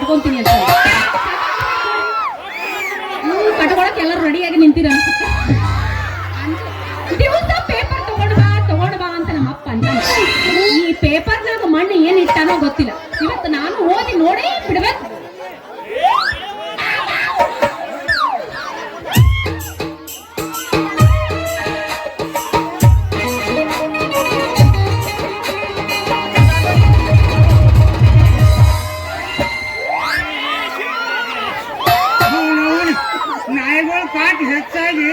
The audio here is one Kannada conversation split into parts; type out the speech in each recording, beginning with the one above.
ಕಟ್ಕೊಂತೀನಿ ಅಂತ ಕಟ್ಕೊಳಕ್ ಎಲ್ಲರೂ ರೆಡಿಯಾಗಿ ನಿಂತೀರ ದಿವಸ ಪೇಪರ್ ತಗೊಂಡ್ ಬಾ ಅಂತ ನಮ್ಮ ಅಪ್ಪ ಅಂತ ಈ ಪೇಪರ್ನಾಗ ಮಣ್ಣು ಏನ್ ಇಟ್ಟಾನೋ ಗೊತ್ತಿಲ್ಲ ಇವತ್ತು ನಾನು ಓದಿ ನೋಡಿ ಬಿಡ್ಬೇಕು ನಾಯಿಗಳು ಕಾಟ್ ಹೆಚ್ಚಾಗಿ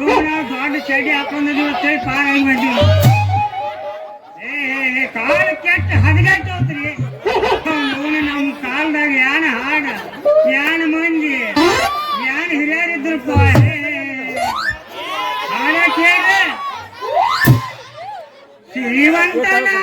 ನೋಡ್ರಿ ದೊಡ್ಡ ಚಡಿ ಹಾಕೊಂಡಿದ್ವಿ ಪಾರ ಬಂದಿವಿ ಕಾಲ ಕೆಟ್ಟ ಹದಗೆಟ್ಟು ಹೋತ್ರಿ ನಮ್ಮ ಕಾಲದಾಗ ಯಾನ ಹಾಡ ಯಾನ ಮಂದಿ ಯಾನ ಹಿರಿಯರಿದ್ರಪ್ಪ ಹಾಡ ಕೇಳ ಶ್ರೀವಂತನಾದ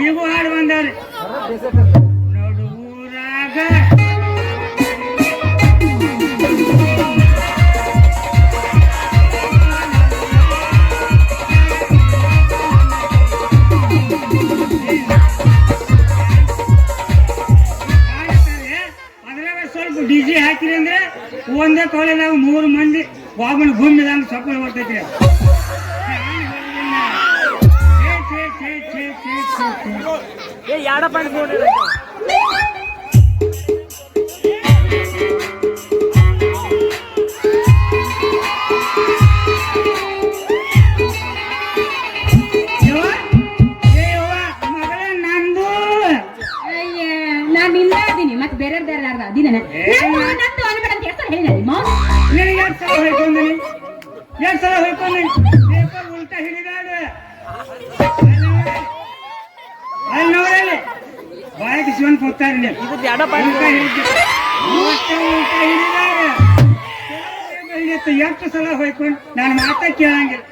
ಈಗೂ ಹಾಡು ಬಂದವ್ರಿ ನೋಡು ಊರಾಗ ಅದ್ರಾಗ ಸ್ವಲ್ಪ ಡಿಜೆ ಹಾಕಿರಿ ಅಂದ್ರೆ ಒಂದೇ ಕೋಳಿದಾಗ 3 ಮಂದಿ ಒಬ್ಬನ ಭೂಮಿದಾಗ ಸೊಪ್ಪು ಬರ್ತೈತ್ರಿ ನಾನು ನಿಂದ ಅದೀನಿ ಮತ್ತೆ ಬೇರೆ ಅದೀನಿ ನಂದು ಅನ್ಬೇಡ ಅಂತ ಹೆಸರು ಹೇಳಿ ಎರಡು ಸಲ ಹೋಯ್ಕೊಂಡಿ ಪೇಪರ್ ಉಲ್ಟಾ ಹಿಡಿದಾಡು ಅಲ್ಲಿ ನೋಡಲಿ ಬಾಯಿಗೆ ಶಿವನ್ ಹೋಗ್ತಾರೆ ಎಷ್ಟು ಸಲ ಹೋಯ್ಕೊಂಡು ನಾನು ಮಾತಾ ಕೇಳಂಗಿಲ್ಲ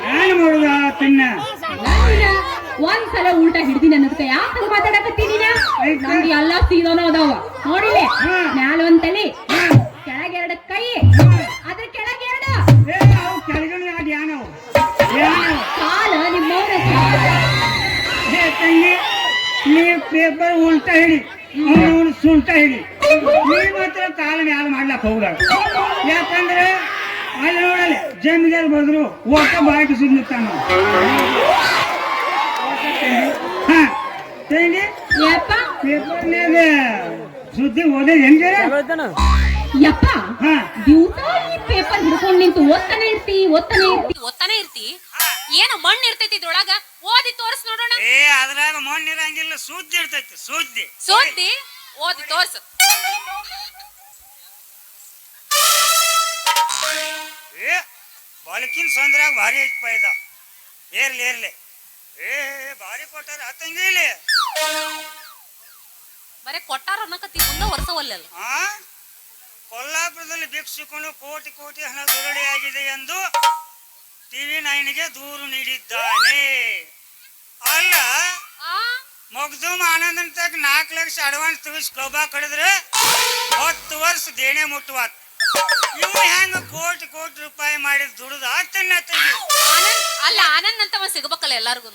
ನಾನು ಮಾಡುದ ತಿನ್ನ ಒಂದ್ಸಲ ಉಲ್ಟಾ ಹಿಡ್ದೀನಿ ಅನ್ನೋದಕ್ಕೆ ಯಾಕೆ ಮಾತಾಡಕತ್ತೀನಿ ನಮ್ಗೆ ಎಲ್ಲಾ ಸೀದೋನು ಅದಾವ ನೋಡಿಲೆ ಮ್ಯಾಲ ಒಂದ್ ತಲೆ ಕೆಳಗೆರಡು ಕೈ ಅದ್ರ ಕೆಳಗೆರಡು ಕೆಳಗಡೆ ಯಾರು ಯಾನವು ಕಾಲ ನಿಮ್ಮವ್ರ ತಂಗಿ ನೀವು ಪೇಪರ್ ಉಲ್ಟಾ ಹಿಡಿ ಅವನು ಸುಲ್ಟಾ ಹಿಡಿ ನೀ ಮಾತ್ರ ಕಾಲ ಮ್ಯಾಲ ಮಾಡ್ಲಕ್ ಹೋಗ್ಲಾರ ಯಾಕಂದ್ರೆ ಅಲ್ಲಿ ನೋಡಲಿ ಜಮೀದಾರ್ ಬಂದ್ರು ಒಟ್ಟ ಬಾಯಿಗೆ ಸುದ್ದಿರ್ತಾನ ಹಾ ತಂಗಿ ಪೇಪರ್ನಾಗ ಸುದ್ದಿ ಓದೇ ಹೆಂಗೆ ಯಪ್ಪ ದಿವಸ ಈ ಪೇಪರ್ ಹಿಡ್ಕೊಂಡು ನಿಂತು ಓದ್ತಾನೆ ಇರ್ತಿ ಏನು ಮಣ್ಣು ಇರ್ತೈತಿ ಇದ್ರೊಳಗ ಓದಿ ತೋರ್ಸ್ ನೋಡೋಣ ಅದ್ರಾಗ ಮಣ್ಣು ಇರಂಗಿಲ್ಲ ಸುದ್ದಿ ಇರ್ತೈತಿ ಸುದ್ದಿ ಓದಿ ತೋರ್ಸು ಬಾಲಕಿನ ಸಂದ್ರಾಗ ಭಾರಿ ಐತಪ್ಪ ಇದ ಏರ್ಲಿ ಭಾರಿ ಕೊಟ್ಟಾರ ಹತ್ತಂಗಿ ಇಲ್ಲಿ ಬರೇ ಕೊಟ್ಟಾರ ಅನ್ನಕತ್ತಿ ಮುಂದೆ ವರ್ಷವಲ್ಲ ಕೊಲ್ಲಾಪುರದಲ್ಲಿ ಭಿಕ್ಷುಕನು ಕೋಟಿ ಹಣ ದೊರಡೆಯಾಗಿದೆ ಎಂದು TV9ಗೆ ದೂರು ನೀಡಿದ್ದಾನೆ ಅಲ್ಲ ಮಗ್ದೂಮ್ ಆನಂದನ್ ತಕ್ಕ 4 ಲಕ್ಷ ಅಡ್ವಾನ್ಸ್ ತೆಗಿಸಿ ಕ್ಲಬ್ ಕಡಿದ್ರೆ 10 ವರ್ಷ ದೇಣೆ ಮುಟ್ಟುವಾತ್ ಇವ್ ಹೆಂಗ ಕೋಟಿ ರೂಪಾಯಿ ಮಾಡಿದ ದುಡ್ದು ಆತನ್ನ ತಂಗಿ ಅಲ್ಲ ಆನಂದ್ ಅಂತ ಸಿಗಬೇಕಲ್ಲ ಎಲ್ಲಾರ್ಗು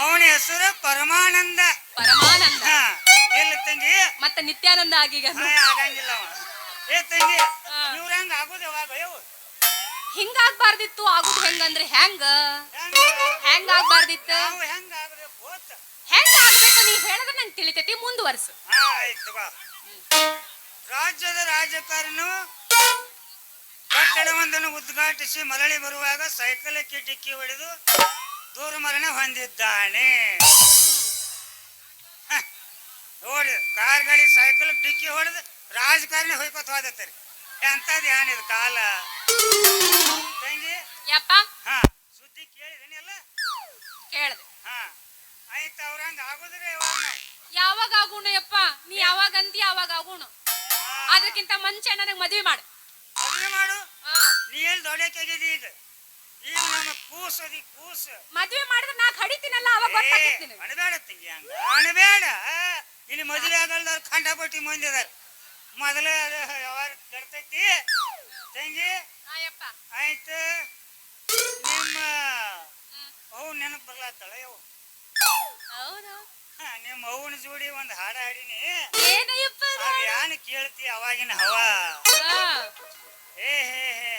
ಅವನ ಹೆಸರು ಪರಮಾನಂದ ಎಲ್ಲ ತಂಗಿ ಮತ್ತೆ ನಿತ್ಯಾನಂದ ಆಗಂಗಿಲ್ಲ ತಂಗಿ ಇವ್ರ ಹಂಗ ಆಗುದ ಯಾವಾಗ ಹಿಂಗಾಗ್ಬಾರ್ದಿತ್ತು ಆಗುದ್ ಹೆಂಗಂದ್ರೆ ಹೆಂಗ ಆಗ್ಬಾರ್ದಿತ್ತು ಹೆಂಗ ಆಗ್ಬೇಕು ನೀ ಹೇಳದ ನಂಗೆ ತಿಳಿತೈತಿ ಮುಂದುವರ್ಸು ರಾಜ್ಯದ ರಾಜಕಾರಣಿಯು ಕಟ್ಟಡವೊಂದನ್ನು ಉದ್ಘಾಟಿಸಿ ಮರಳಿ ಬರುವಾಗ ಸೈಕಲಕ್ಕೆ ಡಿಕ್ಕಿ ಹೊಡೆದು ದುರ್ಮರಣ ಹೊಂದಿದ್ದಾನೆ ನೋಡಿ ಕಾರ್ ಗಾಡಿ ಸೈಕಲ್ ಡಿಕ್ಕಿ ಹೊಡೆದು ರಾಜಕಾರಣಿ ಹೋಯ್ಕೊತ ಹೋದತ್ತರಿ ಎಂತದ್ ಏನಿದು ಕಾಲ ತಂಗಿ ಯಪ್ಪ ಹಾ ಸುದ್ದಿ ಕೇಳಿದೇನೆಲ್ಲ ಕೇಳ್ದೆ ಹಾ ಆಯ್ತಾ ಅವ್ರಂಗ ಆಗುದ್ರೆ ಯಾವಾಗ ನಾವು? ಯಾವಾಗ ಆಗೋಣ ಯಪ್ಪ, ನೀ ಯಾವಾಗ ಅಂತಿ ಯಾವಾಗ ಆಗೋಣ. ಅದಕ್ಕಿಂತ ಮುಂಚೆ ನನಗೆ ಮದ್ವೆ ಮಾಡು. ಮದುವೆ ಮಾಡು. ನೀ ಎಲ್ಲಿ ದೊಡ್ಡಕ್ಕಾಗಿದಿ ಈಗ? ಈಗ ನಮ್ಮ ಕೂಸದಿ ಕೂಸು. ಮದ್ವೆ ಮಾಡಿದ್ರೆ ನಾ ಕಡಿತೀನಲ್ಲ ಅವಾಗ ಗೊತ್ತಾಗೈತಿ ನಿನಗೆ. ಅಣಬೇಡ ತಂಗಿ, ಹಂಗ ಅಣಬೇಡ. ಇಲ್ಲಿ ಮದುವೆ ಆಗಲ್ದವ್ರು ಖಂಡಪಟ್ಟಿ ಮಂದಿ ಅದಾರ. ಮೊದಲೇ ಅದು ಯಾವಾಗ ಕೆಡ್ತೈತಿ ತಂಗಿ. ಆಯಪ್ಪ ಆಯ್ತು. ನಿಮ್ಮ ಅವು ನೆನಪು ಬರ್ಲಾತ್ತಾಳ ಯವ್. ಹೌದು. ನಿಮ್ಮ ಅವ್ವನ ಜೋಡಿ ಒಂದು ಹಾಡ ಹಾಡಿನಿ. ಏನಯ್ಯಪ್ಪ ಅವ್ ಯಾನ್ ಕೇಳ್ತಿ ಅವಾಗಿನ ಹವ. ಏ ಹೇ ಹೇ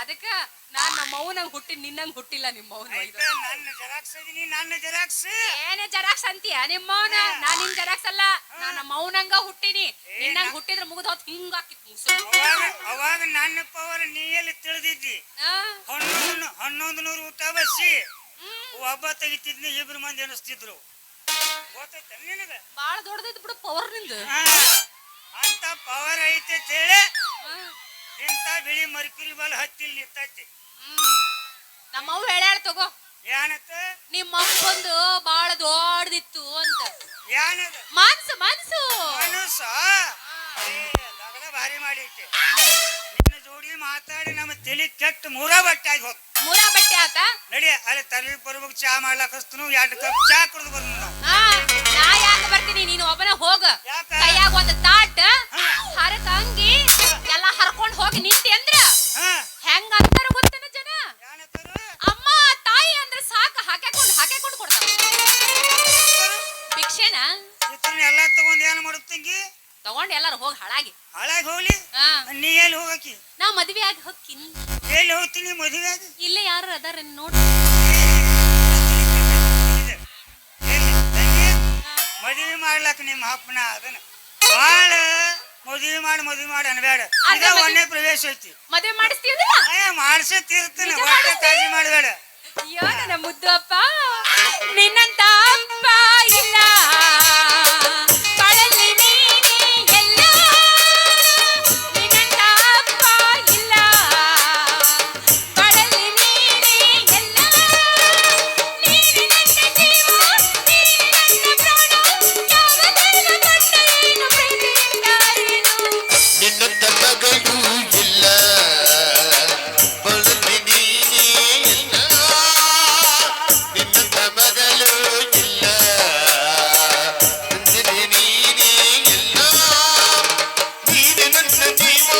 ಅದಕ್ಕ ನಾನ್ ನಮ್ಮ ಮೌನಂಗ್ ಹುಟ್ಟಿ ನಿನ್ನಂಗ್ ಹುಟ್ಟಿಲ್ಲ. ನಿಮ್ಮ ಮೌನ ನನ್ನ ಜೆರಾಕ್ಸ್ ಇದೀನಿ, ನನ್ನ ಜೆರಾಕ್ಸ್. ಏನೇ ಜೆರಾಕ್ಸ್ ಅಂತೀಯ? ನಿಮ್ಮ ಮೌನ ನಾ ನಿನ್ ಜೆರಾಕ್ಸ್ ಅಲ್ಲ, ನಾ ನಮ್ಮ ಮೌನಂಗ ಹುಟ್ಟಿನಿ. ನಿನ್ನಂಗ್ ಹುಟ್ಟಿದ್ರೆ ಮುಗಿದ್ ಹೊತ್ತು ಹಿಂಗ ಹಾಕಿತ್ತು. ಅವಾಗ ನನ್ನ ಪವರ್ ನೀ ಎಲ್ಲಿ ತಿಳಿದಿದ್ದಿ? 1100 ಊಟ ಬಸ್ಸಿ ಒಬ್ಬ ತೆಗಿತಿದ್ನಿ, ಇಬ್ರು ಮಂದಿ ಅನಿಸ್ತಿದ್ರು. ಗೊತ್ತೈತ ನಿನಗ? ಬಾಳ ದೊಡ್ಡದೈತಿ ಬಿಡು ಪವರ್ ನಿಂದ. ಅಂತ ಪವರ್ ಐತೆ ಹೇಳಿ ಇಂತ ಬಿಳಿ ಮರ್ಕಿರಿ ಬಲ್ ಹತ್ತಿಲ್ ನಿಂತೈತಿ. ನಮ್ಮವ್ ಹೇಳ್ಯಾಳ ತಗೋ. ಏನತ್ತ? ನಿಮ್ಮ ಅಪ್ಪಂದು ಬಾಳ ದೊಡ್ಡದಿತ್ತು ಅಂತ. ಏನದ? ಮನ್ಸು ಮನ್ಸು ಮನಸ್ಸ ಲಗದ ಭಾರಿ ಮಾಡಿಟ್ಟೆ. ನಿನ್ನ ಜೋಡಿ ಮಾತಾಡಿ ನಮ್ಮ ತಲೆ ಕೆಟ್ಟ ಮೂರ ಬಟ್ಟೆ ಆಗಿ ಹೋತ್. ಮೂರ ಬಟ್ಟೆ ಆತ ನಡಿ. ಅಲ್ಲಿ ತಲೆ ಬರ್ಬೇಕು, ಚಾ ಮಾಡ್ಲಾಕ ಹಸ್ತನು. 2 ಕಪ್ ಚಾ ಕುಡ್ದು ಬರ್ನು ನಾವು. ನಾ ಯಾಕೆ ಬರ್ತೀನಿ? ನೀನು ಒಬ್ಬನ ಹೋಗ. ಯಾಕ? ಕೈಯಾಗ ಒಂದು ತಾಟ್ ಹರಕ ಅಂಗಿ ಎಲ್ಲ ಹರ್ಕೊಂಡ್ ಹೋಗಿ ನಿಂತಿ ಅಂದ್ರ ಹೆಂಗ ಅಂತಾರ ಗೊತ್ತೇನ ಜನ? ಅಮ್ಮ ತಾಯಿ ಅಂದ್ರೆ ಸಾಕ ಹಾಕ್ಯಾಕೊಂಡು ಕೊಡ್ತಾರ ಭಿಕ್ಷೆನ. ಎಲ್ಲ ತಗೊಂಡ್ ಏನ್ ಮಾಡುತ್ತಂಗಿ? ತಗೊಂಡ್ ಎಲ್ಲಾರು ಹೋಗಿ ಹಾಳಾಗಿ ಹೋಗ್ಲಿ. ನೀ ಎಲ್ಲಿ ಹೋಗಕಿ? ನಾ ಮದ್ವೆ ಆಗಿ ಹೋಗ್ತೀನಿ. ಎಲ್ಲಿ ಹೋಗ್ತೀನಿ ಮದುವೆ ಆಗಿ? ಇಲ್ಲೇ ಯಾರು ಅದಾರ ನೋಡಿ. ಮದುವೆ ಮಾಡ್ಲಾಕ ನಿಮ್ಮ ಅಪ್ಪನ ಅದನ್ನ ಬಾಳ ಮದುವೆ ಮಾಡಿ ಅನ್ಬೇಡ. ಇದ ಒಂದೇ ಪ್ರವೇಶ ಐತಿ. ಮದ್ವೆ ಮಾಡಿಸ್ತೀಯಲ್ಲ? ಮಾಡ್ಸತ್ತಿರ್ತಾನೆ, ಒಟ್ಟ ಕಾಳಜಿ ಮಾಡಬೇಡ. ಅಯ್ಯೋ ನನ್ನ ಮುದ್ದು ಅಪ್ಪ, ನಿನ್ನಂತ ಅಪ್ಪ ಇಲ್ಲ. ಕಳಲಿ ನೀನೇ ಎಲ್ಲ, ನಿನ್ನಂತ ಅಪ್ಪ ಇಲ್ಲ. ಕಳಲಿ ನೀನೇ ಎಲ್ಲ, ನೀನೆ ನನ್ನ ಜೀವ, ನೀನೆ ನನ್ನ ಪ್ರಾಣ. ಯಾವ ದೈವ ತಂದೆಯನ್ನು ಪ್ರೀತಿಯಿಂದಾರೇನು? ನಿನ್ನಂತ ಮಗಳು ಇಲ್ಲ, ಬಳಲಿ ನೀನೇ ಇಲ್ಲ. ನಿನ್ನಂತ ಮಗಳು ಇಲ್ಲ, ನೀನೇ ಇಲ್ಲ. ನೀನೆ ನನ್ನ ಜೀವ,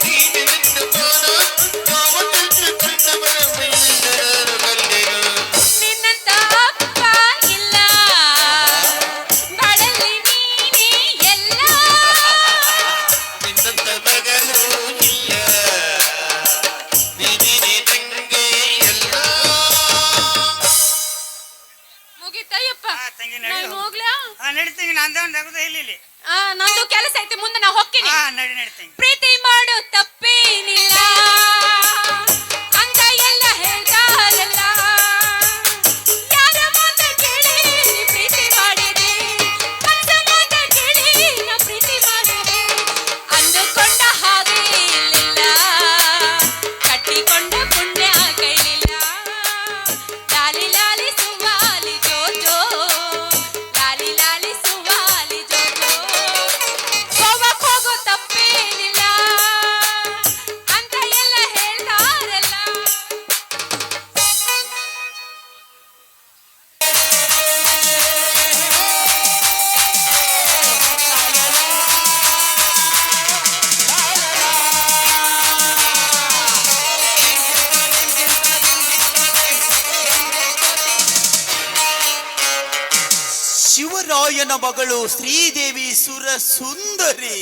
ನೀನೆ ನನ್ನ ಪ್ರಾಣ. ಯಾವ ತಂದೆ ತಂದ ಬರಬಲ್ಲೆನು. ನಿನ್ನಂತ ಅಪ್ಪ ಇಲ್ಲ, ಬಳಲಿ ನೀನೇ ಎಲ್ಲ. ನಿನ್ನಂತ ಮಗಳು ಇಲ್ಲ, ನೀನೇ ನಂಗೆ ಎಲ್ಲ. ಮುಗಿತಯ್ಯಪ್ಪ, ತಂಗಿ ನಾನು ನಡಿ. ಹೋಗ್ಲಾ? ನಡಿತಂಗಿ, ನಂದೊಂದು ಅಗದ ಇಲ್ಲಿ. ನಂದು ಕೆಲಸ ಐತಿ, ಮುಂದೆ ನಾ ಹೋಗ್ತೀನಿ. ನಡಿತಂಗಿ. ಪ್ರೀತಿ ಮಾಡು ತಪ್ಪೇನಿಲ್ಲ ಅಂತ ಎಲ್ಲ ಹೇಳ್ತಾರಲ್ಲ. ಯಾರ ಮಾತ ಕೇಳಿ ನೀ ಪ್ರೀತಿ ಮಾಡಿದೆ, ಮನಸ ಮಾತ ಕೇಳಿ ನಾ ಪ್ರೀತಿ ಮಾಡಿದೆ. ಅಂದುಕೊಂಡ ಹಾಗೆ ಇರಲಿಲ್ಲ, ಕಟ್ಟಿಕೊಂಡ ಪುಣ್ಯ ಕೈಲಿಲ್ಲ. ಲಾಲಿ ಲಾಲಿ ಸುವಾಲಿ ಜೋಜೋ, ಲಾಲಿ ಲಾಲಿ ಸುವಾಲಿ ಜೋಜೋ. ಹೋಗೋ ತಪ್ಪೇನಿಲ್ಲ ಅಂತ ಎಲ್ಲ ಹೇಳ್ತಾರಲ್ಲ. ಶಿವರಾಯನ ಮಗಳು ಶ್ರೀದೇವಿ ಸುರ ಸುಂದರಿ.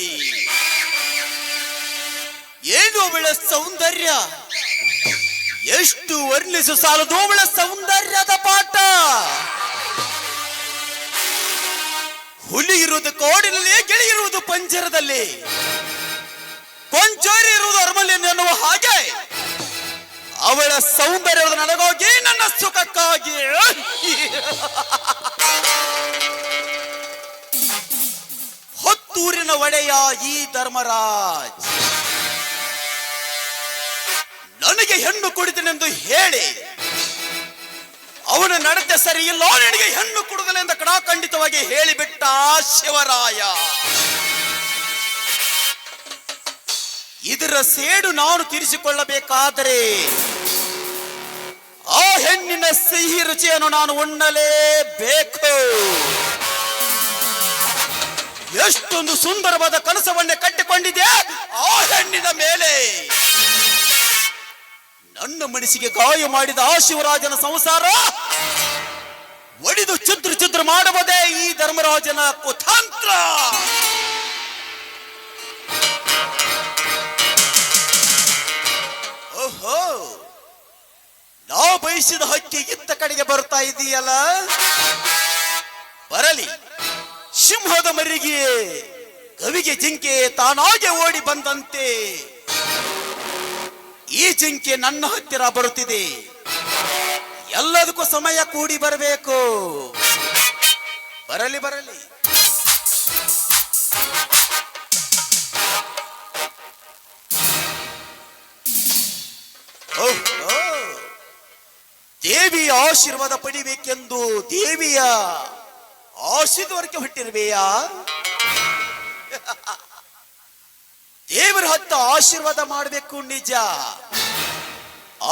ಏನು ಅವಳ ಸೌಂದರ್ಯ! ಎಷ್ಟು ವರ್ಣಿಸು ಸಾಲದು ಅವಳ ಸೌಂದರ್ಯದ ಪಾಠ. ಹುಲಿ ಇರುವುದು ಕಾಡಿನಲ್ಲಿ, ಗಿಳಿ ಇರುವುದು ಪಂಜರದಲ್ಲಿ, ಕೊಂಚೋರಿ ಇರುವುದು ಅರಮನೆಯಲ್ಲಿ ಎನ್ನುವ ಹಾಗೆ ಅವಳ ಸೌಂದರ್ಯದ ನನಗಾಗಿ, ನನ್ನ ಸುಖಕ್ಕಾಗಿ. ಹೊತ್ತೂರಿನ ಒಡೆಯ ಈ ಧರ್ಮರಾಜ್ ನನಗೆ ಹೆಣ್ಣು ಕೊಡಿದನೆಂದು ಹೇಳಿ ಅವನ ನಡತೆ ಸರಿ ಇಲ್ಲ, ನಿನಗೆ ಹೆಣ್ಣು ಕೊಡುವುದಿಲ್ಲ ಕಡಾಖಂಡಿತವಾಗಿ ಹೇಳಿಬಿಟ್ಟ ಶಿವರಾಯ. ಇದರ ಸೇಡು ನಾನು ತೀರಿಸಿಕೊಳ್ಳಬೇಕಾದರೆ ಆ ಹೆಣ್ಣಿನ ಸಿಹಿ ರುಚಿಯನ್ನು ನಾನು ಉಣ್ಣಲೇಬೇಕು. ಎಷ್ಟೊಂದು ಸುಂದರವಾದ ಕನಸವನ್ನೇ ಕಟ್ಟಿಕೊಂಡಿದೆ ಆ ಹೆಣ್ಣಿನ ಮೇಲೆ. ನನ್ನ ಮನಸ್ಸಿಗೆ ಗಾಯ ಮಾಡಿದ ಆ ಶಿವರಾಜನ ಸಂಸಾರ ಒಡಿದು ಚಿದ್ರ ಚಿದ್ರ ಮಾಡುವುದೇ ಈ ಧರ್ಮರಾಜನ ಕುತಂತ್ರ. ಓಹೋ, ನಾ ಬಯಸಿದ ಹಕ್ಕಿ ಇತ್ತ ಕಡೆಗೆ ಬರ್ತಾ ಇದೆಯಲ್ಲ. ಬರಲಿ, ಸಿಂಹದ ಮರಿಗೆ ಕವಿಗೆ ಜಿಂಕೆ ತಾನಾಗೆ ಓಡಿ ಬಂದಂತೆ ಈ ಜಿಂಕೆ ನನ್ನ ಹತ್ತಿರ ಬರುತ್ತಿದೆ. ಎಲ್ಲದಕ್ಕೂ ಸಮಯ ಕೂಡಿ ಬರಬೇಕು. ಬರಲಿ ಬರಲಿ. ಓಹೋ, ದೇವಿಯ ಆಶೀರ್ವಾದ ಪಡಿಬೇಕೆಂದು ದೇವಿಯ ಆಶೀರ್ವಾದಕ್ಕೆ ಹೊಟ್ಟಿರುವೆಯಾ? ದೇವರ ಹತ್ತ ಆಶೀರ್ವಾದ ಮಾಡಬೇಕು ನಿಜ,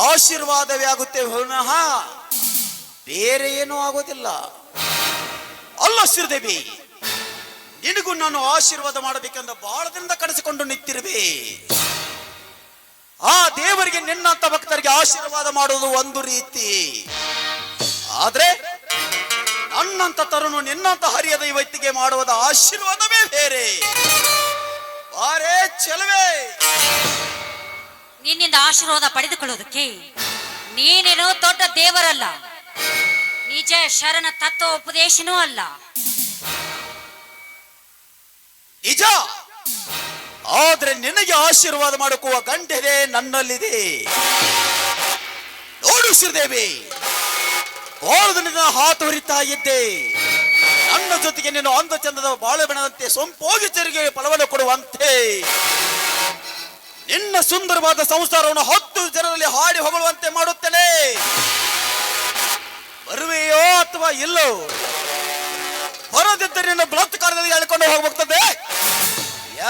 ಆಶೀರ್ವಾದವೇ ಆಗುತ್ತೆ ಪುನಃ ಬೇರೆ ಏನೂ ಆಗೋದಿಲ್ಲ. ಅಲ್ಲ ಶ್ರೀದೇವಿ, ನಿನಗೂ ನಾನು ಆಶೀರ್ವಾದ ಮಾಡಬೇಕೆಂದು ಬಹಳ ದಿನದಿಂದ ಕನಸಿಕೊಂಡು ನಿಂತಿರುವೆ. ಆ ದೇವರಿಗೆ ನಿನ್ನಂತ ಭಕ್ತರಿಗೆ ಆಶೀರ್ವಾದ ಮಾಡುವುದು ಒಂದು ರೀತಿ, ಆದ್ರೆ ನನ್ನಂತ ತರುಣ ನಿನ್ನಂತ ಹರಿಯ ದೈವತ್ತಿಗೆ ಮಾಡುವುದ ಆಶೀರ್ವಾದವೇ ಬೇರೆ. ಬಾರೇ ಚೆಲುವೆ, ನಿನ್ನಿಂದ ಆಶೀರ್ವಾದ ಪಡೆದುಕೊಳ್ಳೋದಕ್ಕೆ ನೀನೇನು ದೊಡ್ಡ ದೇವರಲ್ಲ, ನಿಜ ಶರಣ ತತ್ವ ಉಪದೇಶನೂ ಅಲ್ಲ. ನಿಜ, ಆದ್ರೆ ನಿನಗೆ ಆಶೀರ್ವಾದ ಮಾಡುವ ಗಂಟೆದೆ ನನ್ನಲ್ಲಿದೆ. ನೋಡು ಶ್ರೀದೇವಿ, ಗೋಳದಿಂದ ಹಾತು ಹೊರಿತಾ ಇದ್ದೆ. ನನ್ನ ಜೊತೆಗೆ ನೀನು ಅಂದ ಚಂದದ ಬಾಳೆ ಬೆಣದಂತೆ ಸೊಂಪೋಗಿ ಚರಿಗೆ ಫಲವನ್ನು ಕೊಡುವಂತೆ ನಿನ್ನ ಸುಂದರವಾದ ಸಂಸಾರವನ್ನು 10 ಜನರಲ್ಲಿ ಹಾಡಿ ಹೊಗಳುವಂತೆ ಮಾಡುತ್ತೇನೆ. ಬರುವೆಯೋ ಅಥವಾ ಇಲ್ಲೋ? ಬರದಿದ್ದರೆ ನಿನ್ನ ಬಲಾತ್ಕಾರದಲ್ಲಿ ಎಳ್ಕೊಂಡು ಹೋಗಬಹುದು.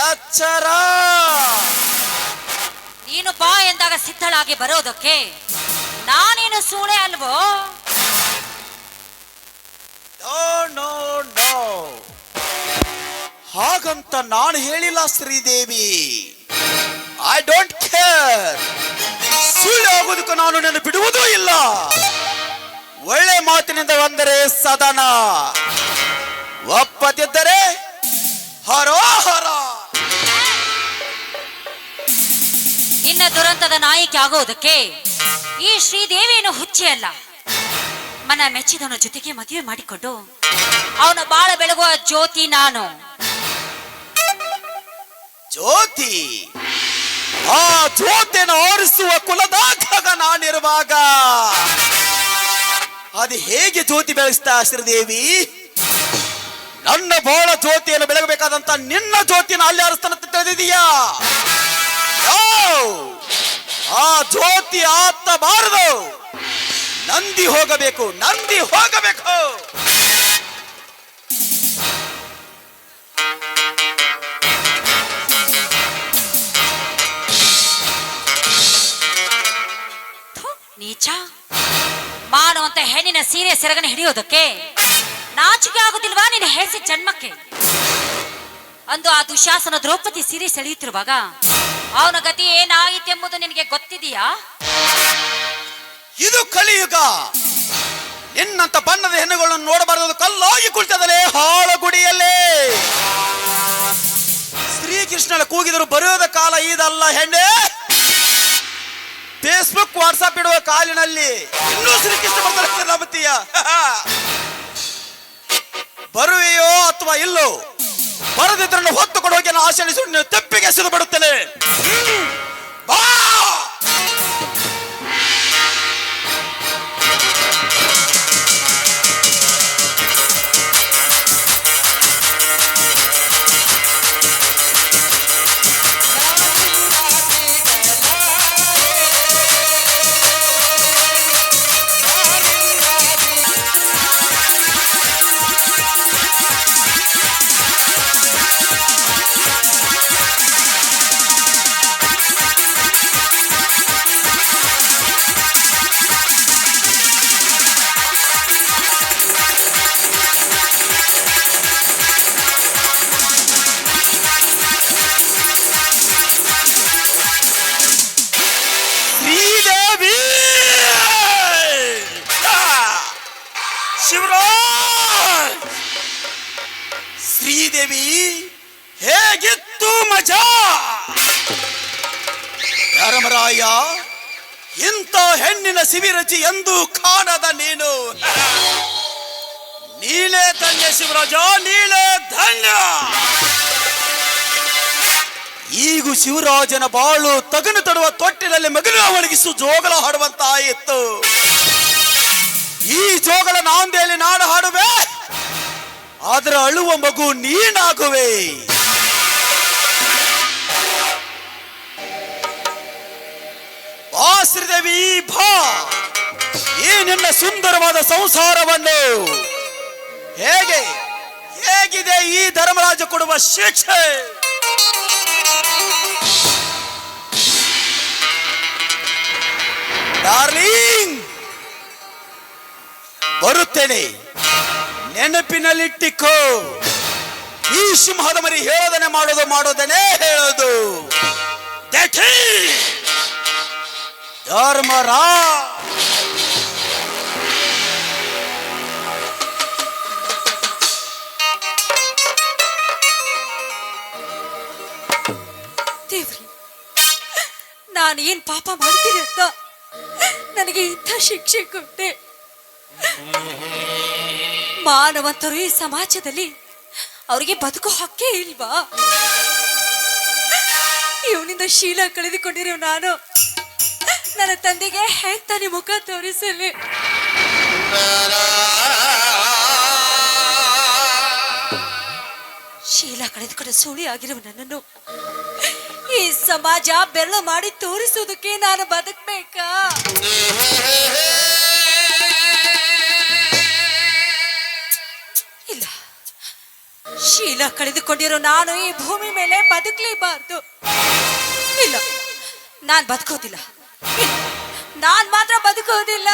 ಎಚ್ಚರ. ನೀನು ಬಾ ಎಂದಾಗ ಸಿದ್ಧಳಾಗಿ ಬರೋದಕ್ಕೆ ನಾನೇನು ಸೂಳೆ ಅಲ್ವೋ? ನೋ, ಹಾಗಂತ ನಾನು ಹೇಳಿಲ್ಲ ಶ್ರೀದೇವಿ. I don't care. ಸುಳ್ಳು ಆಗೋದಕ್ಕೂ ನಾನು ನಿನ್ನ ಬಿಡುವುದೂ ಇಲ್ಲ. ಒಳ್ಳೆ ಮಾತಿನಿಂದ ಬಂದರೆ ಸದನ, ಒಪ್ಪದಿದ್ದರೆ ಹರೋ ಹರ. ನಿನ್ನ ದುರಂತದ ನಾಯಕಿ ಆಗೋದಕ್ಕೆ ಈ ಶ್ರೀದೇವಿಯನ್ನು ಹುಚ್ಚಿ ಅಲ್ಲ. ಮನ ಮೆಚ್ಚಿದವನ ಜೊತೆಗೆ ಮದುವೆ ಮಾಡಿಕೊಂಡು ಅವನ ಬಾಳ ಬೆಳಗುವ ಜ್ಯೋತಿ ನಾನು. ಜ್ಯೋತಿ, ಆ ಜ್ಯೋತಿಯನ್ನು ಆರಿಸುವ ಕುಲದಾಗ ನಾನಿರುವಾಗ ಅದು ಹೇಗೆ ಜ್ಯೋತಿ ಬೆಳೆಸ್ತಾ ಶ್ರೀದೇವಿ? ನನ್ನ ಬಾಳ ಜ್ಯೋತಿಯನ್ನು ಬೆಳಗಬೇಕಾದಂತ ನಿನ್ನ ಜ್ಯೋತಿಯನ್ನು ಅಲ್ಲಿ ಆರಿಸ್ತಾನ ತಿಳಿದಿದೀಯಾ? ಆ ಜ್ಯೋತಿ ಆತ್ತಬಾರದು. ನಂದಿ ಹೋಗಬೇಕು, ನಂದಿ ಹೋಗಬೇಕು. ನೀಚ, ಮಾಡುವಂತ ಹೆಣ್ಣಿನ ಸೀರೆ ಸೆರಗನ ಹಿಡಿಯೋದಕ್ಕೆ ನಾಚಿಕೆ ಆಗುತ್ತಿಲ್ವಾ ನಿನ್ನ ಹೆಸೆ ಜನ್ಮಕ್ಕೆ? ಅಂದು ಆ ದುಶಾಸನ ದ್ರೌಪದಿ ಸೀರೆ ಸೆಳೆಯುತ್ತಿರುವಾಗ ಅವನ ಗತಿ ಏನಾಯಿತೆಂಬುದು ನಿನಗೆ ಗೊತ್ತಿದೆಯಾ? ಇದು ಕಲಿಯುಗ. ನಿನ್ನಂತ ಬಣ್ಣದ ಹೆಣ್ಣುಗಳನ್ನು ನೋಡಬಾರದು. ಕಲ್ಲಾಗಿ ಕುಳಿತದಲೇ ಹಾಳಗುಡಿಯಲ್ಲೇ. ಶ್ರೀಕೃಷ್ಣನ ಕೂಗಿದರು ಬರೆಯೋದ ಕಾಲ ಇದಲ್ಲ ಹೆಣ್ಣೆ. ಫೇಸ್ಬುಕ್ ವಾಟ್ಸಾಪ್ ಇಡುವ ಕಾಲಿನಲ್ಲಿ ಇನ್ನೂ ಶ್ರೀಕೃಷ್ಣ ಬರ್ತಾರೆ ನಂಬತೀಯ? ಬರುವೆಯೋ ಅಥವಾ ಇಲ್ಲೋ? ಬರದಿದ್ರನ್ನು ಹೊತ್ತುಕೊಂಡು ಹೋಗಿ ನಾನು ಆಶೀರ್ವದಿಸಿ ತೆಪ್ಪಿಗೆ ಎಸೆದು ಬಿಡುತ್ತೇನೆ. ಬಾ. ಶ್ರೀದೇವಿ ಹೇಗಿತ್ತು ಮಜಾ? ಧರ್ಮರಾಯ, ಇಂಥ ಹೆಣ್ಣಿನ ಸಿವಿರಚಿ ಎಂದು ಕಾಣದ ನೀನು. ನೀಲೇ ಧನ್ಯ ಶಿವರಾಜ, ನೀಲೇ ಧನ್ಯ. ಈಗ ಶಿವರಾಜನ ಬಾಳು ತಗನು ತಡುವ ತೊಟ್ಟಿನಲ್ಲಿ ಮಗನ ಒಣಗಿಸು ಜೋಗಲ ಹಾಡುವಂತಾಯಿತು. ಈ ಜೋಗಲ ನಾಂದೇಲಿ ನಾನು ಹಾಡುವೆ, ಆದ್ರೆ ಅಳುವ ಮಗು ನೀನಾಗುವೆ. ಬಾ ಶ್ರೀದೇವಿ ಬಾ, ಈ ನಿನ್ನ ಸುಂದರವಾದ ಸಂಸಾರವನ್ನು ಹೇಗಿದೆ ಈ ಧರ್ಮರಾಜ ಕೊಡುವ ಶಿಕ್ಷೆ? ಡಾರ್ಲಿಂಗ್, ಬರುತ್ತೇನೆ, ನೆನಪಿನಲ್ಲಿಟ್ಟಿಕೋ. ಈ ಸಿಂಹದ ಮರಿ ಹೇಳೋದನೆ ಮಾಡೋದನೆ ಹೇಳೋದು. ಧರ್ಮರಾಜ ದೇವ್ರಿ, ನಾನು ಏನ್ ಪಾಪ ಮಾಡ್ತೀನಿ ಅಂತ ನನಗೆ ಇಂಥ ಶಿಕ್ಷೆ ಕೊಟ್ಟೆ. ಮಾನವಂತರು ಈ ಸಮಾಜದಲ್ಲಿ ಅವರಿಗೆ ಬದುಕೋ ಹಕ್ಕೇ ಇಲ್ವಾ? ಇವನಿಂದ ಶೀಲ ಕಳೆದುಕೊಂಡಿರೋ ನಾನು ನನ್ನ ತಂದೆಗೆ ಹೇಗ್ ತಾನೇ ಮುಖ ತೋರಿಸಲಿ? ಶೀಲ ಕಳೆದುಕೊಂಡು ಸುಳಿ ಆಗಿರುವ ನನ್ನನ್ನು ಈ ಸಮಾಜ ಬೆರಳು ಮಾಡಿ ತೋರಿಸುವುದಕ್ಕೆ ನಾನು ಬದುಕಬೇಕಾ? ಇಲ್ಲ, ಶೀಲ ಕಳೆದುಕೊಂಡಿರೋ ನಾನು ಈ ಭೂಮಿ ಮೇಲೆ ಬದುಕಲೇಬಾರ್ದು. ಇಲ್ಲ, ನಾನ್ ಬದುಕೋದಿಲ್ಲ. ನಾನ್ ಮಾತ್ರ ಬದುಕೋದಿಲ್ಲ.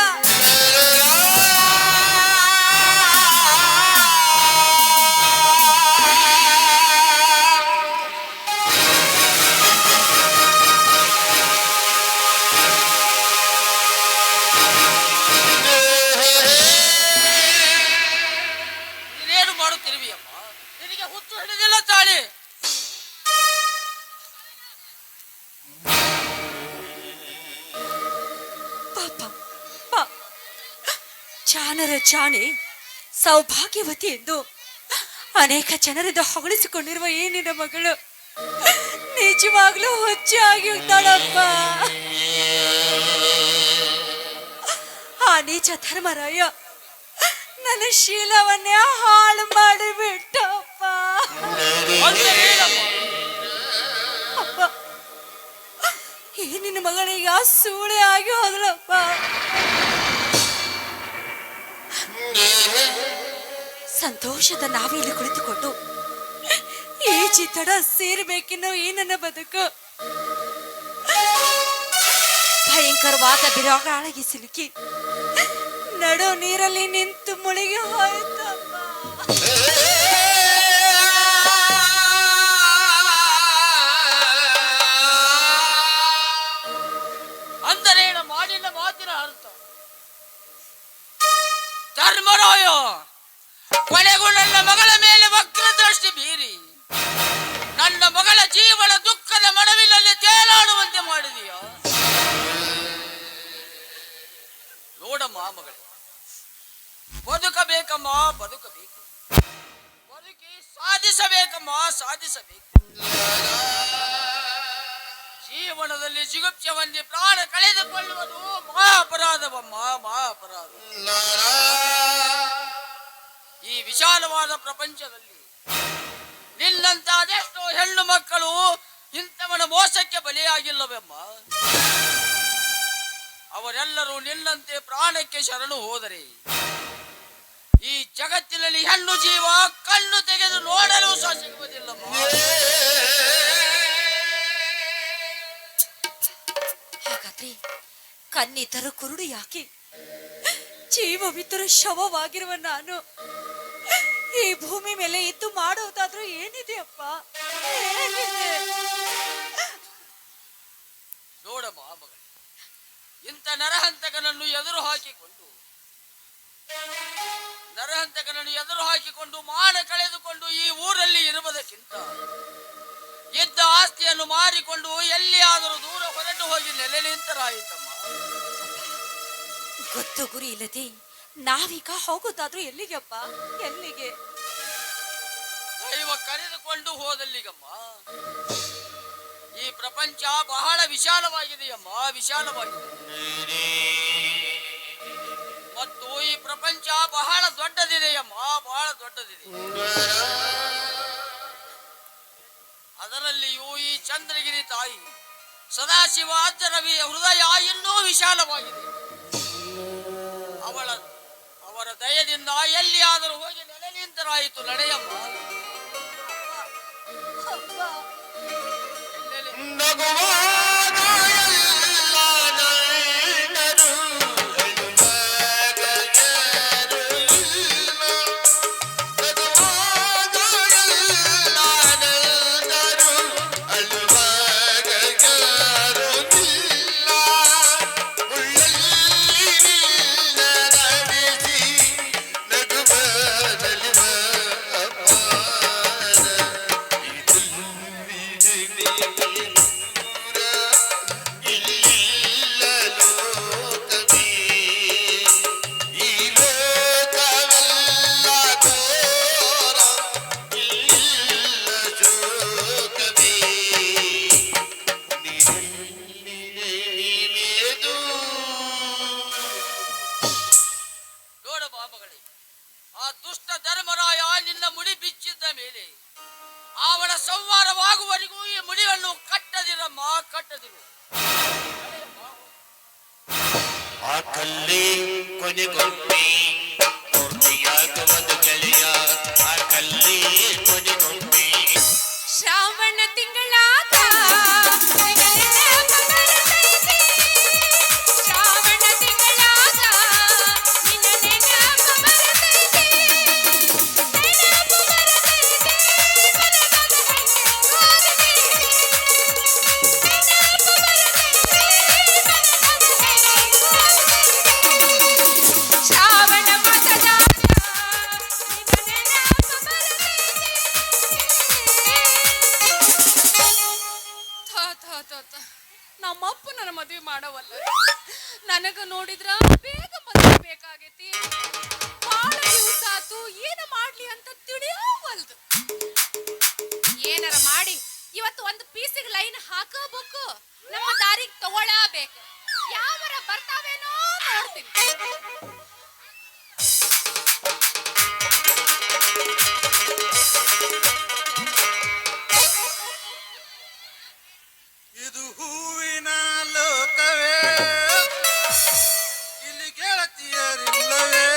ನೀನೇನು ಮಾಡುತ್ತಿರುವಿಯಮ್ಮ? ನಿನಗೆ ಹುಚ್ಚು ಹಿಡಿದಿಲ್ಲ ತಾಳಿ? ಜಾನರ ಜಾನೆ ಸೌಭಾಗ್ಯವತಿ ಎಂದು ಅನೇಕ ಜನರಿಂದ ಹೊಗಳಿಸಿಕೊಂಡಿರುವ ಈ ನಿನ್ನ ಮಗಳು ನಿಜವಾಗ್ಲೂ ಹುಚ್ಚು ಆಗಿ ಹೋಗ್ತಾಳಪ್ಪ. ಆ ನೀಚ ಧರ್ಮರಾಯ ನನ್ನ ಶೀಲವನ್ನೇ ಹಾಳು ಮಾಡಿಬಿಟ್ಟಪ್ಪ. ಅಪ್ಪ, ಈ ನಿನ್ನ ಮಗಳಿಗೆ ಆ ಸೂಳೆ ಆಗಿ ಹೋಗ್ಲಪ್ಪ. ಸಂತೋಷದ ನಾವಿಲ್ಲಿ ಕುಳಿತುಕೊಂಡು ಈ ಚಿತ್ತಡ ಸೇರಬೇಕಿನ್ನೋ ಈ ನನ್ನ ಬದುಕು ಭಯಂಕರವಾದ ಬಿರುಗಾಳಿಗೆ ಸಿಲುಕಿ ನಡು ನೀರಲ್ಲಿ ನಿಂತು ಮುಳುಗಿ ಹೋಯ್ತಪ್ಪ. ಅಂದರೇನ ಮಾಡಿನ ಮಾತಿನ ಅರ್ಥ? ಧರ್ಮರಾಯ, ಕೊನೆಗೂ ನನ್ನ ಮಗಳ ಮೇಲೆ ವಕ್ರ ದೃಷ್ಟಿ ಬೀರಿ ನನ್ನ ಮಗಳ ಜೀವನ ದುಃಖದ ಮಡವಿನಲ್ಲಿ ತೇಲಾಡುವಂತೆ ಮಾಡಿದೀಯ. ನೋಡಮ್ಮ ಮಗಳೇ, ಬದುಕಬೇಕಮ್ಮ, ಬದುಕಬೇಕು. ಬದುಕಿ ಸಾಧಿಸಬೇಕಮ್ಮ, ಸಾಧಿಸಬೇಕು. ಜೀವನದಲ್ಲಿ ಜಿಗುಪ್ಸೆ ಪ್ರಾಣ ಕಳೆದುಕೊಳ್ಳುವುದು ಮಹಾಪರಾಧವಮ್ಮ, ಮಹಾಪರಾಧ. ಈ ವಿಶಾಲವಾದ ಪ್ರಪಂಚದಲ್ಲಿ ನಿನ್ನಂತ ಅದೆಷ್ಟೋ ಹೆಣ್ಣು ಮಕ್ಕಳು ಇಂಥವನ ಮೋಸಕ್ಕೆ ಬಲಿಯಾಗಿಲ್ಲವೆಮ್ಮ. ಅವರೆಲ್ಲರೂ ನಿನ್ನಂತೆ ಪ್ರಾಣಕ್ಕೆ ಶರಣು ಹೋದರೆ ಈ ಜಗತ್ತಿನಲ್ಲಿ ಹೆಣ್ಣು ಜೀವ ಕಣ್ಣು ತೆಗೆದು ನೋಡಲು ಸಹ ಸಿಗುವುದಿಲ್ಲಮ್ಮ. ಹಾಗಾದ್ರೆ ಕಣ್ಣಿದ್ದರೂ ಕುರುಡು ಯಾಕೆ? ಜೀವವಿದ್ದರೂ ಶವವಾಗಿರುವ ನಾನು ಈ ಭೂಮಿ ಮೇಲೆ ಇದ್ದು ಮಾಡೋದಾದ್ರೂ ಏನಿದೆಯಪ್ಪ? ನೋಡಮ್ಮ ಮಗಳೇ, ಇಂಥ ನರಹಂತಕನನ್ನು ಎದುರು ಹಾಕಿಕೊಂಡು ನರಹಂತಕನನ್ನು ಎದುರು ಹಾಕಿಕೊಂಡು ಮಾನ ಕಳೆದುಕೊಂಡು ಈ ಊರಲ್ಲಿ ಇರುವುದಕ್ಕಿಂತ ಇದ್ದ ಆಸ್ತಿಯನ್ನು ಮಾರಿಕೊಂಡು ಎಲ್ಲಿಯಾದರೂ ದೂರ ಹೊರಟು ಹೋಗಿ ನೆಲೆ ನಿಂತರಾಯಿತಮ್ಮ. ಗೊತ್ತು ಗುರಿ ಇಲ್ಲದೆ ನಾವೀಗ ಹೋಗೋದಾದ್ರೂ ಎಲ್ಲಿಗೆಪ್ಪ? ಎಲ್ಲಿಗೆ? ದೈವ ಕರೆದುಕೊಂಡು ಹೋದಲ್ಲಿಗಮ್ಮ. ಈ ಪ್ರಪಂಚ ಬಹಳ ವಿಶಾಲವಾಗಿದೆಯಮ್ಮ, ವಿಶಾಲವಾಗಿದೆ. ಮತ್ತು ಈ ಪ್ರಪಂಚ ಬಹಳ ದೊಡ್ಡದಿದೆಯಮ್ಮ, ಬಹಳ ದೊಡ್ಡದಿದೆ. ಅದರಲ್ಲಿಯೂ ಈ ಚಂದ್ರಗಿರಿ ತಾಯಿ ಸದಾಶಿವ ಅಜ್ಜರವಿಯ ಹೃದಯ ಇನ್ನೂ ವಿಶಾಲವಾಗಿದೆ. ಅವರ ದಯದಿಂದ ಎಲ್ಲಿಯಾದರೂ ಹೋಗಿ ನೆಲೆ ನಿಂತರಾಯಿತು. ನಡೆಯಮ್ಮ. ನಗುವಾಗ ಎಲ್ಲ ನಯನರು ಅಳುವಾಗ ಯಾರು ಇಲ್ಲ. ನಗುವಾಗ ಎಲ್ಲ ನಯನರು ಅಳುವಾಗ ಯಾರು ಇಲ್ಲ. ಉಳ್ಳಲ್ಲಿ ನಿನ್ನ ನಡೆಸಿ ನಗುವ ನಲಿವ ಅಪಾರ. ಇದು ಇಲ್ಲಿಲ್ಲ ಲೋಕವೇ, ಈ ಲೋಕವೆಲ್ಲ ಘೋರ, ಇಲ್ಲಿಲ್ಲ ಶೋಕವೇ. ನೀನೆದು ನೋಡ ಬಾಬಗಳೇ, ಆ ದುಷ್ಟ ಧರ್ಮರಾಯ ನಿನ್ನ ಮುಡಿ ಬಿಚ್ಚಿದ್ದ ಮೇಲೆ ಅವನ ಸಂಹಾರವಾಗುವವರೆಗೂ ಈ ಮುಡಿಯನ್ನು ಕಟ್ಟದಿರಮ್ಮ, ಕಟ್ಟದಿರು. ಆ ಕಲ್ಲಿ ಕೊನೆಗೊಮ್ಮೆ ಪೂರ್ತಿಯಾಗುವುದು ಗೆಳೆಯ. ಆ ಕಲ್ಲಿ ಕೊನೆಗೊಮ್ಮೆ ಶ್ರಾವಣ ತಿಂಗಳಾಗ ಶ್ರಾವಣ ತಿಂಗಳಾಗ ನಿನ್ನ ನೆನಪು ಬರ್ತೈತೆ. ನೆನಪು ಬರ್ತೈತೆ, ಮನದಾಗ ಹೆಣ್ಣಾಗತೈತೆ. ನೆನಪು ಬರ್ತೈತೆ, ಮನದಾಗ ಹೆಣ್ಣಾಗತೈತೆ. ಶ್ರಾವಣ ಮಾಸದಾಗ ನಿನ್ನ ನೆನಪು ಬರ್ತೈತೆ. ನಮ್ಮಪ್ಪ ನನ್ನ ಮದುವೆ ಮಾಡವಲ್ಲ. ನನಗ ನೋಡಿದ್ರ ಬೇಗ ಮದುವೆ ಬೇಕಾಗೈತಿ. ಬಾಳ ದಿವಸ ಆತು, ಏನ ಮಾಡ್ಲಿ ಅಂತ ತಿಳಿಯವಲ್ದು. ಏನಾರ ಮಾಡಿ ಇವತ್ತು ಒಂದು ಪೀಸಿಗೆ ಲೈನ್ ಹಾಕಬೇಕು. ನಮ್ಮ ದಾರಿಗೆ ತಗೊಳ್ಳಬೇಕು. ಯಾವರ ಬರ್ತಾವೇನೋ ನೋಡ್ತೀನಿ. ಇದು ಹೂವಿನ ಲೋಕವೇ, ಇಲ್ಲಿ ಗೆಳತಿಯರಿಲ್ಲವೇ,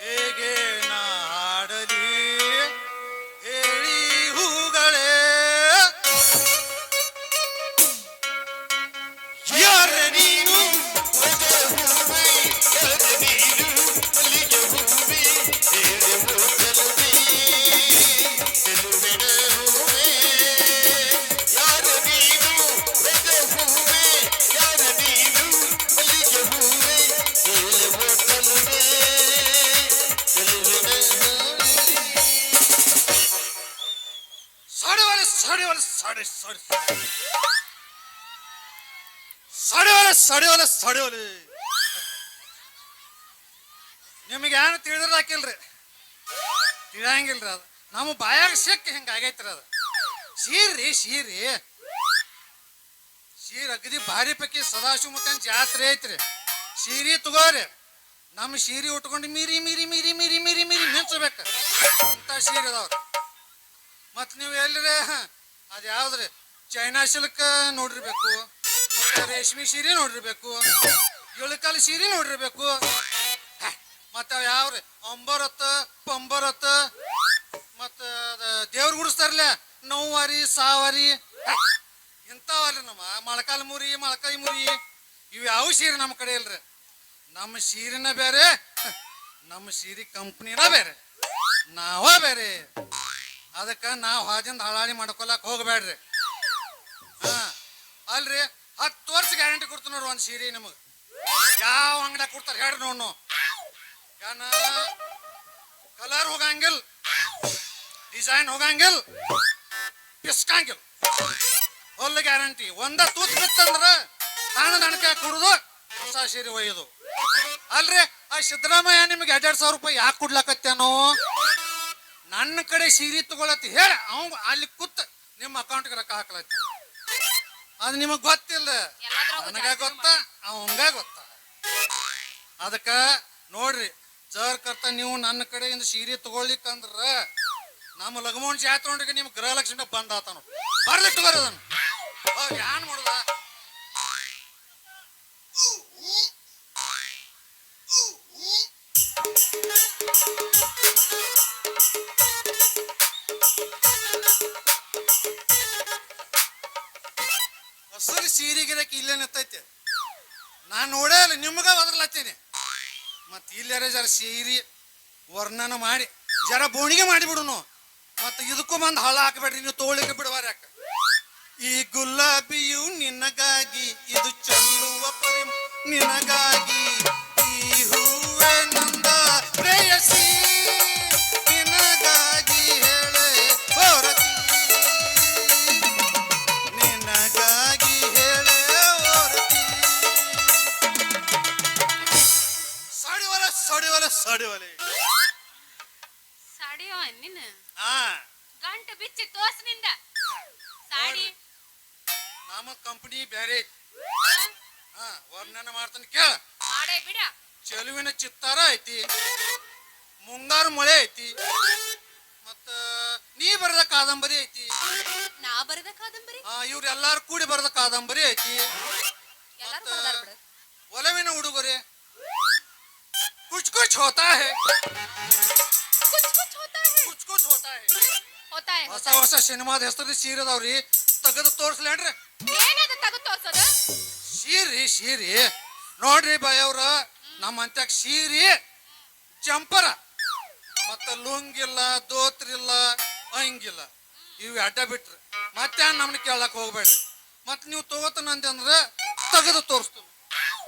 ಹೇಗೆ ನಾಡಲಿ ಹೇಳಿ ಹೂಗಳೇ. ಯಾರ ನೀನು ಹೂವೆ ಯಾರ ನೀನು ಅಲ್ಲಿಗೆ ಹೂವೆ ಹೇಳುವ ಚೆಲುವೆ ಚೆಲುವಿನ ಹೂವೆ. ಯಾರ ನೀನು ರಜ ಹೂವೆ ಯಾರ ನೀನು ಅಲ್ಲಿಗೆ ಹೂವೆ ಹೇಳುವ ಚೆಲುವೆ ಚೆಲುವಿನ ಹೂವೆ. ಸಾಡಿವಲೆ ಸಾಡಿವಲೆ ಸಾಡಿ ಸಾಡಿ ಸಾಡಿವಲೆ ಸಾಡಿವಲೆ ಸಾಡಿವಲೆ. ನಿಮಗೆ ಏನು ತಿಳಿದ್ರ ಹಾಕಿಲ್ರಿ, ತಿಳಿಯಂಗಿಲ್ರಿ. ಅದು ನಮ್ಮ ಬಾಯಾಗ ಸಿಕ್ಕ ಹಿಂಗೆ ಆಗೈತ್ರಿ. ಅದು ಸೀರಿ ಸೀರಿ ಸೀರೆ ಅಗದಿ ಭಾರಿ ಪೈಕಿ ಸದಾಶಿವ ಮುತ್ತನ ಜಾತ್ರೆ ಐತ್ರಿ. ಸೀರೆ ತಗೋರಿ. ನಮ್ಮ ಸೀರೆ ಉಟ್ಕೊಂಡು ಮೀರಿ ಮೀರಿ ಮೀರಿ ಮೀರಿ ಮೀರಿ ಮೀರಿ ಮಿಂಚಬೇಕು ಅಂತ ಸೀರೆ ಅದಾವ್ರಿ. ಮತ್ತು ನೀವು ಎಲ್ಲರೇ ಅದು ಯಾವ್ದ್ರಿ ಚೈನಾ ಸಿಲ್ಕ್ ನೋಡಿರ್ಬೇಕು, ಮತ್ತೆ ರೇಷ್ಮೆ ಸೀರೆ ನೋಡಿರ್ಬೇಕು, ಇಳಕಲ್ ಸೀರೆ ನೋಡಿರ್ಬೇಕು. ಮತ್ತು ಅವು ಯಾವ್ರಿ ಅಂಬರತ್ತ ಪಂಬರತ್ತ, ಮತ್ತು ದೇವ್ರು ಗುಡಿಸ್ತಾರಲ್ಲ ನೌವಾರಿ ಸಾವಾರಿ, ಇಂಥವಲ್ರಿ. ನಮ್ಮ ಮೊಳಕಾಲ್ ಮುರಿ ಮೊಳಕಾಯಿ ಮುರಿ ಇವು ಯಾವ ಸೀರೆ ನಮ್ಮ ಕಡೆ ಇಲ್ರಿ. ನಮ್ಮ ಸೀರೆನ ಬೇರೆ, ನಮ್ಮ ಸೀರೆ ಕಂಪ್ನಿನ ಬೇರೆ, ನಾವ ಬೇರೆ. ಅದಕ್ಕೆ ನಾವು ಹಾದಿಂದ ಹಳಾಳಿ ಮಾಡ್ಕೊಳಕ್ ಹೋಗ್ಬೇಡ್ರಿ. ಹಾ ಅಲ್ರಿ 10 ವರ್ಷ ಗ್ಯಾರಂಟಿ ಕೊಡ್ತೀವಿ ನೋಡ್ರಿ ಒಂದು ಸೀರೆ. ನಿಮಗೆ ಯಾವ ಅಂಗಡಿಯಾಗ ಕೊಡ್ತಾರೆ ಹೇಳ್ರಿ ನೋಡು. ಯಾನ ಕಲರ್ ಹೋಗಂಗಿಲ್ಲ, ಡಿಸೈನ್ ಹೋಗಂಗಿಲ್ಲ, ಪಿಸ್ಕಂಗಿಲ್ಲ. ಹೊಲ್ಲ ಗ್ಯಾರಂಟಿ. ಒಂದ ತೂತ್ ಬಿತ್ತಂದ್ರ ತಾಣ ದಣಕ ಕುಡಿದು ಹೊಸ ಸೀರೆ ಒಯ್ಯೋದು. ಅಲ್ರಿ ಆ ಸಿದ್ದರಾಮಯ್ಯ ನಿಮ್ಗೆ 2,000 ರೂಪಾಯಿ ಯಾಕೆ ಕೊಡ್ಲಾಕತ್ತೇನೋ? ನನ್ನ ಕಡೆ ಸೀರೆ ತಗೊಳತಿ ಹೇಳ ಅವ್ ಅಲ್ಲಿ ಕೂತ್ ನಿಮ್ಮ ಅಕೌಂಟ್ಗೆ ರೊಕ್ಕ ಹಾಕ್ಲತ್ತ. ಅದು ನಿಮಗ್ ಗೊತ್ತಿಲ್ಲ, ನನಗ ಗೊತ್ತ, ಅವಂಗ ಗೊತ್ತ. ಅದಕ್ಕ ನೋಡ್ರಿ ಜರ್ ಕರ್ತ ನೀವು ನನ್ನ ಕಡೆಯಿಂದ ಸೀರೆ ತಗೊಳ್ಲಿಕ್ಕಂದ್ರ ನಮ್ಮ ಲಗಮೋನ್ ಜಾತ್ರೆ ನಿಮ್ ಗೃಹಲಕ್ಷ್ಮಿ ಬಂದ್ ಆತ ನೋಡಿ. ಬರ್ಲಿಟ್ಟು ಬರೋದನ್ನ ಯಾನ್ ಮಾಡುದ? ಹಸರು ಸೀರೆ ಗಿರಕ್ಕೆ ಇಲ್ಲೇ ನಿಂತೈತೆ. ನಾನು ನೋಡೇ ಇಲ್ಲ, ನಿಮ್ಗ ಒದರ್ಲತ್ತೀನಿ. ಮತ್ ಇಲ್ಲಾರ ಜರ ಸೀರೆ ವರ್ಣನ ಮಾಡಿ ಜರ ಬೋಣಿಗೆ ಮಾಡಿಬಿಡುನು. ಮತ್ ಇದಕ್ಕೂ ಬಂದ್ ಹಳ ಹಾಕಬೇಡ್ರಿ, ನೀವು ತೋಳಿಗೆ ಬಿಡುವಾರ ಯಾಕ? ಈ ಗುಲಾಬಿಯು ನಿನಗಾಗಿ, ಇದು ಚೆಲ್ಲುವ ಪರಿ ನಿನಗಾಗಿ, ಈ ಹೂವೇ ನಂದ ಪ್ರೇಯಸಿ ನಿನಗಾಗಿ ಹೇಳೆ ಹೊರತಿ, ನಿನಗಾಗಿ ಹೇಳೆ ಹೊರತಿ. ಸಡಿವಲೆ ಸಡಿವಲೆ ಸಡಿವಲೆ ಸಾಡಿಯೋ ನಿನ್ನ ಹಾ ಗಂಟು ಬಿಚ್ಚಿ ತೋರ್ಸ್ನಿಂದ ಸಾಡಿ. ನಮ್ಮ ಕಂಪನಿ ಬೇರೆ ಐತಿ. ಹಾ ವರ್ಣನ ಮಾಡ್ತಾನೆ ಕೇಳ. ಮಾಡೇ ಬಿಡ. ಚೆಲುವಿನ ಚಿತ್ತಾರ ಐತಿ, ಮುಂಗಾರು ಮಳೆ ಐತಿ, ಮತ್ತ ನೀ ಬರೆದ ಕಾದಂಬರಿ ಐತಿ, ನಾ ಬರೆದ ಕಾದಂಬರಿ ಇವ್ರ ಎಲ್ಲಾರು ಕೂಡಿ ಬರೆದ ಕಾದಂಬರಿ ಐತಿ, ಎಲ್ಲಾರು ಬರ್ದಾರ ಬಿಡು. ಒಲವಿನ ಉಡುಗೊರೆ ಕುಚ್ ಕುಚ್ ಹೋತಾ ಹೇ, ಕುಚ್ ಕುಚ್ ಹೋತಾ ಹೇ, ಕುಚ್ ಕುಚ್ ಹೋತಾ ಹೇ. ಹೋತಾ ಹೇ. ಹೊಸ ಹೊಸ ಸಿನಿಮಾದ ಹೆಸರು ಸೀರೆದವ್ರಿ, ತೆಗೆದು ತೋರ್ಸ್ಲೇನ್ರಿ. ಏನದು ತಗದ್ ತೋರ್ಸೋದು? ಸೀರಿ ನೋಡ್ರಿ ಬಾಯ್ ಅವ್ರ, ನಮ್ಮ ಅಂತ್ಯಾಗ ಸೀರಿ ಜಂಪರ ಮತ್ತ ಲುಂಗಿಲ್ಲ, ದೋತ್ರಿಲ್ಲ, ಅಂಗಿಲ್ಲ, ಇವು ಅಡ್ಡ ಬಿಟ್ರಿ ಮತ್ತೆ ನಮ್ನ ಕೇಳಕ್ ಹೋಗ್ಬೇಡ್ರಿ. ಮತ್ ನೀವು ತಗೋತನಂದೆ ಅಂದ್ರ ತೆಗೆದು ತೋರಿಸ್ತೀವಿ.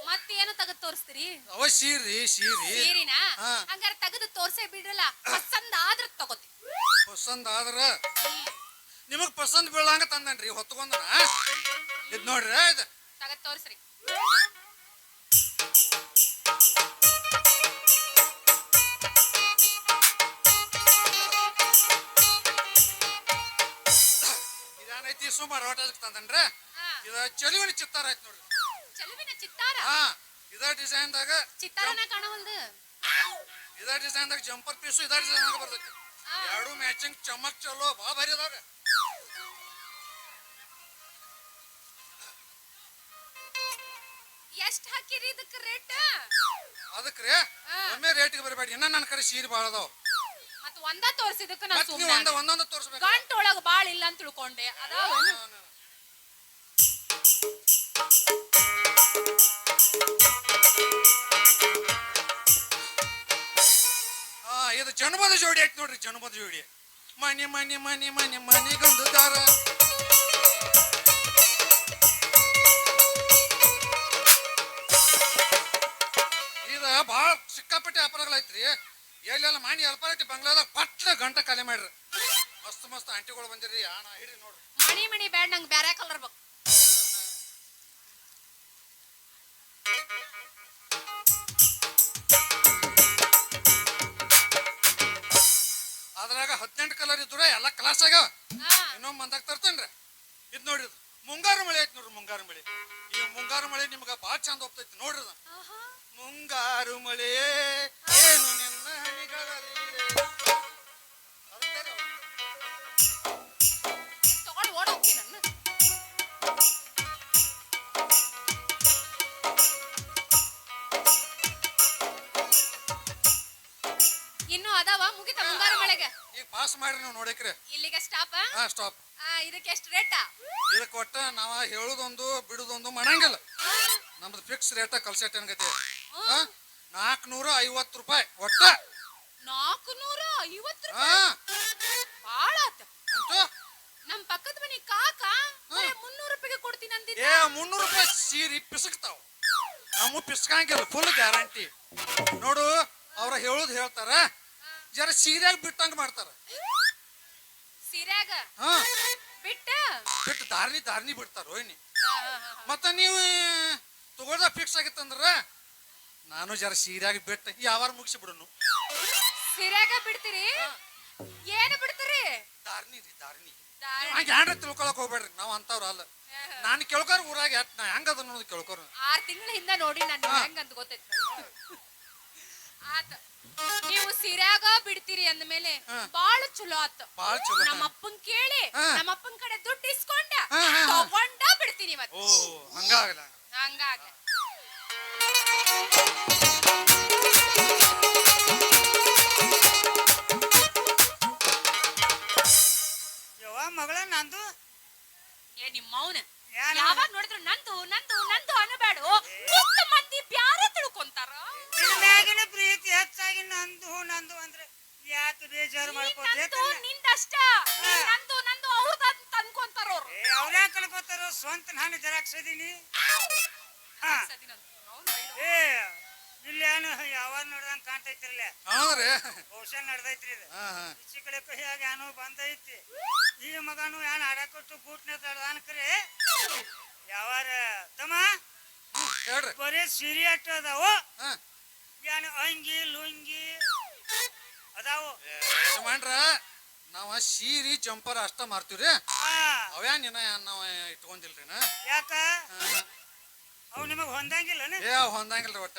ಮತ್ತೇನು ತಗದ್ ತೋರಿಸ್ತೀರಿ? ಅವ ಸೀರಿ ಸೀರಿನಾ? ಹಾ. ಹಂಗಾರ ತಗದ್ ತೋರ್ಸೇ ಬಿಡ್ರಲ್ಲ. ಪಸಂದ್ ಆದ್ರ ತಗೋತಿ. ಪಸಂದ್ ಆದ್ರ ನಿಮಗ್ ಪಸಂದ್ ಬೀಳಂಗ ತಂದನ್ರಿ ಹೊತ್ಕೊಂಡ್ರ. ಇದ್ ನೋಡ್ರಿ ಇದು ತಗದ್ ತೋರ್ಸ್ರಿ. ಇದೇನೈತಿ ಸುಮಾರು ಹೊಟ್ಟದಕ್ಕೆ ತಂದನ್ರ. ಹಾ. ಇದ ಚೆಲುವಿನ ಚಿತ್ತಾರ ಐತಿ ನೋಡ್ರಿ. ಚೆಲುವಿನ ಚಿತ್ತಾರ? ಹಾ ಇದ ಡಿಸೈನ್ದಾಗ ಚಿತ್ತಾರನ ಕಾಣವಲ್ದು. ಇದ ಡಿಸೈನ್ದಾಗ ಜಂಪರ್ ಪೀಸು ಇದ ಡಿಸೈನ್ದಾಗ ಬರ್ತೈತಿ. ಎರಡು ಮ್ಯಾಚಿಂಗ್ ಚಮಕ್ ಚಲೋ ಭಾಳ ಭಾರಿ ಅದಾವ್ರಿ. ಎಷ್ಟ್ ಹಾಕಿರಿ ಇದಕ್ಕೆ ರೇಟ್? ಅದಕ್ರಿ ಒಮ್ಮೆ ರೇಟಿಗೆ ಬರಬೇಡಿ, ಇನ್ನ ನನ್ನ ಕಡೆ ಸೀರೆ ಭಾಳ ಅದಾವ. ಮತ್ ಒಂದ ತೋರ್ಸಿದಕ್ಕೆ ನಾ ಮತ್ ನೀವು ಸುಮ್ಮನೆ ಒಂದೊಂದು ತೋರಿಸ್ಬೇಕು. ಗಂಟು ಒಳಗ ಬಾಳ ಇಲ್ಲ ಅಂತ ತಿಳ್ಕೊಂಡೆ. ಅದಾವೇನು? ಇದು ಜನಪದ ಜೋಡಿ ಐತಿ ನೋಡ್ರಿ, ಜನಪದ ಜೋಡಿ. ಮನಿ ಮನಿ ಮನಿ ಮನಿ ಮನಿಗೊಂದು ದಾರ, ಇದ ಭಾಳ ಸಿಕ್ಕಾಪಟ್ಟೆ ಅಪರಾಧಗಳೈತ್ರಿ. ಎಲ್ಲೆಲ್ಲ ಮನಿ ಅಲ್ಪಾರೈತಿ ಬಂಗ್ಲಾದಾಗ ಪಟ್ಲ ಗಂಟ ಖಾಲಿ ಮಾಡ್ರಿ. ಮಸ್ತ್ ಮಸ್ತ್ ಆಂಟಿಗಳು ಬಂದಿರ್ರಿ, ಆಣ ಹಿಡಿ ನೋಡ್ರಿ. ಮಣಿ ಬ್ಯಾಡ್, ನಂಗೆ ಬ್ಯಾರೆ ಕಲರ್ ಬೇಕು. ಅದ್ರಾಗ 18 ಕಲರ್ ಇದ್ರೆ ಎಲ್ಲ ಕ್ಲಾಸ್ ಆಗ್ಯಾವ. ಹಾ. ಇನ್ನೊಮ್ಮೆ ಬಂದಾಗ ತರ್ತೇನ್ರಿ. ಇದ್ ನೋಡ್ರಿ, ಇದು ಮುಂಗಾರು ಮಳೆ ಐತಿ ನೋಡ್ರಿ. ಮುಂಗಾರು ಮಳೆ, ಈ ಮುಂಗಾರು ಮಳೆ ನಿಮ್ಗ ಬಾಳ ಚಂದ ಹೋಗ್ತೈತಿ ನೋಡ್ರಿ. ಇದು ಆಹಾ. ಮುಂಗಾರು ಮಳೆ ಏನು ನಿನ್ನ ಹನಿಗಳಲ್ಲಿ ತಗೊಂಡ್ ಓಡ್ ಹೋಗ್ತೀನಿ ನನ್ನ. ಇನ್ನು ಅದಾವ ಮುಗಿತ ಮುಂಗಾರು ಮಳೆಗೆ. ಈಗ ಪಾಸ್ ಮಾಡ್ರಿ ನೀವು ನೋಡಕ್ರಿ. ಇಲ್ಲಿಗೆ ಸ್ಟಾಪ್. ಹಾ ಸ್ಟಾಪ್. ಇದಕ್ಕೆ ಎಷ್ಟು ರೇಟಾ? ಇದಕ್ಕೆ ಒಟ್ಟ ನಾವ ಹೇಳುದೊಂದು ಬಿಡುದೊಂದು ಮಾಡಂಗಿಲ್ಲ. ನಮ್ದು ಫಿಕ್ಸ್ ರೇಟ ಕಲ್ಸೆಟ್ ಅನ್ಗತಿ. 450 ರೂಪಾಯಿ ಒಟ್ಟ. 450 ಹಾ ರೂಪಾಯಿ ಬಾಳ ಆತ. ಅಂತೂ ನಮ್ ಪಕ್ಕದ ಮನಿ ಕಾಕ 300 ರೂಪಾಯಿಗೆ ಕೊಡ್ತೀನಿ ಅಂದಿದ್ದ. 300 ರೂಪಾಯಿ ಸೀರೆ ಪಿಸಕ್ತಾವ. ನಾವು ಪಿಸ್ಕಂಗಿಲ್ಲ, ಫುಲ್ ಗ್ಯಾರಂಟಿ. ನೋಡು ಅವ್ರ ಹೇಳೋದು ಹೇಳ್ತಾರ, ಜರ ಸೀರೆಯಾಗಿ ಬಿಟ್ಟಂಗ ಮಾಡ್ತಾರ. ಸೀರ್ಯಾಗ ಹಾ ಬಿಟ್ಟ ಬಿಟ್ಟು ದಾರ್ನಿ ಬಿಡ್ತಾರ ಹೋಯ್ನಿ. ಮತ್ತ ನೀವು ತಗೊಳ್ದ ಫಿಕ್ಸ್ ಆಗಿತ್ತಂದ್ರ ನಾನು ಜರ ಸೀರೆಯಾಗಿ ಬಿಟ್ಟು ಯಾವಾರ ಮುಗಿಸಿ ಬಿಡೋನು. ಸೀರ್ಯಾಗ ಬಿಡ್ತೀರಿ? ಏನು ಬಿಡ್ತೀರಿ? ದಾರ್ನಿ ದಾರಿ. ಹಂಗ ಏನ್ರ ತಿಳ್ಕೊಳಕ್ ಹೋಗ್ಬೇಡ್ರಿ, ನಾವ್ ಅಂತವ್ರ ಅಲ್ಲ. ನಾನು ಕೇಳ್ಕೊರ್ ಊರಾಗ ನಾ ಹೆಂಗದ ಅನ್ನೋದು ಕೇಳ್ಕೊರ್. 6 ತಿಂಗಳ ಹಿಂದ ನೋಡಿ ನಾನು ಹೆಂಗಂತ ಗೊತ್ತೈತಿ. ಆತ ನೀವು ಸೀರ್ಯಾಗ ಬಿಡ್ತೀರಿ ಅಂದ್ಮೇಲೆ ಬಾಳ ಚಲೋ ಆತ. ಬಾಳ ಚಲೋ. ನಮ್ಮ ಅಪ್ಪನ್ ಕೇಳಿ ನಮ್ಮ ಅಪ್ಪನ್ ಕಡೆ ದುಡ್ಡು ಇಸ್ಕೊಂಡ ತಗೊಂಡ ಬಿಡ್ತೀನಿ ಇವತ್ತು. ಓ ಹಂಗಾಗಲ್ಲ. ಹಂಗಾಗ ಯವ್ವ ಮಗಳ ನಂದು ಏ ನಿಮ್ಮ ಮೌನ ಏನ್ ಯಾವಾಗ ನೋಡಿದ್ರು ನಂದು ನಂದು ನಂದು ಅನ್ನಬೇಡು. ಮುಕ್ತ ಮಂದಿ ಬ್ಯಾರೆ ತಿಳ್ಕೊಂತಾರ. ನಿನ್ ಮ್ಯಾಗಿನ ಪ್ರೀತಿ ಹೆಚ್ಚಾಗಿ ನಂದು ನಂದು ಅಂದ್ರೆ ಯಾಕೆ ಬೇಜಾರು ಮಾಡ್ಕೋತಿ? ನಂದು ನಿಂದಷ್ಟ. ನಂದು ನಂದು ಅವ್ರದ್ದು ಅಂತ ಅನ್ಕೊಂತಾರ ಅವ್ರು. ಅವ್ರ್ಯಾ ಕಲ್ಕೋತಾರ, ಸ್ವಂತ ನಾನು ಜರಾಕ್ಸ್ ಇದೀನಿ. ಹಾ ಏ ಇಲ್ಲೇನು ಯಾವಾಗ ನೋಡ್ದಂಗ ಕಾಣ್ತೈತಿರ್ಲ, ಹೌದ್ರಿ. ಬಹುಶಃ ನಡ್ದೈತ್ರಿ ಇದು. ಹಾ ಹಾ ಈಚೆ ಕಡೆ ಕೈಯಾಗ ಏನೋ ಬಂದೈತಿ. ಈ ಮಗನು ಏನ್ ಆಡಕೊಟ್ಟು ಗೂಟ್ನ ತಡ್ದಾನ ಕರೆ ಯಾವಾರ ತಮ್ಮ ಹೇಳ್ರಿ. ಬರೀ ಸೀರೆ ಅಟ್ಟ ಅದಾವು, ಹಾ ಏನ್ ಅಂಗಿ ಲುಂಗಿ ಅದಾವು. ಯಜಮಾನ್ರ ನಾವ ಸೀರಿ ಜಂಪರ್ ಅಷ್ಟ ಮಾರ್ತೀವ್ರಿ. ಹಾ ಅವ್ಯಾ ನಿನ್ನ ನಾವ ಇಟ್ಕೊಂಡಿಲ್ರಿ. ಯಾಕ ಅವ್ ನಿಮಗ್ ಹೊಂದಂಗಿಲ್ಲನ? ಏ ಹೊಂದಂಗಿಲ್ರಿ ಒಟ್ಟ.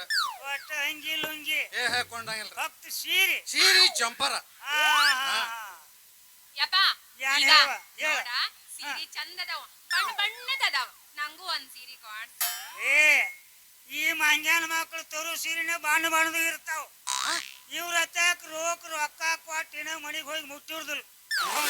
ಒಟ್ಟ ಅಂಗಿ ಲುಂಗಿ ಹಾಕೊಂಡಂಗಿಲ್ರಿ. ಭಕ್ತ ಸೀರೆ ಸೀರಿ ಜಂಪರ. ಯಪ್ಪ ಯಾನ್ ಈಗ ಹೇಳುವ? ಹೇಳ. ನೋಡ ಸೀರೆ ಚಂದದವ, ಬಣ್ಣ ಬಣ್ಣದದವ. ನಂಗೂ ಒಂದ್ ಸೀರೆ ಕೊಡ್ಸ. ಏ ಈ ಮಂಗ್ಯಾನ ಮಕ್ಕಳು ತರು ಸೀರೆನ ಬಾಣ ಬಾಣದು ಇರ್ತಾವ. ಇವ್ರ ಹತ್ತಾಕ ರೊಕ್ಕ ಕೊಟ್ಟಿನ ಮನಿಗ್ ಹೋಗಿ ಮುಟ್ಟಿರ್ದಿಲ್ಲ.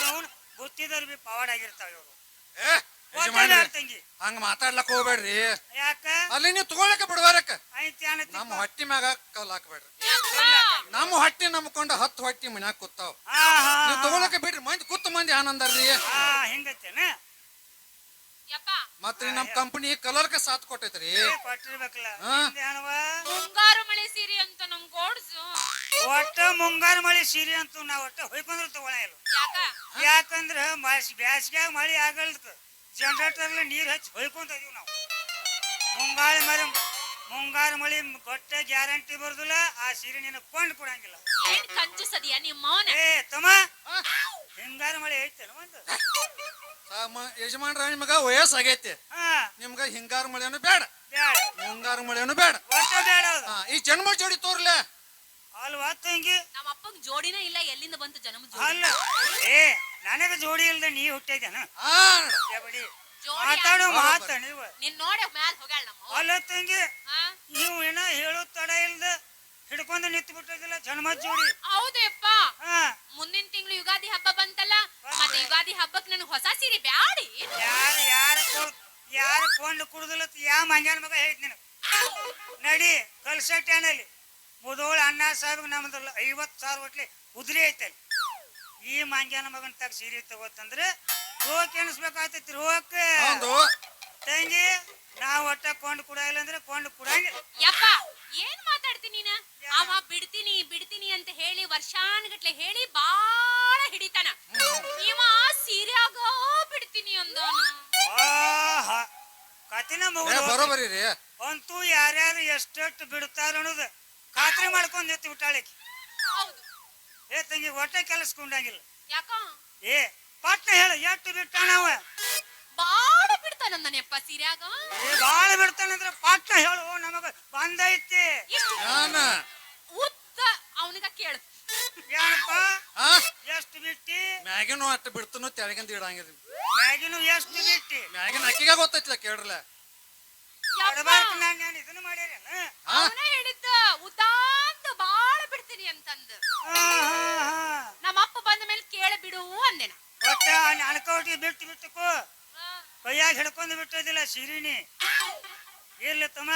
ಅವ್ನು ಗೊತ್ತಿದ್ರು ಬಿ ಪವಾಡ್ ಆಗಿರ್ತಾವ ಇವ್ರು. ಏ ಯಜಮಾನ್ರಿ ತಂಗಿ ಹಂಗ ಮಾತಾಡ್ಲಕ್ ಹೋಗ್ಬೇಡ್ರಿ. ಯಾಕ ಅಲ್ಲಿ ನೀವು ತಗೊಳಕ ಬಿಡ್ಬಾರಕ್ಕ. ಐತಿ ನಮ್ಮ ಹೊಟ್ಟಿ ಮ್ಯಾಗ ಕಲ್ ಹಾಕ್ಬೇಡ್ರಿ. ಯಪ್ಪ ನಮ್ಮ ಹೊಟ್ಟಿ ನಂಬ್ಕೊಂಡ 10 ಹೊಟ್ಟಿ ಮನ್ಯಾಗ ಕೂತಾವ. ನೀವು ತಗೊಳಕ ಬಿಡ್ರಿ. ಮಂದಿ ಕೂತ ಮಂದಿ ಆನಂದರ್ರಿ. ಹಿಂಗತ್ತೇನ? ಯಪ್ಪ ಮತ್ರಿ ನಮ್ ಕಂಪನಿ ಕಲರ್ಕ ಸಾಥ್ ಕೊಟ್ಟೈತ್ರಿ. ಕೊಟ್ಟಿರ್ಬೇಕಲ್ಲ. ಹಾ. ಮುಂಗಾರು ಮಳೆ ಸೀರೆ ಅಂತ ನಂಗೆ ಕೊಡ್ಸು. ಒಟ್ಟ ಮುಂಗಾರು ಮಳಿ ಸೀರೆ ಅಂತೂ ನಾವ್ ಒಟ್ಟ ಹೊಯ್ಕೊಂಡ್ರು ತಗೊಳ ಇಲ್ಲ. ಯಾಕ ಯಾಕಂದ್ರ ಬ್ಯಾಸ್ಗ್ಯಾಗ ಮಳಿ ಆಗಲ್ದ ಜನರೇಟರ್ಲಿ ನೀರ್ ಹಚ್ಚಿ ಹೊಯ್ಕೊಂತ ಇದೀವಿ ನಾವು. ಮುಂಗಾರು ಮಳಿ ಗೊಟ್ಟ ಗ್ಯಾರಂಟಿ ಬರುದಿಲ್ಲ. ಆ ಸೀರೆ ನೀನು ಕೊಂಡು ಕೊಡಂಗಿಲ್ಲ. ಏನ್ ಕಂಜುಸದಿಯ ನಿಮ್ಮ ಮೌನ? ಏ ತಮ್ಮ ಹಿಂಗಾರು ಮಳಿ ಐತೇನ ಒಂದು? ಯಜಮಾನ್ರ ನಿಮಗ ವಯಸ್ಸಾಗೈತಿ. ಹಾ ನಿಮ್ಗ ಹಿಂಗಾರು ಮಳೆನು ಬೇಡ, ಬ್ಯಾಡ, ಮುಂಗಾರು ಮಳೆನು ಬೇಡ. ಒಟ್ಟ ಬೇಡ ಅದು. ಈ ಜನ್ಮ ಜೋಡಿ ತೋರ್ಲೆ. ಅಲ್ವಾ ತಂಗಿ? ನಮ್ಮ ಅಪ್ಪಂಗ್ ಜೋಡಿನ ಇಲ್ಲ. ಎಲ್ಲಿಂದ ಬಂತು ಜನ್ಮ ಜೋಡಿ? ಅಲ್ಲ ಏ ನನಗ ಜೋಡಿ ಇಲ್ದ ನೀ ಹುಟ್ಟಿದೇನ? ಬಿಡಿ ಜೋಡಿ ಮಾತಾಡೋ ಮಾತ ನೀವು. ನಿನ್ ನೋಡಿ ಮ್ಯಾಲ್ ಹೋಗ್ಯಾಳ ನಮ್ಮ ಅವ್ವ. ಅಲ್ಲ ತಂಗಿ ಹಾ? ನೀವು ಏನ ಹೇಳೋದ್ ತಡ ಇಲ್ದ ಹಿಡ್ಕೊಂಡು ನಿಂತು ಬಿಟ್ಟಿದಿಲ್ಲ ಜನ್ಮ ಜೋಡಿ. ಹೌದಪ್ಪ. ಹಾ ಮುಂದಿನ ತಿಂಗಳು ಯುಗಾದಿ ಹಬ್ಬ ಬಂತಲ್ಲ, ಮತ್ತೆ ಯುಗಾದಿ ಹಬ್ಬಕ್ಕೆ ನನಗೆ ಹೊಸ ಸೀರೆ ಬ್ಯಾಡಿ. ಯಾರು ಕೊಂಡು ಕುಡುದಿಲ್ಲ ಯಾ ಮಂಗ್ಯಾನ ಮಗ ಹೇಳಿದ್ ನಿನಗ. ನಡಿ ಕಲ್ಸಟ್ಟೇನಲ್ಲಿ ಮುದೋಳ ಅಣ್ಣ ಸಾಹೇಬ್ ನಮ್ದಲ್ಲ 50,000 ಒಟ್ಲಿ ಉದ್ರಿ ಐತಲ್ಲಿ. ಈ ಮಂಗ್ಯಾನ ಮಗನ್ ತಗ ಸೀರೆ ತಗೋತಂದ್ರೆ ರೋಕ್ ಎಣಿಸ್ಬೇಕಾಗ್ತೈತಿ. ರೋಕ್ ತಂಗಿ ನಾವ್ ಒಟ್ಟ ಕೊಂಡು ಕುಡಾಯಿಲ್ಲ ಅಂದ್ರೆ ಕೊಂಡು ಕುಡಂಗಿಲ್ಲ. ಯಪ್ಪ ಏನ್ ಮಾತಾಡ್ತೀನಿ ನೀನ? ಅವ ಬಿಡ್ತೀನಿ ಬಿಡ್ತೀನಿ ಅಂತ ಹೇಳಿ ವರ್ಷಾನ್ಗಟ್ಲೆ ಹೇಳಿ ಬಾಳ ಹಿಡಿತಾನ. ಇವ ಸೀರೆಯಾಗ ಬಿಡ್ತೀನಿ ಅಂದಾನ. ಕತಿನ ಮಗ ಬರೋಬರಿ ರೀ. ಅಂತೂ ಯಾರ್ಯಾರು ಎಷ್ಟೆಷ್ಟು ಬಿಡ್ತಾರ ಅನ್ನೋದು ಖಾತ್ರಿ ಮಾಡ್ಕೊಂಡ್ ಎತ್ತಿ ಬಿಟ್ಟಾಳಿಕೆ. ಹೌದು. ಏ ತಂಗಿ ಒಟ್ಟ ಕೆಲಸಕೊಂಡಂಗಿಲ್ಲ. ಯಾಕ ಏ ಪಟ್ನ ಹೇಳ ಎಷ್ಟು ಬಿಟ್ಟಾನವ? ಬಾಳ ಬಿಡ್ತಾನಂದನೆಪ್ಪ ಸೀರೆಯಾಗ. ಏ ಬಾಳ ಬಿಡ್ತಾನಂದ್ರ ಪಟ್ನ ಹೇಳು, ನಮಗ ಬಂದೈತಿ. ಉದ್ದ ಅವನಿಗ ಕೇಳು. ಏನಪ್ಪ ಎಷ್ಟು ಬಿಟ್ಟಿ? ಮ್ಯಾಗಿನೂ ಅಟ್ಟ ಬಿಡ್ತನು ತೆಳಗಿಂದ ಇಡಂಗಿಲ್ಲ. ಮ್ಯಾಗಿನು ಎಷ್ಟು ಬಿಟ್ಟಿ? ಮ್ಯಾಗಿನ ಅಕ್ಕಿಗ ಗೊತ್ತೈತಿಲ್ಲ ಕೇಳ್ರಲ್ಲ. ನಾನು ಇದನ್ನ ಮಾಡ್ಯಾರೇನ? ಅವನ ಹೇಳಿದ್ದ ಉದ್ದಾಂತ ಬಾಳ ಬಿಡ್ತೀನಿ ಅಂತಂದು. ನಮ್ಮ ಅಪ್ಪ ಬಂದ ಮೇಲೆ ಕೇಳ ಬಿಡು ಅಂದೆನ. ಒಟ್ಟ ಅನ್ಕೋಟಿ ಬಿಟ್ಟು ಬಿಟ್ಟುಕೋ, ಕೈಯಾಗ ಹಿಡ್ಕೊಂಡು ಬಿಟ್ಟೋದಿಲ್ಲ ಸೀರಿನಿ. ಇರ್ಲಿ ತಮ್ಮ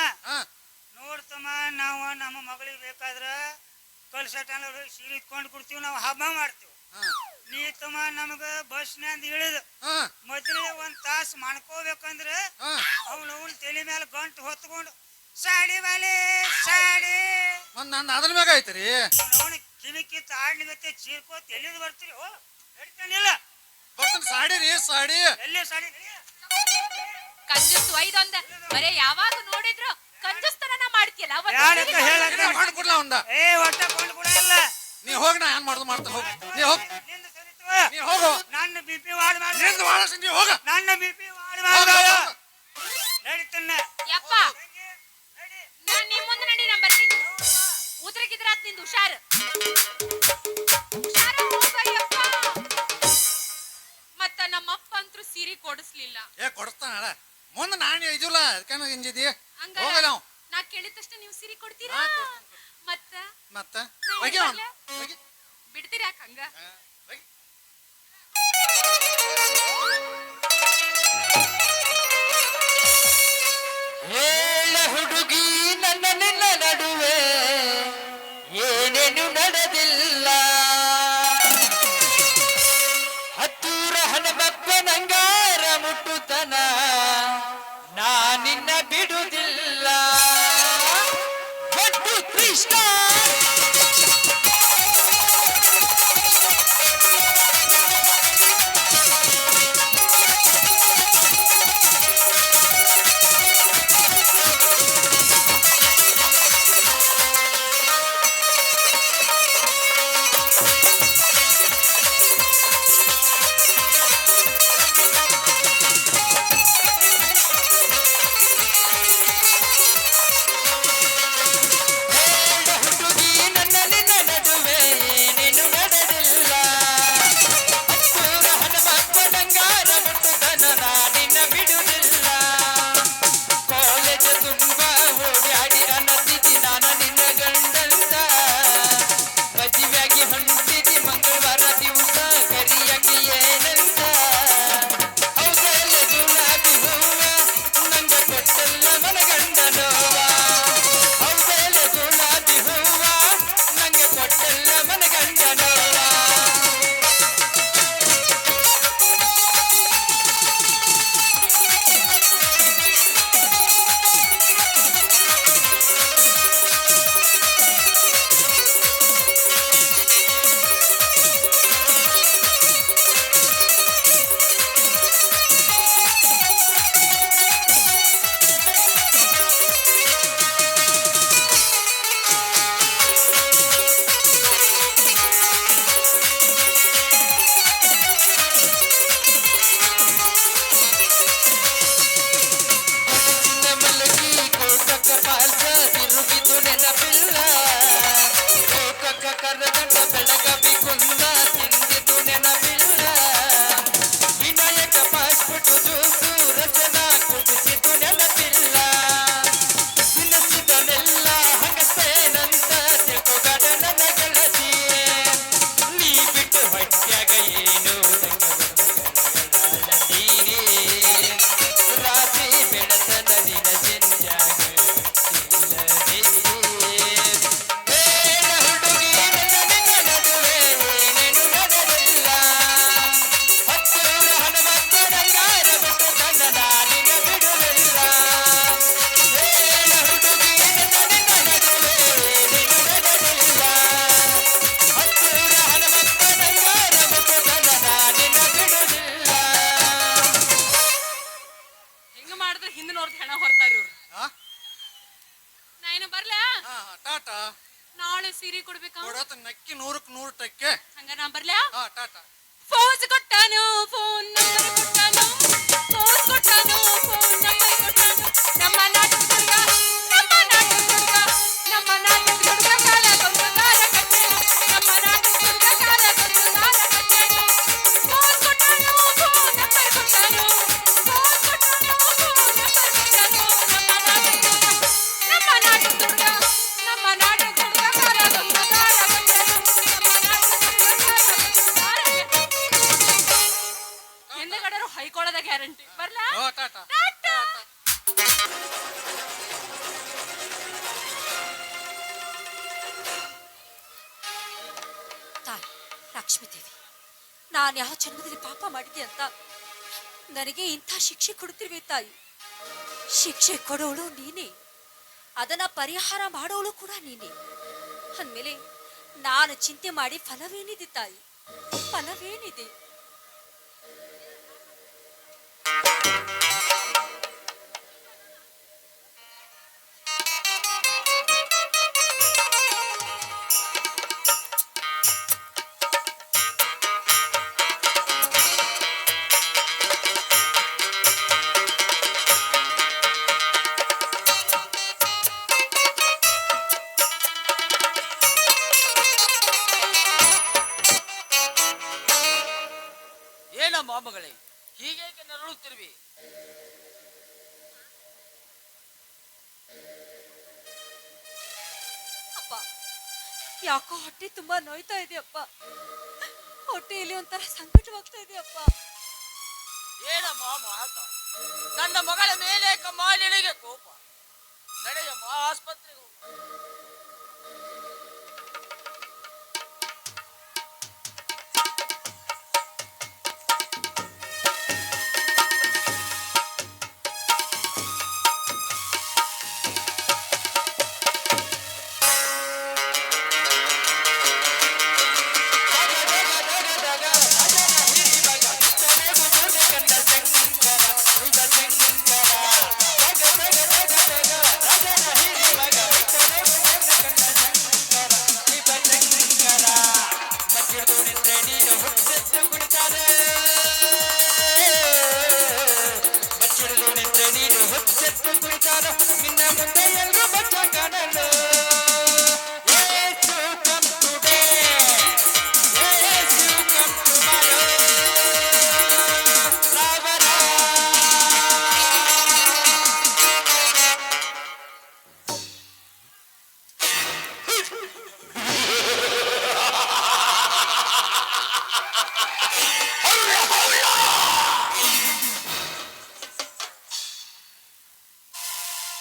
ನೋಡ್ತಮ್ಮ, ನಾವು ನಮ್ಮ ಮಗಳಿಗೆ ಬೇಕಾದ್ರ ಕಲ್ಸಟ ಸೀರೆ ಇಟ್ಕೊಂಡು ಕೊಡ್ತೀವಿ, ನಾವು ಹಬ್ಬ ಮಾಡ್ತೀವಿ. ನೀ ತಮ್ಮ ನಮಗ ಬಸ್ನ್ಯಾಂದ ಇಳಿದು ಮೊದಲೇ 1 ತಾಸು ಮಾಡ್ಕೋಬೇಕಂದ್ರ ಅವನು ತಲೆ ಮೇಲೆ ಗಂಟು ಹೊತ್ಕೊಂಡು ಸಾಡಿ ಬಾಲೆ ಸಾಡಿ ಮತ್ ನಂದು ಅದ್ರ ಮ್ಯಾಗ ಐತ್ರಿ. ಅವನ ಕಿವಿಕಿತ್ತ ಆಡ್ಲಿಗತ್ತೆ ಚೀರ್ಕೋತ ಎಲ್ಲಿದ್ ಬರ್ತೀರಿ ಓ ನಡಿತಾನಿಲ್ಲ ಬರ್ತೇನೆ ಸಾಡಿ ರೀ ಸಾಡಿ. ಎಲ್ಲಿ ಸಾಡಿ ಕಂಜೂಸ್ ಒಯ್ದೊಂದ ಬರೇ ಯಾವಾಗ ನೋಡಿದ್ರು ಕಂಜೂಸ್ತನ ಮಾಡ್ತೀಯಲ್ಲ ಯಾರಕ್ಕ ಹೇಳಕ್ಕ ಮಾಡ್ಕೊಡ್ಲ ಒಂದ. ಏ ಒಟ್ಟ ಕೊಂಡು ಕೂಡ ಇಲ್ಲ ನೀ ಹೋಗ್, ನಾ ಏನ್ ಮಾಡುದು ಮಾಡ್ತಾ ಹೋಗ್. ನೀ ಹೋಗ್, ನಿಂದ ಸರಿತು ನೀ ಹೋಗು. ನನ್ನ ಬಿಪಿ ವಾಡ್ ಮಾಡಿ ನಿಂದು ವಾಳಸ್ ನೀ ಹೋಗ. ನನ್ನ ಬಿಪಿ ವಾಡ್ ಹೋಗ, ಮಾಡಿ ಹೋಗ. ನಡಿತನ್ನ ಯಪ್ಪ ನಾನ್ ನಿಮ್ ಮುಂದೆ ನಡಿ ನಾ ಬರ್ತೀನಿ ಉದ್ರಗಿದ್ರಾತ್ ನಿಂದು ಹುಷಾರ್ ಹುಷಾರ ಹೋಗಯ್ಯಪ್ಪ ಮತ್ತ ನಮ್ಮಪ್ಪ ಅಂತೂ ಸೀರೆ ಕೊಡಿಸ್ಲಿಲ್ಲ ಏ ಕೊಡಿಸ್ತಾನ ಮುಂದೆ ನಾನು ಇದಿಲ್ಲ ಅದಕ್ಕೆ ಹಿಂಜಿದಿ ಹಂಗಾರ ಹೋಗಲ್ಲ ನಾವು. ನಾ ಕೇಳಿದ ತಕ್ಷಣ ನೀವು ಸೀರೆ ಕೊಡ್ತೀರಾ ಮತ್ತ ಮತ್ತ ನಾ ಹೋಗಿ ಹೋಗ್ಲಾ? ಬಿಡ್ತೀರಿ ಯಾಕ ಹಂಗ ಹೇಳ ಹುಡುಗಿ ನನ್ನ ನಿನ್ನ ನಡುವೆ ಏನೇನು ನಡೆದಿಲ್ಲ ಹತ್ತೂರ ಹಣಬಪ್ಪ ನಂಗಾರ ಮುಟ್ಟುತನ ನಾ ನಿನ್ನ ಬಿಡುವುದಿಲ್ಲ ಒಟ್ಟು ಕೃಷ್ಣ ನಾಳೆ ಸೀರೆ ಕೊಡ್ಬೇಕಾ ಕೊಡತ ನಕ್ಕಿ 100ಕ್ಕೆ 100 ಟಕ್ಕೆ. ಹಂಗ ನಾ ಬರ್ಲಾ ಹಾ ಟಾಟಾ. ಫೋನ್ ಕೊಟ್ಟಾನು ಫೋನ್ ನಂಬರ್ ಕೊಟ್ಟಾನು ಫೋನ್ ಕೊಟ್ಟಾನು ಫೋನ್ ನಂಬರ್ ಕೊಟ್ಟಾನು ನಮ್ಮ ನಾಟಕ ಹುಡುಗ ನಮ್ಮ ನಾಟಕ ಹುಡುಗ ನಮ್ಮ ನಾಟಕ ಹುಡುಗ ಕಾಲ ಗೊಂಬಗಾರ ಕಟ್ಟೆನು ನಮ್ಮ ನಾಟಕ ಹುಡುಗ ಕಾಲ ಗೊಂಬಗಾರ ಕಟ್ಟೆನು ಫೋನ್ ಕೊಟ್ಟಾನು ಫೋನ್ ನಂಬರ್ ಕೊಟ್ಟಾನು ಫೋನ್ ಕೊಟ್ಟಾನು ಫೋನ್ ನಂಬರ್ ಕೊಟ್ಟಾನು ನಮ್ಮ ನಾಟಕ ಹುಡುಗ ನಮ್ಮ ನಾಟಕ ಹುಡುಗ ಕಾಲ ಗೊಂಬಗಾರ ಕಟ್ಟೆನು ನಮ್ಮ ನಾಟಕ ಹುಡುಗ ಕಾಲ ಗೊಂಬಗಾರ ಹಿಂದೆಗಡೆ ಹೈಕೊಳ್ಳೋದ ಗ್ಯಾರಂಟಿ ಬರ್ಲಾ ಓ ಟಾಟಾ. ಟಾಟಾ. ತಾಯಿ ಲಕ್ಷ್ಮೀದೇವಿ, ನಾನು ಯಾವ ಜನ್ಮದಲ್ಲಿ ಪಾಪ ಮಾಡಿದೆ ಅಂತ ನನಗೆ ಇಂಥ ಶಿಕ್ಷೆ ಕೊಡ್ತಿರ್ವೆ ತಾಯಿ. ಶಿಕ್ಷೆ ಕೊಡೋಳು ನೀನೇ, ಅದನ್ನ ಪರಿಹಾರ ಮಾಡೋಳು ಕೂಡ ನೀನೇ. ಅಂದಮೇಲೆ ನಾನು ಚಿಂತೆ ಮಾಡಿ ಫಲವೇನಿದೆ ತಾಯಿ, ಫಲವೇನಿದೆ? ಏನಮ್ಮ ಮಗಳೇ, ಹೀಗೇಕೆ ನರಳುತ್ತಿರುವಿ? ಅಪ್ಪ, ಯಾಕೋ ಹೊಟ್ಟೆ ತುಂಬಾ ನೋಯ್ತಾ ಇದೆ ಅಪ್ಪ. ಹೊಟ್ಟೆಯಲ್ಲಿ ಒಂಥರ ಸಂಕಟವಾಗ್ತಾ ಇದೆ ಅಪ್ಪ. ಏನಮ್ಮ ಮಾತ? ನನ್ನ ಮಗಳ ಮೇಲೆ ಕಮ್ಮ ನಿನಗೆ ಕೋಪ. ನಡೆಯಮ್ಮ ಆಸ್ಪತ್ರೆಗೆ ಹೋಗು.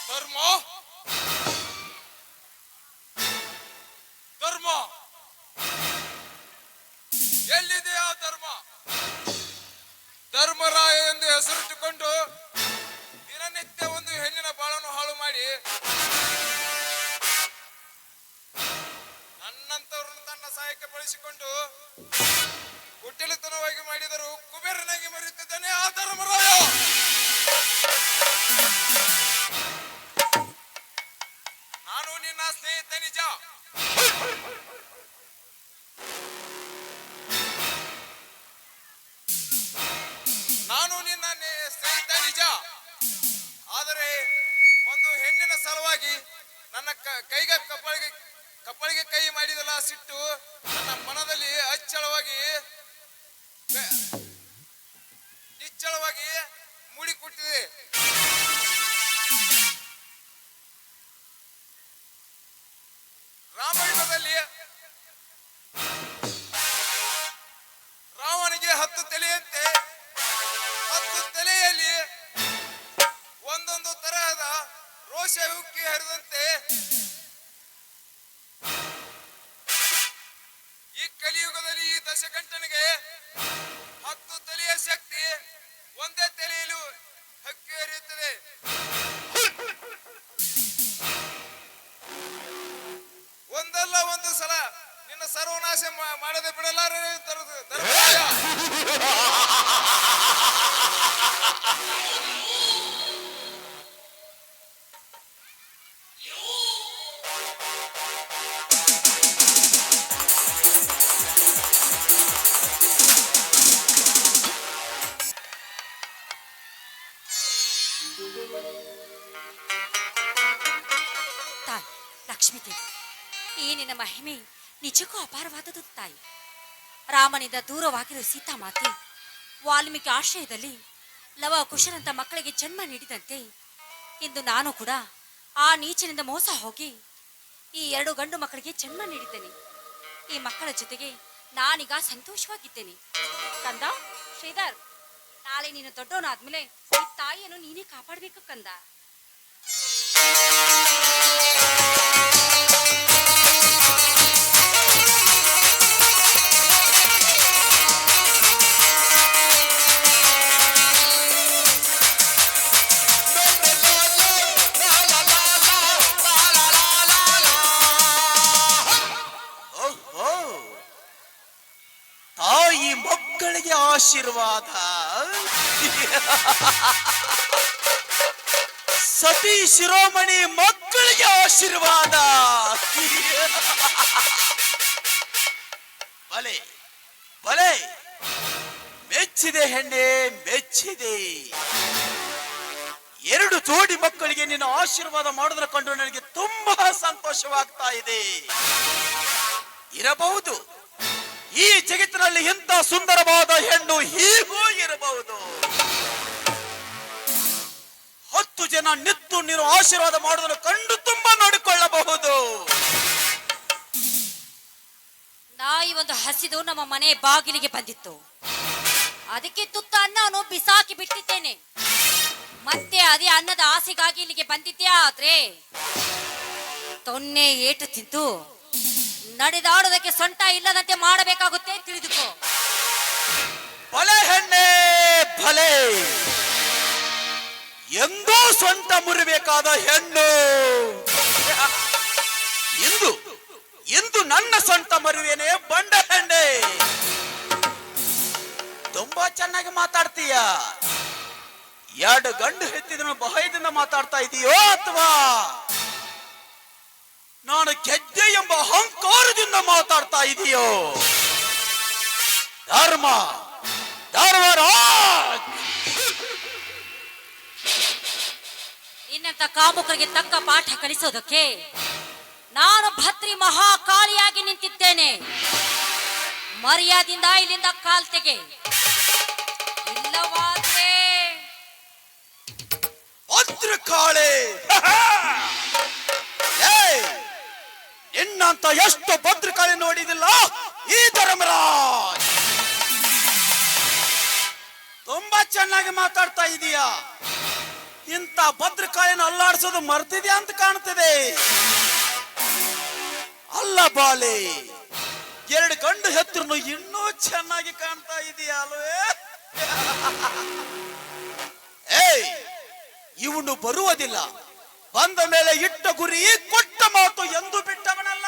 ಧರ್ಮ ಧರ್ಮ ಎಲ್ಲಿದೆಯಾ ಧರ್ಮ? ಧರ್ಮರಾಯ ಎಂದು ಹೆಸರಿಟ್ಟುಕೊಂಡು ದಿನನಿತ್ಯ ಒಂದು ಹೆಣ್ಣಿನ ಬಾಳನ್ನು ಹಾಳು ಮಾಡಿ ನನ್ನಂತವ್ರನ್ನು ತನ್ನ ಸಹಾಯಕ್ಕೆ ಬಳಸಿಕೊಂಡು ಕುಟಿಲತನವಾಗಿ ಮಾಡಿದರೂ ಕುಬೇರನಾಗಿ ಮರೆಯುತ್ತಿದ್ದಾನೆ ಆ ಧರ್ಮರಾಯ. ನಾನು ನಿನ್ನ ಸ್ನೇಹಿತ ನಿಜ. ನಾನು ನಿನ್ನ ಸ್ನೇಹಿತ ನಿಜ. ಆದರೆ ಒಂದು ಹೆಣ್ಣಿನ ಸಲುವಾಗಿ ನನ್ನ ಕೈಗೆ ಕಪ್ಪಳಿಗೆ ಕೈ ಮಾಡಿದಲ್ಲ ಸಿಟ್ಟು ನನ್ನ ಮನದಲ್ಲಿ ನಿಚ್ಚಳವಾಗಿ ಮೂಡಿಕೊಟ್ಟಿದೆ. ರಾಮಾಯಣದಲ್ಲಿ ರಾವಣಿಗೆ 10 ತಲೆಯಂತೆ 10 ತಲೆಯಲ್ಲಿ ಒಂದೊಂದು ತರಹದ ರೋಷ ಉಕ್ಕಿ ಹರಿದಂತೆ ಈ ಕಲಿಯುಗದಲ್ಲಿ ಈ ದಶಕಂಠನಿಗೆ 10 ತಲೆಯ ಶಕ್ತಿ ಒಂದೇ ತಲೆಯಲ್ಲೂ ಹಕ್ಕಿ ಹರಿಯುತ್ತದೆ. ಒಂದಲ್ಲ ಒಂದು ಸಲ ನಿನ್ನ ಸರ್ವನಾಶ ಮಾಡದೆ ಬಿಡಲಾರೆ ಧರ್ಮರಾಯ. ತಾಯಿ ಲಕ್ಷ್ಮೀ ದೇವಿ, ಈ ನಿನ್ನ ಮಹಿಮೆ ನಿಜಕ್ಕೂ ಅಪಾರವಾದದ್ದು ತಾಯಿ. ರಾಮನಿಂದ ದೂರವಾಗಿರುವ ಸೀತಾಮಾತೆ ವಾಲ್ಮೀಕಿ ಆಶ್ರಯದಲ್ಲಿ ಲವ ಕುಶರಂತ ಮಕ್ಕಳಿಗೆ ಜನ್ಮ ನೀಡಿದಂತೆ ಇಂದು ನಾನು ಕೂಡ ಆ ನೀಚನಿಂದ ಮೋಸ ಹೋಗಿ ಈ 2 ಗಂಡು ಮಕ್ಕಳಿಗೆ ಜನ್ಮ ನೀಡಿದ್ದೇನೆ. ಈ ಮಕ್ಕಳ ಜೊತೆಗೆ ನಾನೀಗ ಸಂತೋಷವಾಗಿದ್ದೇನೆ. ಕಂದ ಶ್ರೀಧರ್, ನಾಳೆ ನೀನು ದೊಡ್ಡವನಾದ್ಮೇಲೆ ಈ ತಾಯಿಯನ್ನು ನೀನೇ ಕಾಪಾಡಬೇಕು ಕಂದ. ಈ ಮಕ್ಕಳಿಗೆ ಆಶೀರ್ವಾದ. ಸತಿ ಶಿರೋಮಣಿ ಮಕ್ಕಳಿಗೆ ಆಶೀರ್ವಾದ. ಬಲೆ ಬಲೆ, ಮೆಚ್ಚಿದೆ ಹೆಣ್ಣೆ, ಮೆಚ್ಚಿದೆ. ಎರಡು ಜೋಡಿ ಮಕ್ಕಳಿಗೆ ನಿನ್ನ ಆಶೀರ್ವಾದ ಮಾಡೋದ್ರ ಕಂಡು ನನಗೆ ತುಂಬಾ ಸಂತೋಷವಾಗ್ತಾ ಇದೆ. ಇರಬಹುದು ಈ ಜಗತ್ತಿನಲ್ಲಿ ಎಂತ ಸುಂದರವಾದ ಹೆಣ್ಣು ಹೀಗೂ ಇರಬಹುದು. 10 ಜನ ನಿತ್ತು ನೀನು ಆಶೀರ್ವಾದ ಮಾಡೋದನ್ನು ಕಂಡು ತುಂಬಾ ನೋಡಿಕೊಳ್ಳಬಹುದು. ನಾಯಿ ಒಂದು ಹಸಿದು ನಮ್ಮ ಮನೆ ಬಾಗಿಲಿಗೆ ಬಂದಿತ್ತು. ಅದಕ್ಕೆ ತುತ್ತ ಅನ್ನವನ್ನು ಬಿಸಾಕಿ ಬಿಟ್ಟಿದ್ದೇನೆ. ಮತ್ತೆ ಅದೇ ಅನ್ನದ ಆಸೆಗಾಗಿ ಇಲ್ಲಿಗೆ ಬಂದಿದ್ಯಾ ಆದ್ರೆ ತೊನ್ನೆ ಏಟು ತಿಂತು ನಡೆದಾಡೋದಕ್ಕೆ ಸೊಂಟ ಇಲ್ಲದಂತೆ ಮಾಡಬೇಕಾಗುತ್ತೆ, ತಿಳಿದುಕೋ. ಭಲೆ ಹೆಣ್ಣೆ ಭಲೆ, ಎಂದೂ ಸೊಂಟ ಮುರಿಬೇಕಾದ ಹೆಣ್ಣು ಎಂದು ಎಂದು ನನ್ನ ಸೊಂಟ ಮರುವೇನೆ ಬಂಡ ಹೆಣ್ಣೆ. ತುಂಬಾ ಚೆನ್ನಾಗಿ ಮಾತಾಡ್ತೀಯ. ಎರಡು ಗಂಡು ಹೆತ್ತಿದನು ಭಯದಿಂದ ಮಾತಾಡ್ತಾ ಇದೀಯೋ ಅಥವಾ ನಾನು ಗೆದ್ದೆ ಎಂಬ ಅಹಂಕಾರದಿಂದ ಮಾತಾಡ್ತಾ ಇದೀಯೋ? ಧರ್ಮ ಧರ್ಮರಾಜ್, ನಿನ್ನಂತ ಕಾಮುಕರಿಗೆ ತಕ್ಕ ಪಾಠ ಕಲಿಸೋದಕ್ಕೆ ನಾನು ಭದ್ರಿ ಮಹಾಕಾಳಿಯಾಗಿ ನಿಂತಿದ್ದೇನೆ. ಮರ್ಯಾದಿಂದ ಇಲ್ಲಿಂದ ಕಾಲ್ ತೆಗೆ, ಇಲ್ಲವಾದ್ರೆ ಭದ್ರಕಾಳೆ. ನಿನ್ನಂತ ಎಷ್ಟು ಭದ್ರಕಾಳಿ ನೋಡಿದಿಲ್ಲ ಈ ಧರ್ಮರಾಜ್. ತುಂಬಾ ಚೆನ್ನಾಗಿ ಮಾತಾಡ್ತಾ ಇದೀಯ. ಇಂಥ ಭದ್ರಕಾಳಿನ ಅಲ್ಲಾಡಿಸೋದು ಮರ್ತಿದ್ಯಾ ಅಂತ ಕಾಣ್ತದೆ. ಅಲ್ಲ ಬಾಲೆ, ಎರಡು ಗಂಡು ಹೆತ್ತರು ಇನ್ನೂ ಚೆನ್ನಾಗಿ ಕಾಣ್ತಾ ಇದೀಯ ಅಲ್ವೇ? ಏಯ್, ಇವನು ಬರುವುದಿಲ್ಲ. ಬಂದ ಮೇಲೆ ಇಟ್ಟ ಗುರಿ ಕೊಟ್ಟ ಮಾತು ಎಂದು ಬಿಟ್ಟವನಲ್ಲ.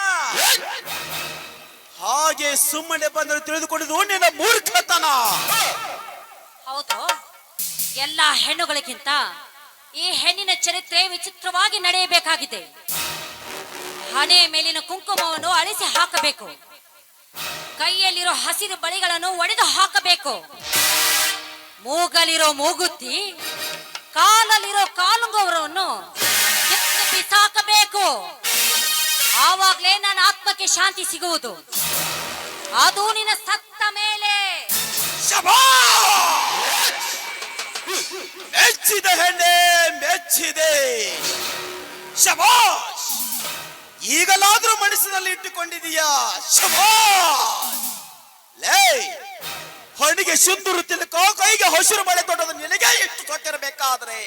ಹಾಗೆ ಸುಮ್ಮನೆ ಬಂದರೆ ತಿಳಿದುಕೊಂಡಿದ್ದು ನಿನ್ನ ಮೂರ್ಖತನ. ಹೌದು, ಎಲ್ಲ ಹೆಣ್ಣುಗಳಿಗಿಂತ ಈ ಹೆಣ್ಣಿನ ಚರಿತ್ರೆ ವಿಚಿತ್ರವಾಗಿ ನಡೆಯಬೇಕಾಗಿದೆ. ಹಣೆ ಮೇಲಿನ ಕುಂಕುಮವನ್ನು ಅಳಿಸಿ ಹಾಕಬೇಕು. ಕೈಯಲ್ಲಿರೋ ಹಸಿರು ಬಳಿಗಳನ್ನು ಒಡೆದು ಹಾಕಬೇಕು. ಮೂಗಲಿರೋ ಮೂಗುತ್ತಿ, ಕಾಲಲ್ಲಿರೋ ಕಾಲುಂಗುರವನ್ನು ಕಿತ್ತು ಬಿಸಾಕಬೇಕು. ಆವಾಗ್ಲೇ ನನ್ನ ಆತ್ಮಕ್ಕೆ ಶಾಂತಿ ಸಿಗುವುದು. ಅದು ನಿನ್ನ ಸತ್ತ ಮೇಲೆ. ಮೆಚ್ಚಿದೆ ಹೆಣ್ಣೆ, ಮೆಚ್ಚಿದೆ. ಶಬಾಷ್, ಈಗಲಾದ್ರೂ ಮನಸ್ಸಿನಲ್ಲಿ ಇಟ್ಟುಕೊಂಡಿದೀಯಾ? ಶಬಾಷ್. ಲೇ, ಹಣಿಗೆ ಸಿಂಧೂರು ತಿಲಕ, ಕೈಗೆ ಹಸಿರು ಮಳೆ ತೊಡೋದು ನಿನಗೆ ಇಟ್ಟು ಕೊಟ್ಟಿರಬೇಕಾದ್ರೆ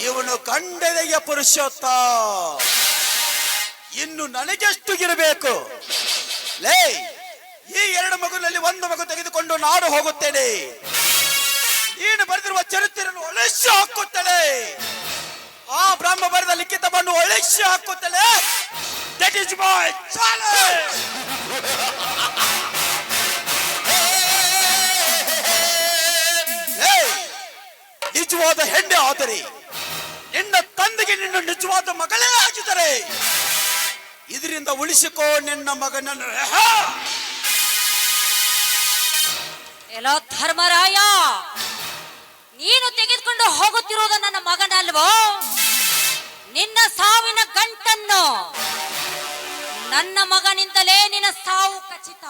ಇವನು ಕಂಡೆದೆಯ ಪುರುಷೋತ್ತ. ಇನ್ನು ನನಗೆಷ್ಟು ಇರಬೇಕು? ಲೇ, ಈ ಎರಡು ಮಗುನಲ್ಲಿ ಒಂದು ಮಗು ತೆಗೆದುಕೊಂಡು ನಾನು ಹೋಗುತ್ತೇನೆ. ನೀನು ಬರೆದಿರುವ ಚರಿತ್ರೆಯನ್ನು ಒಳಿಸಿ ಹಾಕುತ್ತೇನೆ. ಆ ಬ್ರಹ್ಮ ಬರೆದ ಲಿಖಿತವನ್ನು ಒಳಿಸಿ ಹಾಕುತ್ತೇನೆ. That is my challenge. ನಿಜವಾದ ಹೆಣ್ಣೆ ಆದರೆ ನಿನ್ನ ತಂದೆಗೆ ನಿನ್ನ ನಿಜವಾದ ಮಗಳೇ ಆಗಿದ್ದಾರೆ. ಇದರಿಂದ ಉಳಿಸಿಕೋ ನಿನ್ನ ಮಗನನ್ನು. ಎಲ್ಲೋ ಧರ್ಮರಾಯ, ನೀನು ತೆಗೆದುಕೊಂಡು ಹೋಗುತ್ತಿರುವುದು ನನ್ನ ಮಗನಲ್ವೋ? ನಿನ್ನ ಸಾವಿನ ಗಂಟನ್ನು ನನ್ನ ಮಗನಿಂದಲೇ ನಿನ್ನ ಸಾವು ಖಚಿತ.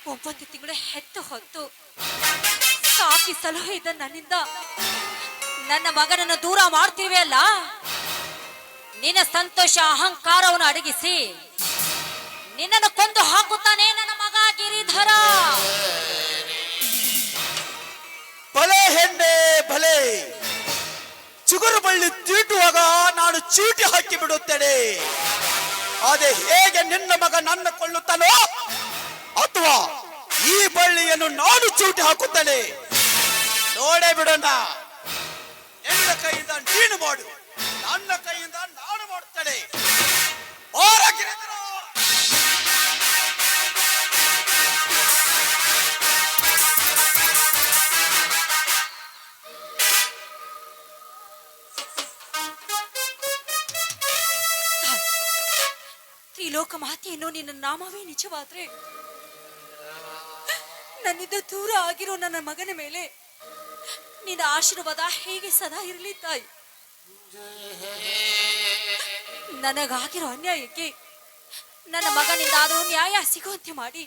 9 ತಿಂಗಳು ಹೆತ್ತು ಹೊತ್ತು ಸಾಕಿ ಸಲಹೆಯಿದ್ದ ನನ್ನಿಂದ ನನ್ನ ಮಗನನ್ನು ದೂರ ಮಾಡ್ತಿರುವೆಯಲ್ಲ. ನಿನ್ನ ಸಂತೋಷ ಅಹಂಕಾರವನ್ನು ಅಡಗಿಸಿ ನಿನ್ನನ್ನು ಕೊಂದು ಹಾಕುತ್ತಾನೆ ನನ್ನ ಮಗ ಗಿರಿಧರ. ಭಲೆ ಹೆಣ್ಣೆ ಭಲೆ, ಚಿಗುರು ಬಳ್ಳಿ ತೀಟುವಾಗ ನಾನು ಚೀಟಿ ಹಾಕಿ ಬಿಡುತ್ತೇನೆ. ಅದೇ ಹೇಗೆ ನಿನ್ನ ಮಗ ನನ್ನ ಕೊಳ್ಳುತ್ತಾನೋ ಅಥವಾ ಈ ಬಳ್ಳಿಯನ್ನು ನಾನು ಚೂಟಿ ಹಾಕುತ್ತೇನೆ. ನೋಡೇ ಬಿಡೋಣ. ನಿನ್ನ ಕೈಯಿಂದ ನೀನು ಮಾಡು, ನನ್ನ ಕೈಯಿಂದ ನಾನು ಮಾಡುತ್ತೇನೆ. ಮಾತೆಯನ್ನು ನಿನ್ನ ನಾಮವೇ ನಿಜವಾದ್ರೆ ನನ್ನಿಂದ ದೂರ ಆಗಿರೋ ನನ್ನ ಮಗನ ಮೇಲೆ ನಿನ್ನ ಆಶೀರ್ವಾದ ಹೇಗೆ ಸದಾ ಇರಲಿ ತಾಯಿ. ನನಗಾಗಿರೋ ಅನ್ಯಾಯಕ್ಕೆ ನನ್ನ ಮಗನಿಂದಾದರೂ ನ್ಯಾಯ ಸಿಗುವಂತೆ ಮಾಡಿ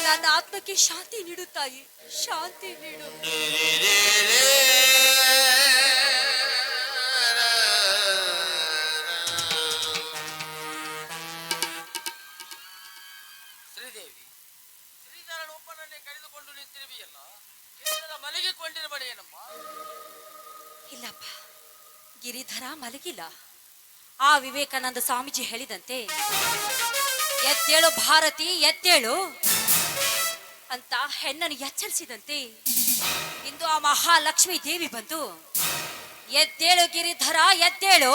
ನನ್ನ ಆತ್ಮಕ್ಕೆ ಶಾಂತಿ ನೀಡು ತಾಯಿ, ಶಾಂತಿ ನೀಡು. ಶ್ರೀದೇವಿ, ಶ್ರೀಧರನೊಬ್ಬನನ್ನೇ ಕರೆದುಕೊಂಡು ನಿಂತಿರುವಿಯಲ್ಲ, ಕೇವಲ ಮಲಗಿಕೊಂಡಿರಬಾರೇನಮ್ಮ? ಇಲ್ಲಪ್ಪ, ಗಿರಿಧರ ಮಲಗಿಲ್ಲ. ಆ ವಿವೇಕಾನಂದ ಸ್ವಾಮೀಜಿ ಹೇಳಿದಂತೆ ಎದ್ದೇಳು ಭಾರತಿ ಎದ್ದೇಳು ಅಂತ ಹೆಣ್ಣನ್ನು ಎಚ್ಚರಿಸಿದಂತೆ ಇಂದು ಆ ಮಹಾಲಕ್ಷ್ಮೀ ದೇವಿ ಬಂದು ಎದ್ದೇಳು ಗಿರಿಧರ ಎದ್ದೇಳು,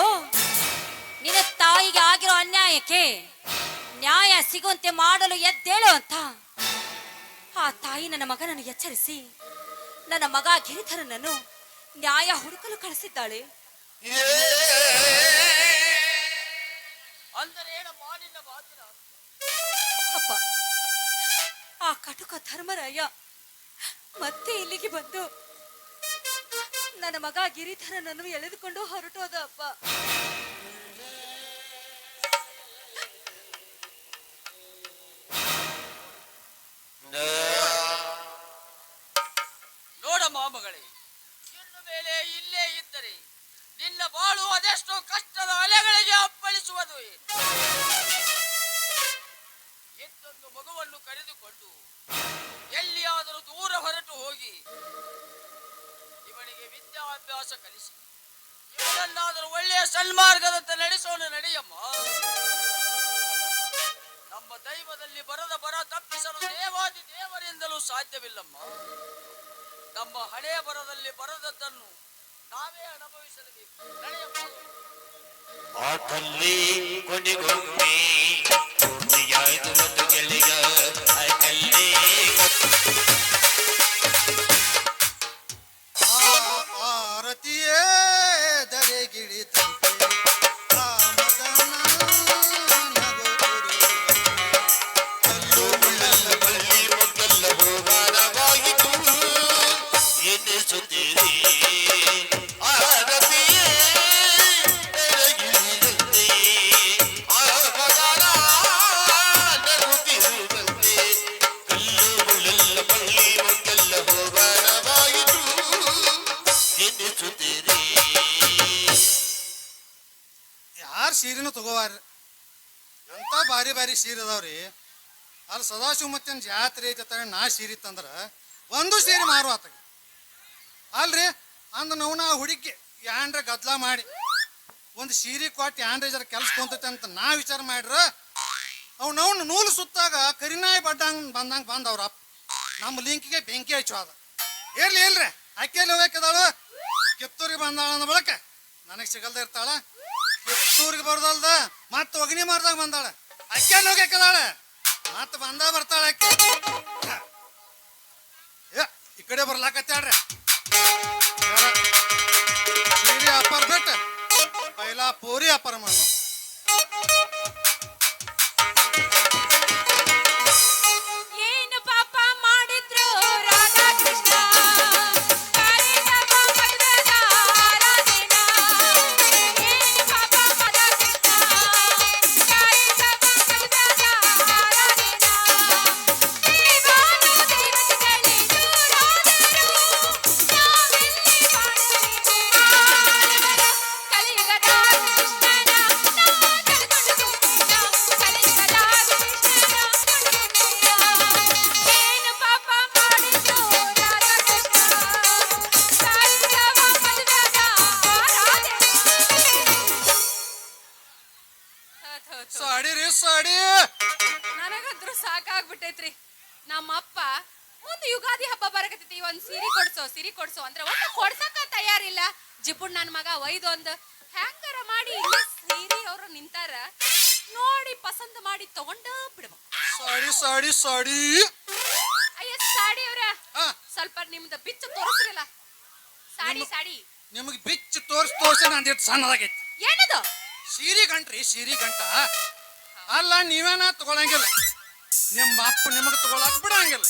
ನಿನ್ನ ತಾಯಿಗೆ ಆಗಿರೋ ಅನ್ಯಾಯಕ್ಕೆ ನ್ಯಾಯ ಸಿಗುವಂತೆ ಮಾಡಲು ಎದ್ದೇಳು ಅಂತ ಆ ತಾಯಿ ನನ್ನ ಮಗನನ್ನು ಎಚ್ಚರಿಸಿ ನನ್ನ ಮಗ ಗಿರಿಧರನನ್ನು ನ್ಯಾಯ ಹುಡುಕಲು ಕಳಿಸಿದ್ದಾಳೆ. ಅಂದರೆ ಏನಮ್ಮ ನಿನ್ನ ಮಾತಿನ ಅರ್ಥ? ಅಪ್ಪ, ಆ ಕಟುಕ ಧರ್ಮರಾಯ ಮತ್ತೆ ಇಲ್ಲಿಗೆ ಬಂದು ನನ್ನ ಮಗ ಗಿರಿಧರನನ್ನು ಎಳೆದುಕೊಂಡು ಹೊರಟೋದ ಅಪ್ಪ. ನೋಡಮ್ಮ ಮಗಳೇ, ಇನ್ನು ಮೇಲೆ ಇಲ್ಲೇ ಇದ್ದರೆ ನಿನ್ನ ಬಾಳು ಅದೆಷ್ಟೋ ಕಷ್ಟದ ಅಲೆಗಳಿಗೆ ಅಪ್ಪಳಿಸುವುದು. ಎತ್ತೊಂದು ಮಗುವನ್ನು ಕರೆದುಕೊಂಡು ಎಲ್ಲಿಯಾದರೂ ದೂರ ಹೊರಟು ಹೋಗಿ ಇವನಿಗೆ ವಿದ್ಯಾಭ್ಯಾಸ ಕಲಿಸಿ ಇವನನ್ನಾದರೂ ಒಳ್ಳೆಯ ಸನ್ಮಾರ್ಗದಂತೆ ನಡೆಸೋಣ ನಡೆಯಮ್ಮ. ನಮ್ಮ ದೈವದಲ್ಲಿ ಬರದ ಬರ ತಪ್ಪಿಸಲು ದೇವಾದಿ ದೇವರಿಂದಲೂ ಸಾಧ್ಯವಿಲ್ಲಮ್ಮ. ನಮ್ಮ ಹಣೆಯ ಬರದಲ್ಲಿ ಬರದದ್ದನ್ನು ನಾವೇ ಅನುಭವಿಸಲೇಬೇಕು. ನಡೆಯಮ್ಮ. ಆಟಲ್ಲಿ ಕೊನೆಗೊಮ್ಮೆ ಪೂರ್ತಿಯಾಯ್ತು ಒಂದು ಗೆಳೆಯ ಆಟಲ್ಲಿ ಆರತಿಯೇ ದರೆಗಿಳಿದಂತೆ ಆ ಮಗನ ಕಲ್ಲು ಮುಳ್ಳೆಲ್ಲ ಬಳ್ಳಿ ಮೊಗ್ಗೆಲ್ಲ ಹೋಗಾರವಾಯಿತು ಎನ್ನಿಸುತ್ತೀರಿ ಆರತಿಯೇ ತೆರೆಗಿಳಿದಂತೆ ಆ ಮಗನ ನಗುತ್ತಿರುವಂತೆ ಕಲ್ಲು ಮುಳ್ಳೆಲ್ಲ ಬಳ್ಳಿ ಮೊಗ್ಗೆಲ್ಲ ಹೋಗಾರವಾಯಿತು ಎನ್ನಿಸುತ್ತೀರಿ. ಯಾರು ಸೀರೆನೂ ತಗೋವಾರ ಎಂತ ಭಾರಿ ಭಾರಿ ಸೀರೆ ಅದಾವ್ರಿ. ಅಲ್ಲಿ ಸದಾಶಿವ ಮತ್ತಿನ ಜಾತ್ರೆ ಐತೆ ನಾ ಸೀರೆ ತಂದ್ರ ಒಂದು ಸೀರೆ ಮಾರು ಆತಾಗ ಅಲ್ರಿ ಅಂದ ನಾವು ಹುಡುಗಿ ಯಾಂಡ್ರ ಗದ್ಲ ಮಾಡಿ ಒಂದು ಸೀರೆ ಕೊಟ್ಟು ಯಾಂಡ್ರ ಜರ ಕೆಲ್ಸ ಕೊಂತೈತೆ ಅಂತ ನಾ ವಿಚಾರ ಮಾಡ್ರ ಅವ್ನವ್ನ ನೂಲು ಸುತ್ತಾಗ ಕರಿನಾಯಿ ಬಂದಂಗೆ ಬಂದವ್ರ ನಮ್ಮ ಲಿಂಕಿಗೆ ಬೆಂಕಿ ಹಚ್ಚೋದ. ಇರ್ಲಿ ಇಲ್ರಿ ಅಕ್ಕಿಯಲ್ಲಿ ಹೋಗ್ಬೇಕದಾಳು ಕಿತ್ತೂರಿಗೆ ಬಂದಾಳ ಅಂದ ಬಳಕ ನನಗೆ ಸಿಗಲ್ದ ಇರ್ತಾಳ. ಕಿತ್ತೂರಿಗೆ ಬರ್ದಲ್ದ ಮತ್ತೆ ಒಗ್ನಿ ಮಾರ್ದಾಗ ಬಂದಾಳ ಅಕ್ಕಿಯಲ್ಲಿ ಹೋಗ್ಯಾಕದಾಳ ಮತ್ತೆ ಬರ್ತಾಳ ಅಕ್ಕಿ. ಈ ಕಡೆ ಬರ್ಲಾಕತ್ತಾಳ್ರಿ ಸೀರೆ ಅಪ್ಪರ್ ಬಿಟ್ಟು ಪೈಲಾ ಪೂರಿ ಅಪ್ಪರ ಮಣ್ಣು. ಏನು ಪಾಪ ಮಾಡಿದ್ರು ರಾಧಾಕೃಷ್ಣ ಕಾರಿನವ ಮದುವೆಗ ಆರಾಧನ. ಏನು ಪಾಪ ರಾಧಾಕೃಷ್ಣ ಕಾರಿನವ ಮದುವೆಗ ಆರಾಧನ. ದೇವಾನು ದೇವತೆಗಳೇ ದೂರಾದರು ನಾವೆಲ್ಲಿ ಬಾಳಲಿವೆ ಆಡುವರು. ಕಲಿಯುಗದ ಕೃಷ್ಣನ ನಾವು ಕಳ್ಕೊಂಡು ಹೋಗೋಣ. ಕಲಿಯುಗದ ಕೃಷ್ಣನ ಕೊಂಡೊಯ್ಯೋಣ. ಏನು ಪಾಪ ಮಾಡಿದ್ರು ರಾಧಾಕೃಷ್ಣ ಕಾರಿನವ ಮದುವೆಗ ಆರಾಧನ. ಸಾಡಿ ರೀ ಸಾಡಿ. ನನಗಂತೂ ಸಾಕಾಗ್ಬಿಟ್ಟೈತ್ರಿ. ನಮ್ಮಪ್ಪ ಮುಂದೆ ಯುಗಾದಿ ಹಬ್ಬ ಬರಕತ್ತೈತಿ, ಒಂದ್ ಸಿರಿ ಕೊಡ್ಸೋ ಅಂದ್ರೆ ಒಟ್ಟು ಕೊಡ್ಸಕ ತಯಾರಿಲ್ಲ. ಜಿಪುಣ್ ನನ್ ಮಗ ಒಯ್ದೊಂದು ಹ್ಯಾಂಗಾರ ಮಾಡಿ ಇಲ್ಲಿ ಸೀರಿ ಅವರು ನಿಂತಾರ ನೋಡಿ ಪಸಂದ್ ಮಾಡಿ ತಗೊಂಡ ಬಿಡ್ಬೇಕು. ಸಾಡಿ ಸಾಡಿ ಸಾಡಿ. ಅಯ್ಯ ಸಾಡಿ ಅವ್ರ ಹಾ ಸ್ವಲ್ಪ ನಿಮ್ದು ಬಿಚ್ಚು ತೋರಿಸ್ರಲ್ಲ. ಸಾಡಿ ಸಾಡಿ ನಿಮಗೆ ಬಿಚ್ಚು ತೋರ್ಸಿ ನಂದಿಟ್ಟು ಸಣ್ಣದಾಗೈತಿ. ಏನದು? ಸೀರೆ ಗಂಟ್ರಿ ಸೀರೆ ಗಂಟ ಅಲ್ಲ ನೀವೇನ ತಗೊಳಂಗಿಲ್ಲ, ನಿಮ್ಮ ಅಪ್ಪ ನಿಮಗ್ ತಗೊಳಕ್ ಬಿಡಂಗಿಲ್ಲ.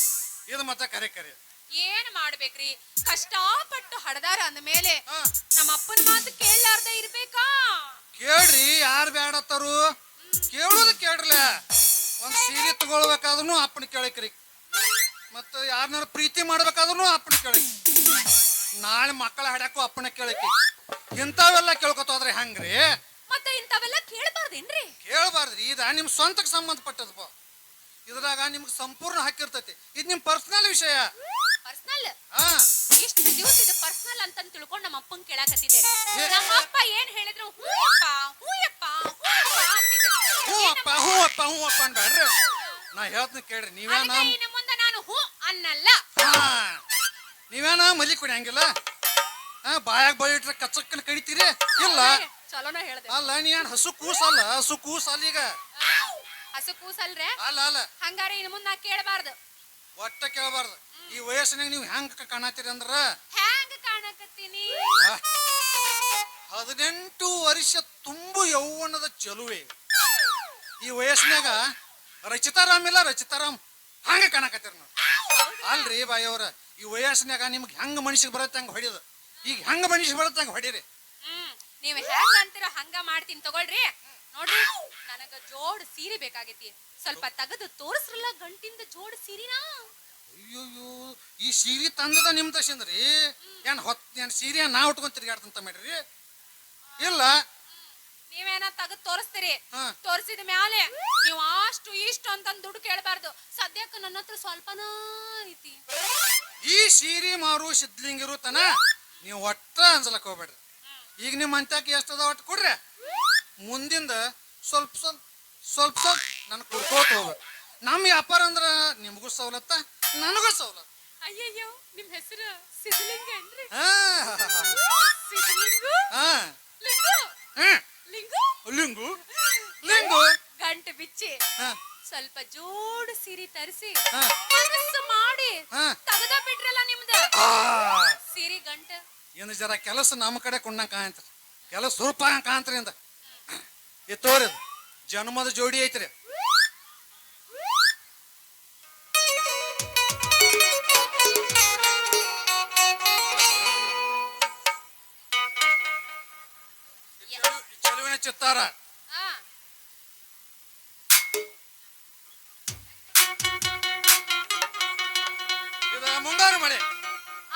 ಇದು ಮತ್ತೆ ಕರೆ ಕರೆ. ಏನ್ ಮಾಡ್ಬೇಕ್ರಿ, ಕಷ್ಟಪಟ್ಟು ಹಡದಾರ ಅಂದ ಮೇಲೆ ಹಾ. ನಮ್ಮ ಅಪ್ಪನ ಮಾತು ಕೇಳಲಾರ್ದ ಇರ್ಬೇಕಾ? ಕೇಳ್ರಿ, ಯಾರು ಬೇಡತ್ತಾರು ಕೇಳುದು ಕೇಳ್ರಲ್ಲ. ಒಂದ್ ಸೀರೆ ತಗೊಳ್ಬೇಕಾದ್ರೂ ಅಪ್ಪನ ಕೇಳಕ್ರಿ, ಮತ್ತ ಯಾರನ್ನಾರ ಪ್ರೀತಿ ಮಾಡ್ಬೇಕಾದ್ರೂ ಅಪ್ಪನ ಕೇಳಕ್, ನಾಳೆ ಮಕ್ಕಳ ಹಡ್ಯಾಕು ಅಪ್ಪನ ಕೇಳಕ್ಕೆ. ಇಂಥವೆಲ್ಲ ಕೇಳ್ಕೊತೋದ್ರೆ ಹೆಂಗ್ರಿ? ಮತ್ತೆ ಇಂಥವೆಲ್ಲ ಕೇಳಬಾರ್ದೇನ್ರಿ? ಕೇಳಬಾರ್ದ್ರಿ, ಇದ ನಿಮ್ ಸ್ವಂತಕ್ಕೆ ಸಂಬಂಧಪಟ್ಟದಪ್ಪ. ಇದ್ರಾಗ ನಿಮ್ಗೆ ಸಂಪೂರ್ಣ ಹಾಕಿರ್ತೈತಿ. ಇದು ನಿಮ್ ಪರ್ಸನಲ್ ವಿಷಯ. ಪರ್ಸನಲ್? ಹಾ, ಇಷ್ಟು ದಿವಸ ಇದು ಪರ್ಸನಲ್ ಅಂತ ತಿಳ್ಕೊಂಡು ನಮ್ಮ ಅಪ್ಪನ್ ಕೇಳಾಕತ್ತಿದ್ದೆ. ಏ. ನಮ್ಮ ಅಪ್ಪ ಏನ್ ಹೇಳಿದ್ರು ಹೂ ಅಪ್ಪ ಹೂ ಅಪ್ಪ ಹೂ ಅಪ್ಪ ಅಂತಿದ್ದೆ. ಹ್ಞೂ ಅಪ್ಪ ಹ್ಞೂ ಅಪ್ಪ ಹ್ಞೂ ಅಪ್ಪ ಅನ್ಬೇಡ್ರಿ. ನಾ ಹೇಳ್ತೀನಿ ಕೇಳ್ರಿ. ನೀವೇನ ಅದಕ್ಕೆ ಇನ್ನು ಮುಂದೆ ನಾನು ಹೂ ಅನ್ನಲ್ಲ. ನೀವೇನ ಮಲಿ ಕುಡಿಯಂಗಿಲ್ಲ? ಬಾಯಾಗ ಬಳಿಟ್ರೆ ಕಚ್ಚಕ್ಕನ ಕಡಿತೀರಿ ಇಲ್ಲ? ಚಲೋನ ಹೇಳ್ದೆ. ಅಲ್ಲ ನೀ ಏನ್ ಹಸು ಕೂಸಲ್ಲ, ಹಸು ಕೂಸಲ್ಲ ಈಗ. ಹಸು ಕೂಸಲ್ರೆ? ಅಲ್ಲ ಅಲ್ಲ, ಹಂಗಾರೆ ಇನ್ನು ಮುಂದೆ ನಾ ಕೇಳಬಾರ್ದು. ಒಟ್ಟ ಕೇಳಬಾರ್ದು. ಈ ವಯಸ್ಸಿನಾಗ ನೀವು ಹೆಂಗ ಕಾಣತ್ತೀರಿ ಅಂದ್ರ ಹ್ಯಾಂಗ ಕಾಣಕತ್ತೀನಿ? 18 ವರ್ಷ ತುಂಬು ಯೌವನದ ಚೆಲುವೆ. ಈ ವಯಸ್ಸಿನಾಗ ರಚಿತಾರಾಮ್ ಇಲ್ಲ, ರಚಿತಾರಾಮ್ ಹಂಗ ಕಾಣಕತ್ತೀರಿ ನಾವು. ಅಲ್ರಿ ಬಾಯವ್ರ, ಈ ವಯಸ್ಸಿನಾಗ ನಿಮ್ಗೆ ಹೆಂಗ ಮನುಷ್ಯಗೆ ಬರುತ್ತೆ ಹಂಗ ಹೊಡಿಯೋದು. ಈಗ ಹೆಂಗ ಮನುಷ್ಯ ಬರುತ್ತೆ ಹಂಗ ಹೊಡೀರಿ. ನೀವ್ ಹೆಂಗ ಅಂತೀರ ಹಂಗ ಮಾಡ್ತೀನಿ ತಗೊಳ್ರಿ. ನೋಡ್ರಿ, ನನಗ ಜೋಡ್ ಸೀರೆ ಬೇಕಾಗೈತಿ. ಸ್ವಲ್ಪ ತೆಗೆದು ತೋರಿಸ್ರಲ್ಲ ಗಂಟಿಂದ ಜೋಡ್ ಸೀರಿನಾ. ಅಯ್ಯೋಯ್ಯೋ, ಈ ಸೀರೆ ತಂದದ ನಿಮ್ ತಶಂದ್ರಿ? ಏನ್ ಸೀರೆ ನಾ ಉಟ್ಕೊಂಡ್ ತಿರ್ಗಾಡ್ತಂತ ಮಾಡ್ರಿ? ಇಲ್ಲ, ನೀವೇನ ತೆಗೆದು ತೋರಿಸ್ತೀರಿ. ಹಾ. ತೋರಿಸಿದ ಮ್ಯಾಲೆ ನೀವು ಅಷ್ಟು ಇಷ್ಟು ಅಂತಂದ್ ದುಡ್ಡು ಕೇಳಬಾರ್ದು. ಸದ್ಯಕ್ಕೆ ನನ್ನ ಹತ್ರ ಸ್ವಲ್ಪನ ಐತಿ. ಈ ಸೀರೆ ಮಾರು ಸಿದ್ಲಿಂಗಿರು ತನ ನೀವು ಒಟ್ಟ ಅನ್ಸಲಕ್ ಹೋಗ್ಬೇಡ್ರಿ. ಈಗ ನಿಮ್ಮ ಅಂತ್ಯಕ್ಕೆ ಎಷ್ಟದ ಒಟ್ಟು ಕೊಡ್ರಿ. ಮುಂದಿಂದ ಸ್ವಲ್ಪ ಸ್ವಲ್ಪ ಸ್ವಲ್ಪ ಸ್ವಲ್ಪ ನನ್ ಕೊಡ್ಕೋತ ಹೋಗ್ಬೇಕು. ನಮ್ಮ ವ್ಯಾಪಾರ ಅಂದ್ರ ನಿಮಗೂ ಸವಲತ್ತ, ನನಗೂ ಸವಲತ್ತು. ಅಯ್ಯಯ್ಯೋ, ನಿಮ್ ಹೆಸರು ಸಿದ್ಲಿಂಗ ಏನ್ರಿ? ಹಾ ಸಿದ್ಲಿಂಗು ಹಾ ಲಿಂಗು ಹಾ ಲಿಂಗು ಲಿಂಗು ಲಿಂಗು ಗಂಟು ಬಿಚ್ಚಿ ಹಾ ಸ್ವಲ್ಪ ಜೋಡು ಸೀರೆ ತರಿಸಿ ಹಾ ಮನಸ್ಸು ಮಾಡಿ ಹಾ. ತಗದ ಬಿಟ್ರಲ್ಲ ನಿಮ್ದ ಸೀರೆ ಗಂಟ. ಏನು ಜರ ಕೆಲಸ ನಮ್ಮ ಕಡೆ ಕೊಂಡಂಗ ಕಾಂತ್ರಿ, ಕೆಲಸ ಸ್ವಲ್ಪ ಕಾಂತ್ರಿ ಅಂದ. ತೋರಿ ಜನ್ಮದ ಜೋಡಿ ಐತ್ರಿ. ಚೆಲುವಿನ ಚಿತ್ತಾರ. ಆ, ಇದು ಮುಂಗಾರು ಮಳೆ.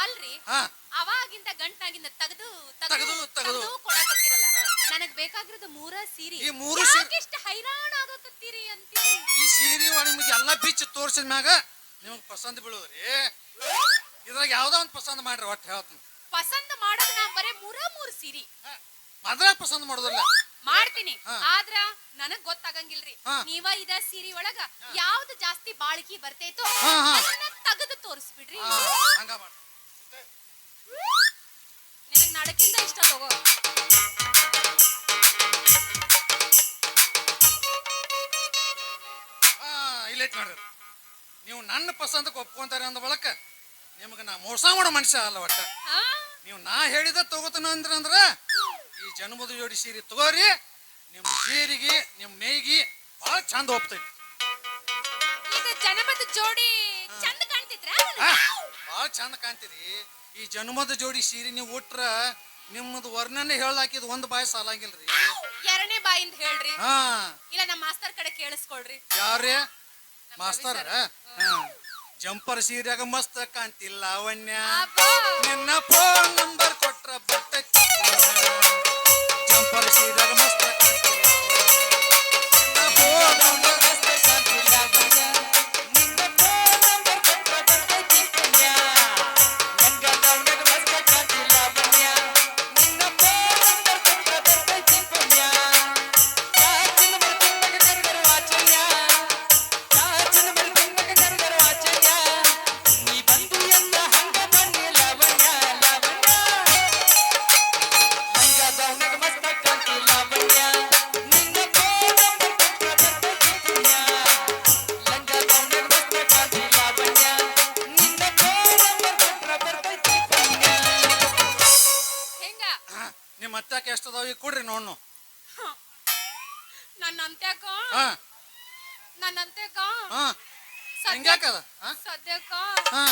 ಅಲ್ರಿ, ಹಾ ಅವಾಗಿಂದ ಗಂಟ್ನಾಗಿಂದ ತೆಗೆದು ತೆಗ್ದು, ತೆಗ್ದು. ಕೊಡಕತ್ತೀರಲ್ಲ. ನನಗ್ ಬೇಕಾಗಿರೋದು ಮೂರ ಸೀರೆ. ಈ ಮೂರು ಸೀರೆ- ಯಾಕಿಷ್ಟು ಹೈರಾಣ ಆಗಕತ್ತೀರಿ ಅಂತೀರಿ? ಈ ಸೀರೆ ನಿಮಗೆ ಎಲ್ಲ ಬಿಚ್ಚಿ ತೋರ್ಸಿದ ಮ್ಯಾಗ ನಿಮಗ್ ಪಸಂದ್ ಬೀಳುದ್ರಿ. ಇದ್ರಾಗ ಯಾವ್ದೋ ಒಂದ್ ಪಸಂದ್ ಮಾಡ್ರಿ, ಒಟ್ಟು ಹೇಳ್ತೀನಿ. ಪಸಂದ್ ಮಾಡೋದು ನಾ ಬರೇ ಮೂರು ಸೀರೆ ಅದ್ರಾಗ ಪಸಂದ್ ಮಾಡೋದಿಲ್ಲ. ಮಾಡ್ತೀನಿ. ಹಾ. ಆದ್ರ ನನಗ್ ಗೊತ್ತಾಗಂಗಿಲ್ರಿ. ಹಾ. ನೀವ ಇದ ಸೀರೆ ಒಳಗ ಯಾವ್ದು ಜಾಸ್ತಿ ಬಾಳಿಕೆ ಬರ್ತೈತೋ ಹಾ, ಹಾ. ಅದನ್ನ ತೆಗೆದು ತೋರಿಸ್ಬಿಡ್ರಿ. ಹಂಗ ಮಾಡಿ. ನಿನಗ್ ನಡಕಿಂದ ಇಷ್ಟ ತಗೋ. ಇಲ್ಲೈತ್ ನೋಡ್ರಿ, ನೀವು ನನ್ನ ಪಸಂದಕ್ಕೆ ಒಪ್ಕೊಂತಾರೆ ಅಂದ ಬಳಕ ನಿಮ್ಗೆ ನಾ ಮೋಸ ಮಾಡೋ ಮನುಷ್ಯ ಅಲ್ಲ. ಒಟ್ಟ ಹಾ? ನೀವು ನಾ ಹೇಳಿದ ತಗೋತಾನ ಅಂದ್ರ ಈ ಜನ್ಮದ ಜೋಡಿ ಸೀರೆ ತಗೋರಿ. ನಿಮ್ಮ ಸೀರೆಗೆ ನಿಮ್ಮ ಮೇಯ್ಗಿ ಭಾಳ ಚಂದ ಒಪ್ತೈತಿ. ಇದು ಜನಪದ ಜೋಡಿ ಚಂದ ಕಾಣ್ತಿದ್ರ? ಭಾಳ ಚಂದ ಕಾಣ್ತೀರಿ. ಈ ಜನ್ಮದ ಜೋಡಿ ಸೀರೆ ನೀವು ಉಟ್ರ ನಿಮ್ಮದು ವರ್ಣನೆ ಹೇಳಾಕಿದ್ ಒಂದು ಬಾಯಿ ಸಾಲಂಗಿಲ್ರಿ. ಎರಡನೇ ಬಾಯಿಂದ ಹೇಳ್ರಿ. ಹಾ, ಇಲ್ಲ ನಮ್ಮ ಮಾಸ್ತರ್ ಕಡೆ ಕೇಳಿಸ್ಕೊಳ್ರಿ. ಯಾರೇ ಮಾಸ್ತರ್? ಜಂಪರ್ ಸೀರೆಯಾಗ ಮಸ್ತ್ ಕಾಣ್ತಿಲ್ಲ ಲಾವಣ್ಯ. ಅಬ್ಬಾ. ನಿನ್ನ ಫೋನ್ ನಂಬರ್ ಕೊಟ್ರ ಬರ್ತೈತಿ. ಜಂಪರ್ ಸೀರೆಯಾಗ ಮಸ್ತ್ ಕಾಣ್ತಿಲ್ಲ ನಿನ್ನ ಫೋನ್ ನಂಬರ್ ಮಸ್ತ್ ಕಾಣ್ತಿಲ್ಲ ಲಾವಣ್ಯ. ನಿನ್ನ ಫೋನ್ ನಂಬರ್ ಕೊಟ್ರ ಬರ್ತೈತಿ ಪುಣ್ಯ. ನಂಗ ಲಾವಣ್ಯಗ ಮಸ್ತ್ ಕಾಣ್ತಿಲ್ಲ ಲಾವಣ್ಯ. ನಿನ್ನ ಫೋನ್ ನಂಬರ್ ಕೊಟ್ರ ಬರ್ತೈತಿ ಪುಣ್ಯ. ಚಾಚಿನ ಮೇಲೆ ತಿನ್ನಕ ಕರೆದರ ವಾಚನ್ಯ. ಚಾಚಿನ ಮೇಲೆ ತಿನ್ನಕ ಕರೆದರ ವಾಚನ್ಯ. ನೀ ಬಂದು ಎಲ್ಲ ಹಂಗ ಬನ್ನಿ ಲಾವಣ್ಯ ಲಾವಣ್ಯ. ನಂಗ ಲಾವಣ್ಯಗ ಮಸ್ತ್ ಕಾಣ್ತಿ ಲಾವಣ್ಯ. ನಿನ್ನ ಫೋನ್ ನಂಬರ್ ಕೊಟ್ರ ಬರ್ತೈತಿ ಪುಣ್ಯ. ನಂಗ ಲಾವಣ್ಯಗ ಮಸ್ತ್ ಕಾಣ್ತಿ ಲಾವಣ್ಯ. ನಿನ್ನ ಫೋನ್ ನಂಬರ್ ಕೊಟ್ರ ಬರ್ತೈತಿ ಪುಣ್ಯ. ಹೆಂಗ ನಿಮ್ಮ ಅತ್ತಾಕೆ ಎಷ್ಟದಾವ ಈಗ ಕೊಡ್ರಿ ನೋಡ್ನು. ನನ್ನ ಅಂತ್ಯಾಕ ಹಾ ನನ್ನಂತೆಗ ಹಾ ಹೆಂಗ್ಯಾಕದ ಹಾ ಸದ್ಯಕ್ಕ ಹಾ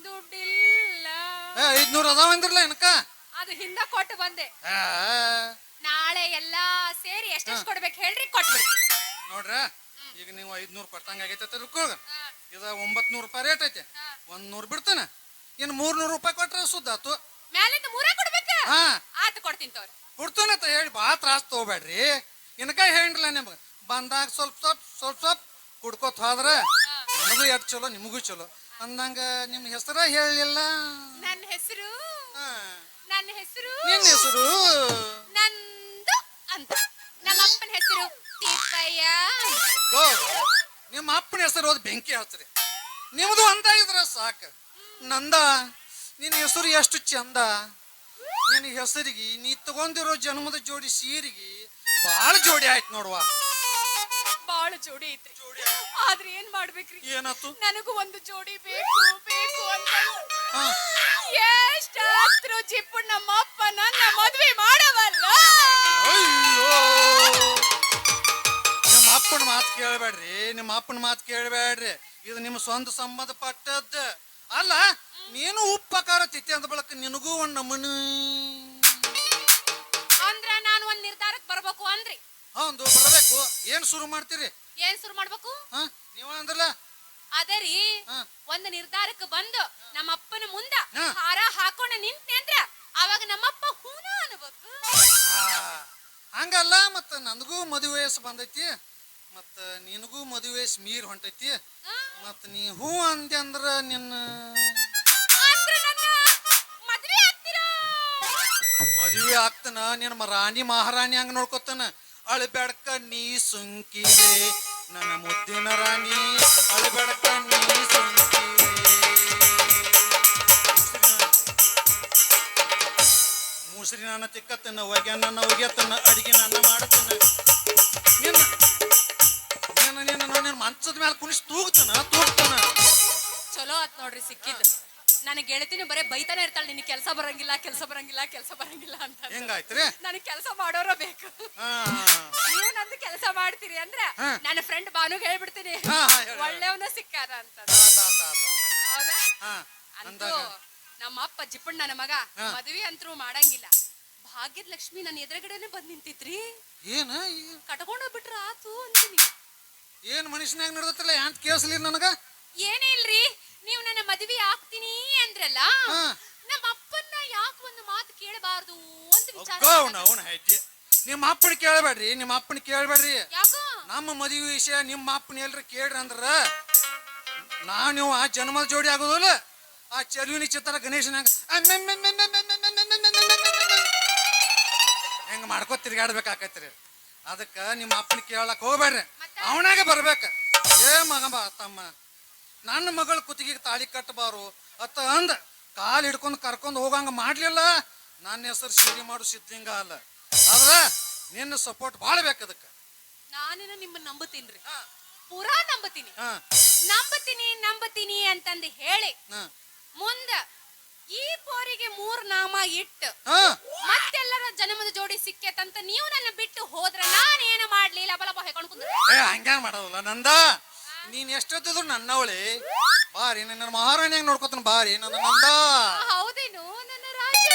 ದುಡ್ಡಿಲ್ಲ 500 ಅದಾವ ಅಂದ್ರಲ್ಲ ಏನಕ್ಕ ಅದು ಹಿಂದ ಕೊಟ್ಟು ಬಂದೆ ಆ, ನಾಳೆ ಎಲ್ಲಾ ಸೇರಿ ಎಷ್ಟೆಷ್ಟು ಕೊಡ್ಬೇಕು ಹೇಳ್ರಿ ಕೊಟ್ಬಿಡ್ತೀನಿ ನೋಡ್ರ ಈಗ ನೀವು 500 ಕೊಟ್ಟಂಗ ಆಗೈತೆ ತಿಳ್ಕೊಳ ಇದ 900 ರೂಪಾಯಿ ರೇಟ್ ಐತೆ 100 ಬಿಡ್ತಾನ ಇನ್ನು 300 ರೂಪಾಯಿ ಕೊಟ್ರೆ ಸುದ್ದ ಆತು ಮ್ಯಾಲಿಂದ ಮೂರೇ ಕೊಡ್ಬೇಕ ಹಾ ಆತ ಕೊಡ್ತೀನಿ ತವ್ರ ಕೊಡ್ತಾನಂತ ಹೇಳಿ ಭಾಳ ತ್ರಾಸ ತಗೋಬೇಡ್ರಿ ಇನ್ಕಾಯಿ ಹೇಳಿಲ್ಲ ನಿಮ್ಗೆ ಬಂದಾಗ ಸ್ವಲ್ಪ ಕುಡ್ಕೋತ ಹೋದ್ರ ನನಗೂ ಎಷ್ಟು ಚಲೋ ನಿಮಗೂ ಚಲೋ ಅಂದಂಗ ನಿಮ್ಮ ಹೆಸರ ಹೇಳಲಿಲ್ಲ ನನ್ನ ಹೆಸರು ನಿನ್ನ ಹೆಸರು ನಂದು ಅಂತ ನಮ್ಮ ಅಪ್ಪನ ಹೆಸರು ತಿಪ್ಪಯ್ಯ ನಿಮ್ಮ ಅಪ್ಪನ ಹೆಸರು ಓದ್ ಬೆಂಕಿ ಹಚ್ಚ್ರಿ ನಿಮ್ದು ಅಂತ ಇದ್ರ ಸಾಕ ನಂದ ನಿನ್ನ ಹೆಸರು ಎಷ್ಟು ಚಂದ ನಿನ್ನ ಹೆಸರಿಗೆ ನೀ ತಗೊಂಡಿರೋ ಜನ್ಮದ ಜೋಡಿ ಸೀರಿಗೆ ಬಾಳ ಜೋಡಿ ಆಯ್ತು ನೋಡುವ ಬಾಳ ಜೋಡಿ ಐತ್ರಿ ಆದ್ರೆ ಏನ್ ಮಾಡ್ಬೇಕ್ರಿ ಏನಾತು ನನಗೂ ಒಂದು ಜೋಡಿ ಬೇಕು ಬೇಕು ಅಂತ ಹಾ ಎಷ್ಟಾದ್ರೂ ಜಿಪ್ಪು ನಮ್ಮ ಅಪ್ಪ ನನ್ನ ಮದ್ವೆ ಮಾಡವಲ್ಲ ಅಯ್ಯೋ ನಿಮ್ಮ ಅಪ್ಪನ ಮಾತು ಕೇಳಬೇಡ್ರಿ ನಿಮ್ಮ ಅಪ್ಪನ ಮಾತು ಕೇಳಬೇಡ್ರಿ ಇದು ನಿಮ್ಮ ಸ್ವಂತ ಸಂಬಂಧಪಟ್ಟದ್ದ ಅಲ್ಲ ನೀನು ಉಪ್ಪಕಾರ ತಿಥಿ ಅಂದ ಬಳಕ ನಿನಗೂ ಒಂದು ನಮನು ಅಂದ್ರ ನಾನು ಒಂದ್ ನಿರ್ಧಾರಕ್ಕೆ ಬರ್ಬೇಕು ಅಂದ್ರಿ ಒಂದು ಬರಬೇಕು ಏನ್ ಶುರು ಮಾಡ್ತೀರಿ ಏನ್ ಶುರು ಮಾಡ್ಬೇಕು ಹಾ ನೀವ ಅಂದ್ರಲ್ಲ ಅದೇ ರೀ ಹಾ. ಒಂದ್ ನಿರ್ಧಾರಕ್ಕೆ ಬಂದು ನಮ್ಮ ಅಪ್ಪನ ಮುಂದ ಹಾ. ಹಾರ ಹಾಕೊಂಡ ನಿಂತೆ ಅಂದ್ರ ಅವಾಗ ನಮ್ಮಪ್ಪ ಹೂನ ಅನ್ಬೇಕು ಹಂಗಲ್ಲ ಮತ್ತ ನನಗೂ ಮದುವೆ ವಯಸ್ಸು ಬಂದೈತಿ ಮತ್ತ ನಿನಗೂ ಮದುವೆ ವಯಸ್ಸು ಮೀರ್ ಹೊಂಟೈತಿ ಮತ್ತ ನೀ ಹೂ ಅಂದೆ ಅಂದ್ರ ನಿನ್ನ ಅಂದ್ರ ನನ್ನ ಮದ್ವೆ ಆಗ್ತೀರಾ ಮದುವೆ ಆಗ್ತಾನ ನಿನ್ನ ರಾಣಿ ಮಹಾರಾಣಿ ಹಂಗ ನೋಡ್ಕೊತಾನ ಅಳಬೇಡಕ ನೀ ಸುಂಕಿವೆ ನನ್ನ ಮುದ್ದಿನ ರಾಣಿ ಅಳಬೇಡಕ ನೀ ಸುಂಕಿವೆ ಮುಸ್ರಿ ನನ್ನ ತಿಕ್ಕತ್ತನ ಒಗ್ಯ ನನ್ನ ಒಗ್ಯತನ ಅಡಿಗೆ ನನ್ನ ಮಾಡತನ ನಿನ್ನ ನಿನ್ನ ನಿನ್ನ ನಿನ್ನ ಮಂಚದ ಮೇಲೆ ಕುಣಿಸಿ ತೂಗ್ತಾನ ಚಲೋ ಆತ್ ನೋಡ್ರಿ ಸಿಕ್ಕಿದ್ ನನಗೆ ಗೆಳತಿನಿ ಬರೇ ಬೈತಾನೆ ಇರ್ತಾಳೆ ನಿನಗೆ ಕೆಲಸ ಬರಂಗಿಲ್ಲ ಅಂತ ಹೆಂಗಾಯ್ತ್ರಿ ನನಗೆ ಕೆಲಸ ಮಾಡೋರ ಬೇಕು ಹಾ ನೀವು ನಂದು ಕೆಲಸ ಮಾಡ್ತೀರಿ ಅಂದ್ರೆ ಹಾ. ನನ್ನ ಫ್ರೆಂಡ್ ಬಾನುಗೆ ಹೇಳ್ಬಿಡ್ತೀನಿ ಹಾ, ಹೇಳು. ಒಳ್ಳೆಯವನ ಸಿಕ್ಕಾರ ಅಂತ ಹೌದಾ ಹಾ ಅಂತೂ ಅಂದಾಗ ನಮ್ಮ ಅಪ್ಪ ಜಿಪ್ಪಣ್ಣ ನನ್ನ ಮಗ ಹಾ. ಮದುವೆ ಅಂತೂ ಮಾಡಂಗಿಲ್ಲ ಭಾಗ್ಯದ ಲಕ್ಷ್ಮಿ ನನ್ನ ಎದುರುಗಡೆನೆ ಬಂದ್ ನಿಂತಿತ್ರಿ ಏನ ಕಟ್ಕೊಂಡು ಹೋಗ್ಬಿಟ್ರ ಆತು ಅಂತೀನಿ ಏನ್ ಮನುಷ್ಯನಾಗ ನಡೆದತ್ತಲ್ಲ ಯಾಂತ ಕೇಳಿಸ್ಲಿ ನನಗ ಏನೇ ಇಲ್ರಿ ನೀವು ನನ್ನ ಮದುವೆ ಆಗ್ತೀನಿ ಅಂದ್ರಲ್ಲ ಹಾ. ನಮ್ಮ ಅಪ್ಪನ್ನ ಯಾಕೆ ಒಂದು ಮಾತು ಕೇಳಬಾರ್ದು ಅಂತ ವಿಚಾರ ಅವನ ಹೆಜ್ಜೆ ನಿಮ್ಮ ಅಪ್ಪನ ಕೇಳಬೇಡ್ರಿ ನಿಮ್ಮ ಅಪ್ಪನ ಕೇಳಬೇಡ್ರಿ ಯಾಕೋ ನಮ್ಮ ಮದುವೆ ವಿಷಯ ನಿಮ್ಮ ಅಪ್ಪನ ಎಲ್ರಿ ಕೇಳ್ರಿ ಅಂದ್ರ ನೀವು ಆ ಜನ್ಮದ ಜೋಡಿ ಆಗೋದಿಲ್ಲ ಆ ಚೆಲುವಿನ ಚಿತ್ರ ಗಣೇಶನಾಗ ಹೆಂಗ ಮಾಡ್ಕೊತ ತಿರ್ಗಾಡ್ಬೇಕಾಕೈತ್ರಿ ಅದಕ್ಕ ನಿಮ್ಮ ಅಪ್ಪನ ಕೇಳಕ್ ಹೋಗ್ಬೇಡ್ರಿ ಅವನಾಗ ಬರ್ಬೇಕ ಏ ಮಗ ಬಾ ತಮ್ಮ ನನ್ನ ಮಗಳ ಕುತ್ತಿಗೆ ತಾಳಿ ಕಟ್ಟಬಾರು ಅತ್ತ ಅಂದ ಕಾಲು ಹಿಡ್ಕೊಂಡು ಕರ್ಕೊಂಡು ಹೋಗಂಗ ಮಾಡ್ಲಿಲ್ಲ ನನ್ನ ಹೆಸರು ಸಿರಿ ಮಾಡು ಸಿದ್ಲಿಂಗ ಅಲ್ಲ ಆದ್ರ ನಿನ್ನ ಸಪೋರ್ಟ್ ಭಾಳ ಬೇಕು ಅದಕ್ಕ ನಾನೇನ ನಿಮ್ಮನ್ನ ನಂಬುತ್ತೀನ್ರಿ ಪೂರಾ ನಂಬುತ್ತೀನಿ ಹಾ ನಂಬುತ್ತೀನಿ ಅಂತಂದು ಹೇಳಿ ಹಾ ಮುಂದ ಈ ಪೋರಿಗೆ 3 ನಾಮ ಇಟ್ಟು ಹಾ ಮತ್ತೆಲ್ಲರ ಜನ್ಮದ ಜೋಡಿ ಸಿಕ್ಕೇತಂತ ನೀವು ನನ್ನ ಬಿಟ್ಟು ಹೋದ್ರ ನಾನೇನು ಮಾಡ್ಲಿ ಲಬಲಬ ಹೇಳ್ಕೊಂಡು ಕುಂದ್ರ ಏ ಹಂಗ್ಯಾನ್ ಮಾಡೋದಲ್ಲ ನಂದ ನೀನ್ ಎಷ್ಟೊತ್ತಿದ್ರು ನನ್ನವಳೆ ಬಾರಿ ನನ್ನ ಮಹಾರಾಣಿಯಾಗ ನೋಡ್ಕೊತಾನ ಬಾರಿ ನನ್ನ ನಂದ ಹೌದೇನು ನನ್ನ ರಾಜ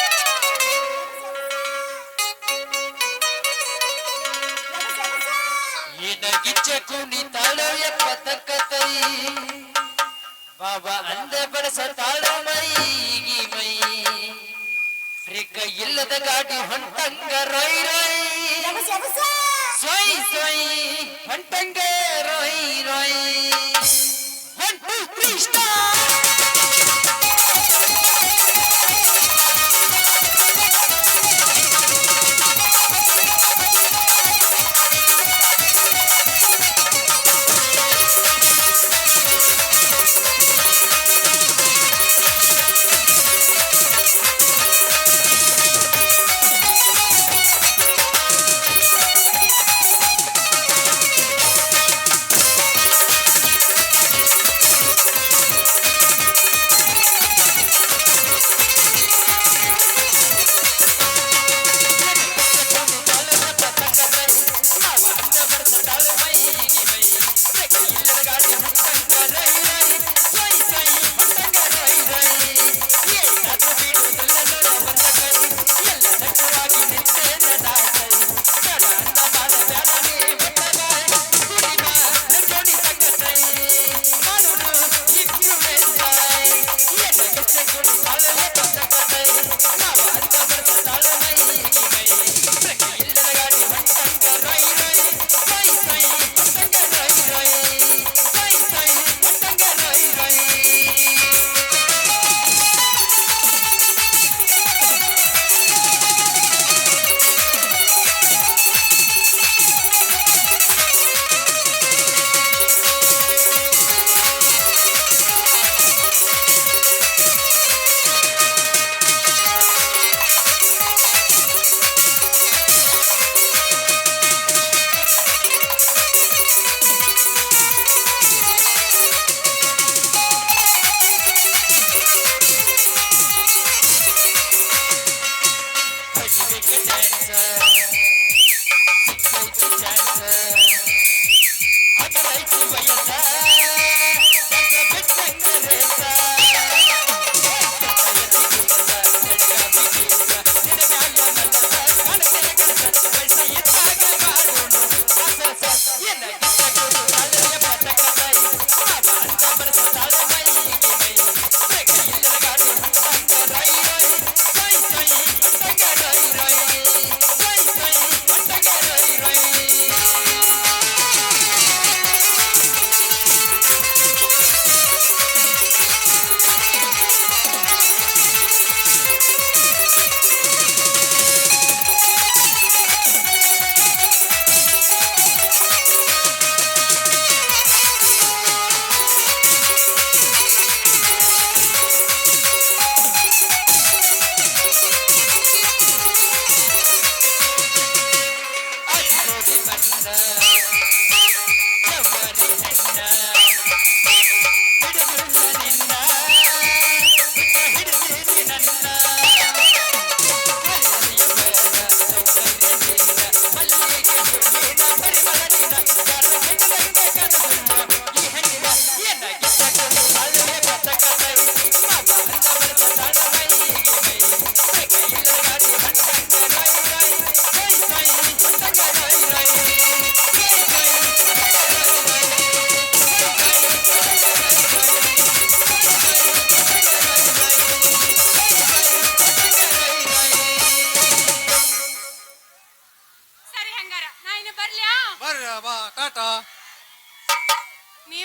ಇಡಗಿಚ್ಚ ಕುಣಿತಾಳೋ ಎಪ್ಪತಕ್ಕತೈ ಬಾಬಾ ಅಂದ ಬಳಸತಾಳ ಮೈಗಿ ಮೈ ಬ್ರೇಕ ಇಲ್ಲದ ಗಾಡಿ ಹೊಂಟಂಗ ರೈ ರೈ ಸೊಯ್ ಸೊಯ್ ಹೊಂಟಂಗ ರೈ ರೈ ಹೊಂಟು ಕೃಷ್ಣ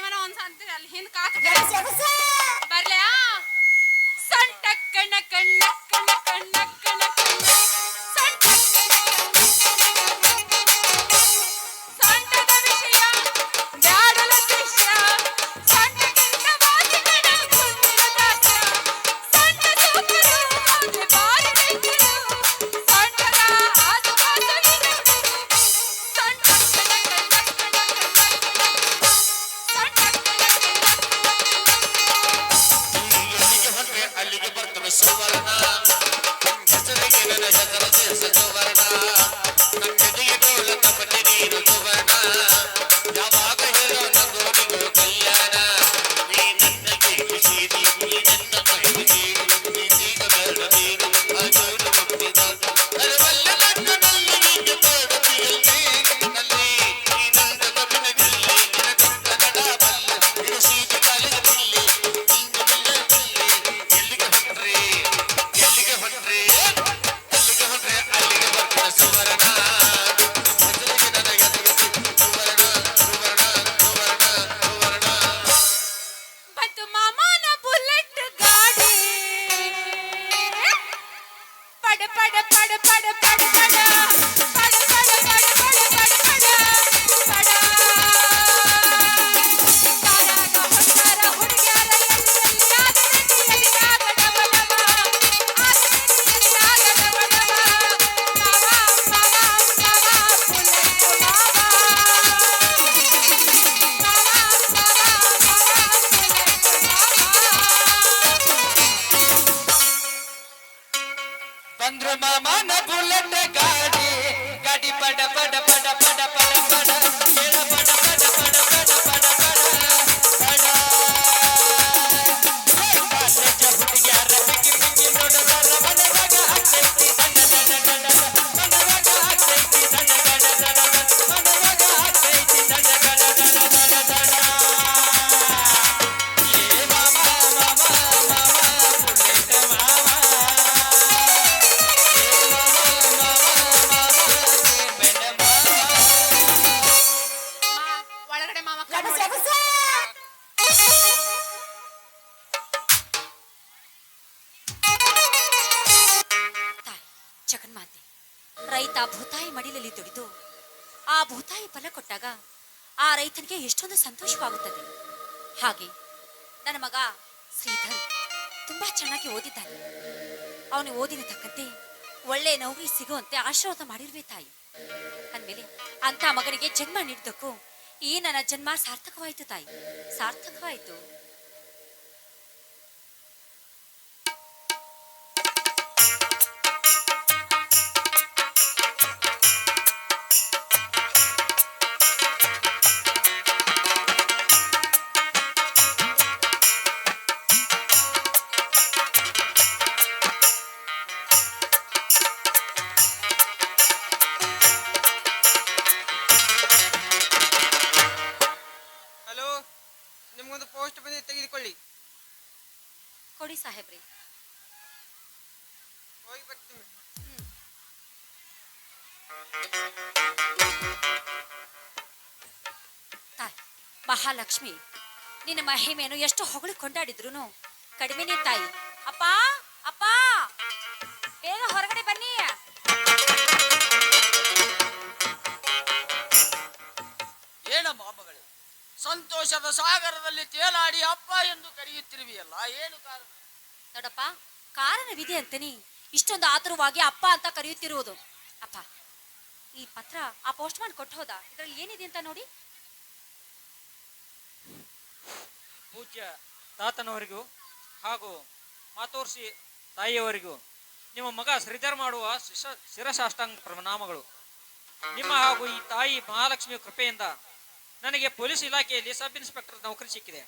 ಮಾಮನ ಒಂದ್ಸಂತ ಅಲ್ಲಿ ಹಿಂದ್ ಕಾಕ ಬರ್ಲ್ಯಾ ಸೊಂಟ ಕಣ್ಣ ಕಣ್ಣ ಕಣ್ಣ ಕಣ್ಣ ಕಣ್ಣ ಕಣ್ಣ ಸೊಂಟ ಸೊಂಟದ ವಿಷಯ ಬ್ಯಾಡಲ ದೃಶ್ಯ ಸೊಂಟಕ್ಕಿಂತ ವಾಸಿಗಡ ಗುಂಡಿನ ದಾಸ್ಯ ಸೊಂಟ ಸೂಪರು ಅದೇ ಬಾರಿ ನಿಂತರು ಸೊಂಟದ ಆಸುಪಾಸು ನಿಂತರು ಸೊಂಟ ಕಣ್ಣ ಕಣ್ಣ ಕಣ್ಣ ಕಣ್ಣ ಸೊಂಟ ಎಲ್ಲಿಗೆ ಹೊರಟೆ ಅಲ್ಲಿಗೆ ಬರ್ತವೆ ಸುವರ್ಣ ಹೆಸರಿಗೆ ನನ್ನ ಹೆಸರ ದೇಶ ಸುವರ್ಣ ನನ್ನೆದೆಗೆ ಡೋಲ ತಪ್ಪಟ್ಟೆ ನೀರು ಸುವರ್ಣ ಯಾವಾಗ ಹೇಳೋ ನಗೋಡಿಗೋ ಕಲ್ಯಾಣ ನೀ ನನ್ನ ಕೇಳಿ ಸೀರಿ ನೀ ನನ್ನ ಕೈಗೆ ನೀಡಿ ನೀಗ ಬೇಡ ನೀರು ಅಜೋಡು ಮುಟ್ಟಿದ ಅರವಲ್ಲ ನನ್ನಲ್ಲಿ ನೀಗೆ ಬೇಡತಿಯಲ್ಲಿ ನಲ್ಲಿ ನೀ ನನ್ನ ಕಬ್ಬಿಣದಲ್ಲಿ ನಿನ್ನ ಕನ್ನಡ ಬಲ್ಲ ನಿನ್ನ ಸೀಟ ಕಾಲಿನ ಬಿಲ್ಲಿ ಇಂದು ಬಿಲ್ಲ ಬಿಲ್ಲಿ ಎಲ್ಲಿಗೆ ಹೊಂಟ್ರಿ ಅಲ್ಲಿಗೆ ಹೊಂಟ್ರೆ ಅಲ್ಲಿಗೆ ಬರ್ತಾರೆ ಸುವರ್ಣ ಮೊದಲಿಗೆ ನನಗೆ ಸುವರ್ಣ ಸುವರ್ಣ ಸುವರ್ಣ ಸುವರ್ಣ ಬಂತು ಮಾಮನ ಬುಲೆಟ್ ಗಾಡಿ ಪಡ ಪಡ ಪಡ ಪಡ ಪಡ ಪಡ ಪಡ ಪಡ ಪಡ ಪಡ ಪಡ ಪಡ ಪಡ ಯಾರಾಗ ಹೊಡ್ತಾರ ಹುಡುಗ್ಯಾರ ಎಲ್ಲಿ ಆದರೆಯಲ್ಲಿ ಆಗ ಡಬ ಡಬ ಆದರೆಯಲ್ಲಿ ಆಗ ಡಬ ಡಬ ಮಾವ ಮಾವ ಮಾವ ಬುಲೆಟ್ ಮಾವ ಬಂದ್ರು ಮಾಮನ ಬುಲೆಟ್ ಗಾಡಿ ಗಾಡಿ ಪಡ ಪಡ ಪಡ ಪಡ ಪಡ ಪಡ ಕೇಳ ಪಡ ಪಡ ಪಡ ಪಡ ಪಡ ಪಡ ಪಡ ಕಾಲೇಜ ಹುಡುಗ್ಯಾರ ಪಿಕ್ಕಿ ಪಿಕ್ಕಿ ನೋಡೋದರ ಮನದಾಗ ಆಗ್ತೈತಿ ದಂಡ ದಂಡ ದಂಡ ಮನದಾಗ ಆಗ್ತೈತಿ ದಂಡ ದಂಡ ದಂಡ ಮನದಾಗ ಆಗ್ತೈತಿ ದಂಡ ದಂಡ ದಂಡ ದಂಡ ದಂಡ ಏ ಮಾಮ ಮಾಮ ಮಾಮ ಬುಲೆಟ್ ಮಾಮ ಒಳಗಡೆ ಮಾವ ತಾಯಿ ಜಗನ್ಮಾತೆ ರೈತ ಭೂತಾಯಿ ಮಡಿಲಲ್ಲಿ ದುಡಿದು ಆ ಭೂತಾಯಿ ಫಲ ಕೊಟ್ಟಾಗ ಆ ರೈತನಿಗೆ ಎಷ್ಟೊಂದು ಸಂತೋಷವಾಗುತ್ತದೆ. ಹಾಗೆ ನನ್ನ ಮಗ ಶ್ರೀಧರ್ ತುಂಬಾ ಚೆನ್ನಾಗಿ ಓದಿದ್ದಾನೆ. ಅವನು ಓದಿನ ತಕ್ಕಂತೆ ಒಳ್ಳೆ ನೌಕರಿ ಸಿಗುವಂತೆ ಆಶೀರ್ವಾದ ಮಾಡಿರುವೆ ತಾಯಿ. ಅಂದಮೇಲೆ ಅಂತ ಮಗನಿಗೆ ಜನ್ಮ ನೀಡಿದ್ದಕ್ಕೂ ಈ ನನ್ನ ಜನ್ಮ ಸಾರ್ಥಕವಾಯಿತು ತಾಯಿ, ಸಾರ್ಥಕವಾಯಿತು. ಹಲೋ, ನಿಮ್ಗೊಂದು ಪೋಸ್ಟ್ ಬಂದಿದೆ, ತೆಗೆದುಕೊಳ್ಳಿ. ಕೊಡಿ ಸಾಹೇಬ್ರಿ. ಹೋಗಿ ಬರ್ತೀನಿ. ತಾಯಿ ಮಹಾಲಕ್ಷ್ಮಿ ನಿನ್ನ ಮಹಿಮೆಯನ್ನು ಎಷ್ಟು ಹೊಗಳು ಕೊಂಡಾಡಿದ್ರು ಕಡಿಮೆನೇ ತಾಯಿ. ಅಪ್ಪ ಅಪ್ಪ ಬೇಗ ಹೊರಗಡೆ ಬನ್ನಿ. ಏನಮ್ಮ ಮಗಳೇ, ಸಂತೋಷದ ಸಾಗರದಲ್ಲಿ ತೇಲಾಡಿ ಅಪ್ಪ ಎಂದು ಕರೆಯುತ್ತಿರುವಿಯಲ್ಲ, ಏನು ಕಾರಣ? ನೋಡಪ್ಪ, ಕಾರಣವಿದೆ ಅಂತೀನಿ ಇಷ್ಟೊಂದು ಆತುರವಾಗಿ ಅಪ್ಪ ಅಂತ ಕರೆಯುತ್ತಿರುವುದು. ಅಪ್ಪ, ಈ ಪತ್ರ ಆ ಪೋಸ್ಟ್ ಮ್ಯಾನ್ ಕೊಟ್ಟು ಹೋದ, ಇದ್ರಲ್ಲಿ ಏನಿದೆ ಅಂತ ನೋಡಿ. ಪೂಜ್ಯ ತಾತನವರಿಗೂ ಹಾಗೂ ಮಾತೋರ್ಸಿ ತಾಯಿಯವರಿಗೂ ನಿಮ್ಮ ಮಗ ಶ್ರೀಧರ್ ಮಾಡುವ ಶಿರಸಾಷ್ಟಾಂಗ ಪ್ರಣಾಮಗಳು. ನಿಮ್ಮ ಹಾಗೂ ಈ ತಾಯಿ ಮಹಾಲಕ್ಷ್ಮಿಯ ಕೃಪೆಯಿಂದ ನನಗೆ ಪೊಲೀಸ್ ಇಲಾಖೆಯಲ್ಲಿ ಸಬ್ ಇನ್ಸ್ಪೆಕ್ಟರ್ ನೌಕರಿ ಸಿಕ್ಕಿದೆ.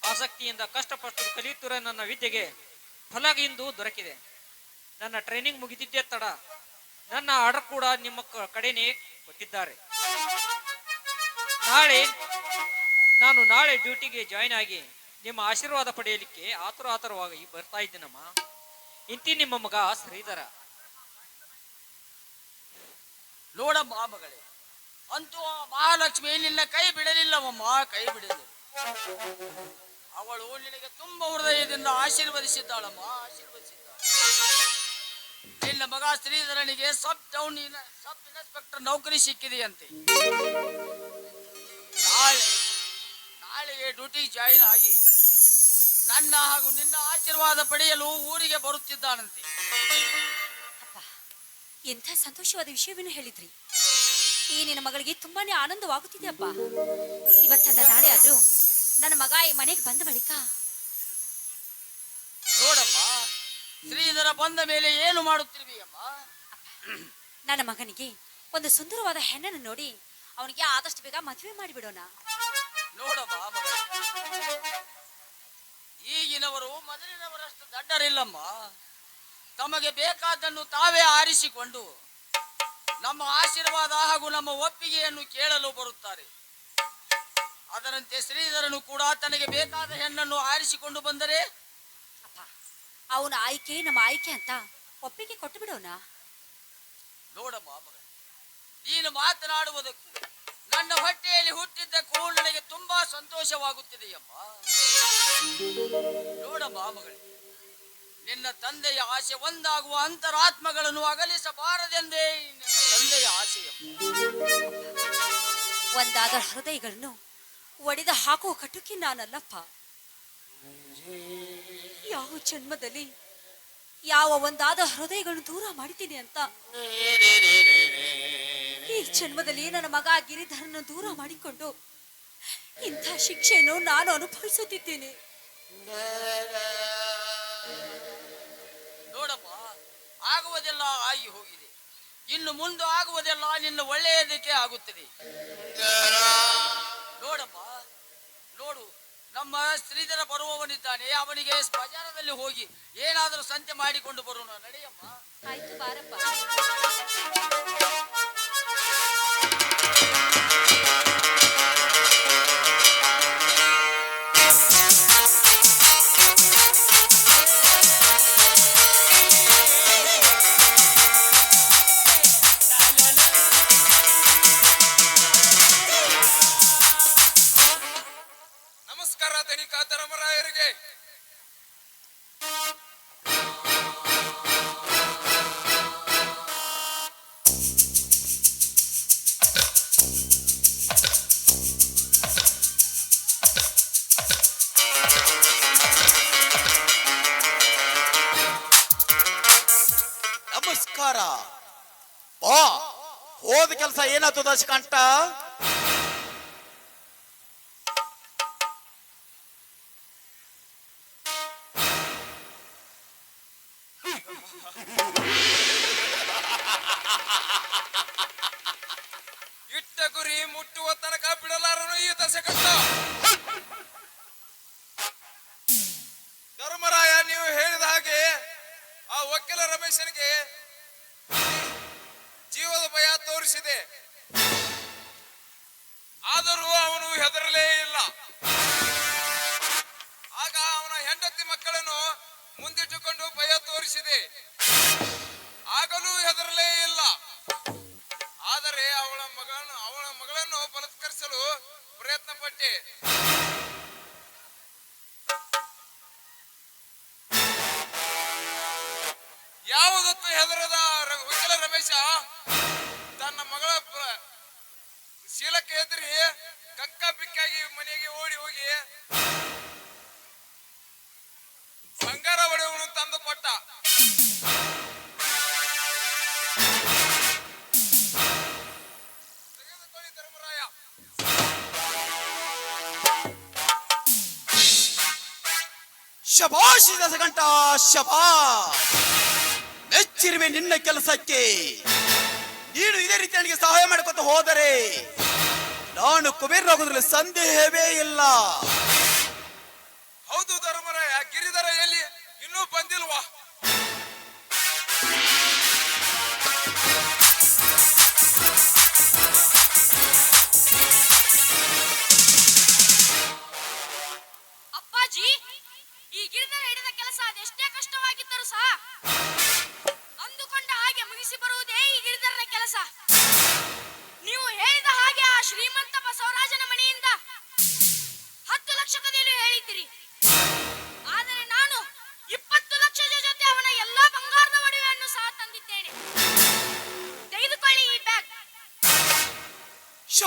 ಆಸಕ್ತಿಯಿಂದ ಕಷ್ಟಪಟ್ಟು ಕಲಿಯುತ್ತಿರುವ ನನ್ನ ವಿದ್ಯೆಗೆ ಫಲ ಇಂದು ದೊರಕಿದೆ. ನನ್ನ ಟ್ರೈನಿಂಗ್ ಮುಗಿದಿದ್ದೇ ತಡ, ನನ್ನ ಆರ್ಡರ್ ಕೂಡ ನಿಮ್ಮ ಕಡೆನೇ ಕೊಟ್ಟಿದ್ದಾರೆ. ನಾಳೆ ಡ್ಯೂಟಿಗೆ ಜಾಯಿನ್ ಆಗಿ ನಿಮ್ಮ ಆಶೀರ್ವಾದ ಪಡೆಯಲಿಕ್ಕೆ ಆತುರವಾಗಿ ಬರ್ತಾ ಇದ್ದೀನಮ್ಮ. ಇಂತಿ ನಿಮ್ಮ ಮಗ ಶ್ರೀಧರ. ನೋಡಮ್ಮ ಮಗಳೇ, ಅಂತೂ ಆ ಮಹಾಲಕ್ಷ್ಮಿ ನಿನ್ನ ಕೈ ಬಿಡಲಿಲ್ಲವಮ್ಮ, ಕೈ ಬಿಡಲಿಲ್ಲ. ಅವಳು ನಿನಗೆ ತುಂಬ ಹೃದಯದಿಂದ ಆಶೀರ್ವದಿಸಿದ್ದಾಳಮ್ಮ, ಆಶೀರ್ವದಿಸಿದ್ದಾಳೆ. ನಿನ್ನ ಮಗ ಶ್ರೀಧರನಿಗೆ ಸಬ್ ಇನ್ಸ್ಪೆಕ್ಟರ್ ನೌಕರಿ ಸಿಕ್ಕಿದೆಯಂತೆ. ನಾಳೆಗೆ ಡ್ಯೂಟಿ ಜಾಯಿನ್ ಆಗಿ ನನ್ನ ಹಾಗೂ ನಿನ್ನ ಆಶೀರ್ವಾದ ಪಡೆಯಲು ಊರಿಗೆ ಬರುತ್ತಿದ್ದಾನಂತೆ. ಅಪ್ಪ, ಎಂಥ ಸಂತೋಷವಾದ ವಿಷಯವನ್ನು ಹೇಳಿದ್ರಿ. ಈ ನಿನ್ನ ಮಗಳಿಗೆ ತುಂಬಾನೇ ಆನಂದವಾಗುತ್ತಿದೆ ಅಪ್ಪ. ಇವತ್ತಲ್ಲ ನಾಳೆ ಆದ್ರೂ ನನ್ನ ಮಗ ಈ ಮನೆಗೆ ಬಂದ ಬಳಿಕ ನೋಡಮ್ಮ, ಶ್ರೀಧರ ಬಂದ ಮೇಲೆ ಏನು ಮಾಡುತ್ತಿರುವಿ ಅಮ್ಮ? ನನ್ನ ಮಗನಿಗೆ ಒಂದು ಸುಂದರವಾದ ಹೆಣ್ಣನ್ನು ನೋಡಿ ಅವನಿಗೆ ಆದಷ್ಟು ಬೇಗ ಮದುವೆ ಮಾಡಿಬಿಡೋಣ. ನೋಡಮ್ಮ ಮಗಳೇ, ಈಗಿನವರು ಮೊದಲಿನವರಷ್ಟು ದಡ್ಡರಿಲ್ಲಮ್ಮ. ತಮಗೆ ಬೇಕಾದ್ದನ್ನು ತಾವೇ ಆರಿಸಿಕೊಂಡು ನಮ್ಮ ಆಶೀರ್ವಾದ ಹಾಗೂ ನಮ್ಮ ಒಪ್ಪಿಗೆಯನ್ನು ಕೇಳಲು ಬರುತ್ತಾರೆ. ಅದರಂತೆ ಶ್ರೀಧರನು ಕೂಡ ತನಗೆ ಬೇಕಾದ ಹೆಣ್ಣನ್ನು ಆರಿಸಿಕೊಂಡು ಬಂದರೆ ಅಪ್ಪ, ಅವನ ಆಯ್ಕೆ ನಮ್ಮ ಆಯ್ಕೆ ಅಂತ ಒಪ್ಪಿಗೆ ಕೊಟ್ಟು ಬಿಡೋಣ. ನೋಡಮ್ಮ ಮಗಳೇ, ನೀನು ಮಾತನಾಡುವುದಕ್ಕೂ ನನ್ನ ಹೊಟ್ಟೆಯಲ್ಲಿ ಹುಟ್ಟಿದ್ದಕ್ಕೂ ನನಗೆ ತುಂಬಾ ಸಂತೋಷವಾಗುತ್ತಿದೆಯಮ್ಮ. ನೋಡಮ್ಮ ಮಗಳೇ, ನಿನ್ನ ತಂದೆಯ ಆಸೆ ಒಂದಾಗುವ ಅಂತರಾತ್ಮಗಳನ್ನು ಅಗಲಿಸಬಾರದೆಂದೇ ನಿನ್ನ ತಂದೆಯ ಆಸೆಯಮ್ಮ. ಒಂದಾದ ಹೃದಯಗಳನ್ನು ಒಡೆದ ಹಾಕುವ ಕಟುಕಿ ನಾನಲ್ಲಪ್ಪ. ಯಾವ ಜನ್ಮದಲ್ಲಿ ಯಾವ ಒಂದಾದ ಹೃದಯಗಳನ್ನು ದೂರ ಮಾಡಿದ್ದೀನಿ ಅಂತ ಈ ಜನ್ಮದಲ್ಲಿ ನನ್ನ ಮಗ ಗಿರಿಧರನ್ನು ದೂರ ಮಾಡಿಕೊಂಡು ಇಂಥ ಶಿಕ್ಷೆಯನ್ನು ನಾನು ಅನುಭವಿಸುತ್ತಿದ್ದೇನೆ. ನೋಡಮ್ಮ, ಆಗುವುದೆಲ್ಲ ಆಗಿ ಹೋಗಿದೆ. ಇನ್ನು ಮುಂದೆ ಆಗುವುದೆಲ್ಲ ನಿನ್ನ ಒಳ್ಳೆಯದಕ್ಕೆ ಆಗುತ್ತದೆ. ನೋಡಮ್ಮ, ನೋಡು, ನಮ್ಮ ಶ್ರೀಧರ ಬರುವವನಿದ್ದಾನೆ. ಅವನಿಗೆ ಬಜಾರದಲ್ಲಿ ಹೋಗಿ ಏನಾದರೂ ಸಂತೆ ಮಾಡಿಕೊಂಡು ಬರೋಣ. ನಡೆಯಮ್ಮ. ಆಯ್ತು, ಬಾರಪ್ಪ. ನಮಸ್ಕಾರ ತನಿಖಾ ಧರ್ಮರಾಯರಿಗೆ. ನಮಸ್ಕಾರ. ಬಾ, ಹೋದ ಕೆಲಸ ಏನಾಯ್ತು ದಶಕಂಠ? ಇಟ್ಟ ಗುರಿ ಮುಟ್ಟುವ ತನಕ ಬಿಡಲಾರನು ಈ ದಶಕಂಠ. ಧರ್ಮರಾಯ, ನೀವು ಹೇಳಿದ ಹಾಗೆ ಆ ವಕೀಲ ರಮೇಶನಿಗೆ ಜೀವದ ಭಯ ತೋರಿಸಿದೆ. ಆದರೂ ಅವನು ಹೆದರಲೇ ಇಲ್ಲ. ಆಗ ಅವನ ಹೆಂಡತಿ ಮಕ್ಕಳನ್ನು ಮುಂದಿಟ್ಟುಕೊಂಡು ಭಯ ತೋರಿಸಿದೆ. ಆಗಲೂ ಹೆದರಲೇ ಇಲ್ಲ. ಆದರೆ ಅವಳ ಮಗಳನ್ನು ಬಲಾತ್ಕರಿಸಲು ಪ್ರಯತ್ನ ಪಟ್ಟೆ. ಯಾವುದಕ್ಕೂ ಹೆದರದ ವಕೀಲ ರಮೇಶ ತನ್ನ ಮಗಳ ಶೀಲಕ್ಕೆ ಹೆದರಿ ಕಕ್ಕ ಬಿಕ್ಕಾಗಿ ಮನೆಗೆ ಓಡಿ ಹೋಗಿ ಬಂಗಾರ ಒಡೆಯುವನು ತಂದು ಕೊಟ್ಟ. ತೆಗೆದುಕೊಳ್ಳಿ ಧರ್ಮರಾಯ. ಶಭಾಷ್ ದಶಕಂಠ, ಶಭಾಷ್. ಮೆಚ್ಚಿರುವೆ ನಿನ್ನ ಕೆಲಸಕ್ಕೆ. ನೀನು ಇದೇ ರೀತಿ ನನಗೆ ಸಹಾಯ ಮಾಡಿಕೊತ ಹೋದರೆ ನಾನು ಕುಬೇರನಾಗುವುದರಲ್ಲಿ ಸಂದೇಹವೇ ಇಲ್ಲ. ಹೌದು ಧರ್ಮರಾಯ, ಗಿರಿಧರ ಎಲ್ಲಿ ಇನ್ನೂ ಬಂದಿಲ್ವಾ? ಅಪ್ಪಾಜಿ, ಈ ಗಿರಿಧರ ಹಿಡಿದ ಕೆಲಸ ಅದೆಷ್ಟೇ ಕಷ್ಟವಾಗಿದ್ದರೂ ಸಹ ಅಂದುಕೊಂಡ ಹಾಗೆ ಮುಗಿಸಿ ಬರುವುದೇ ಈ ಗಿರಿಧರನ ಕೆಲಸ. ನೀವು ಹೇಳಿದ ಹಾಗೆ ಆ ಶ್ರೀಮಂತ ಬಸವರಾಜನ ಮನೆಯಿಂದ 10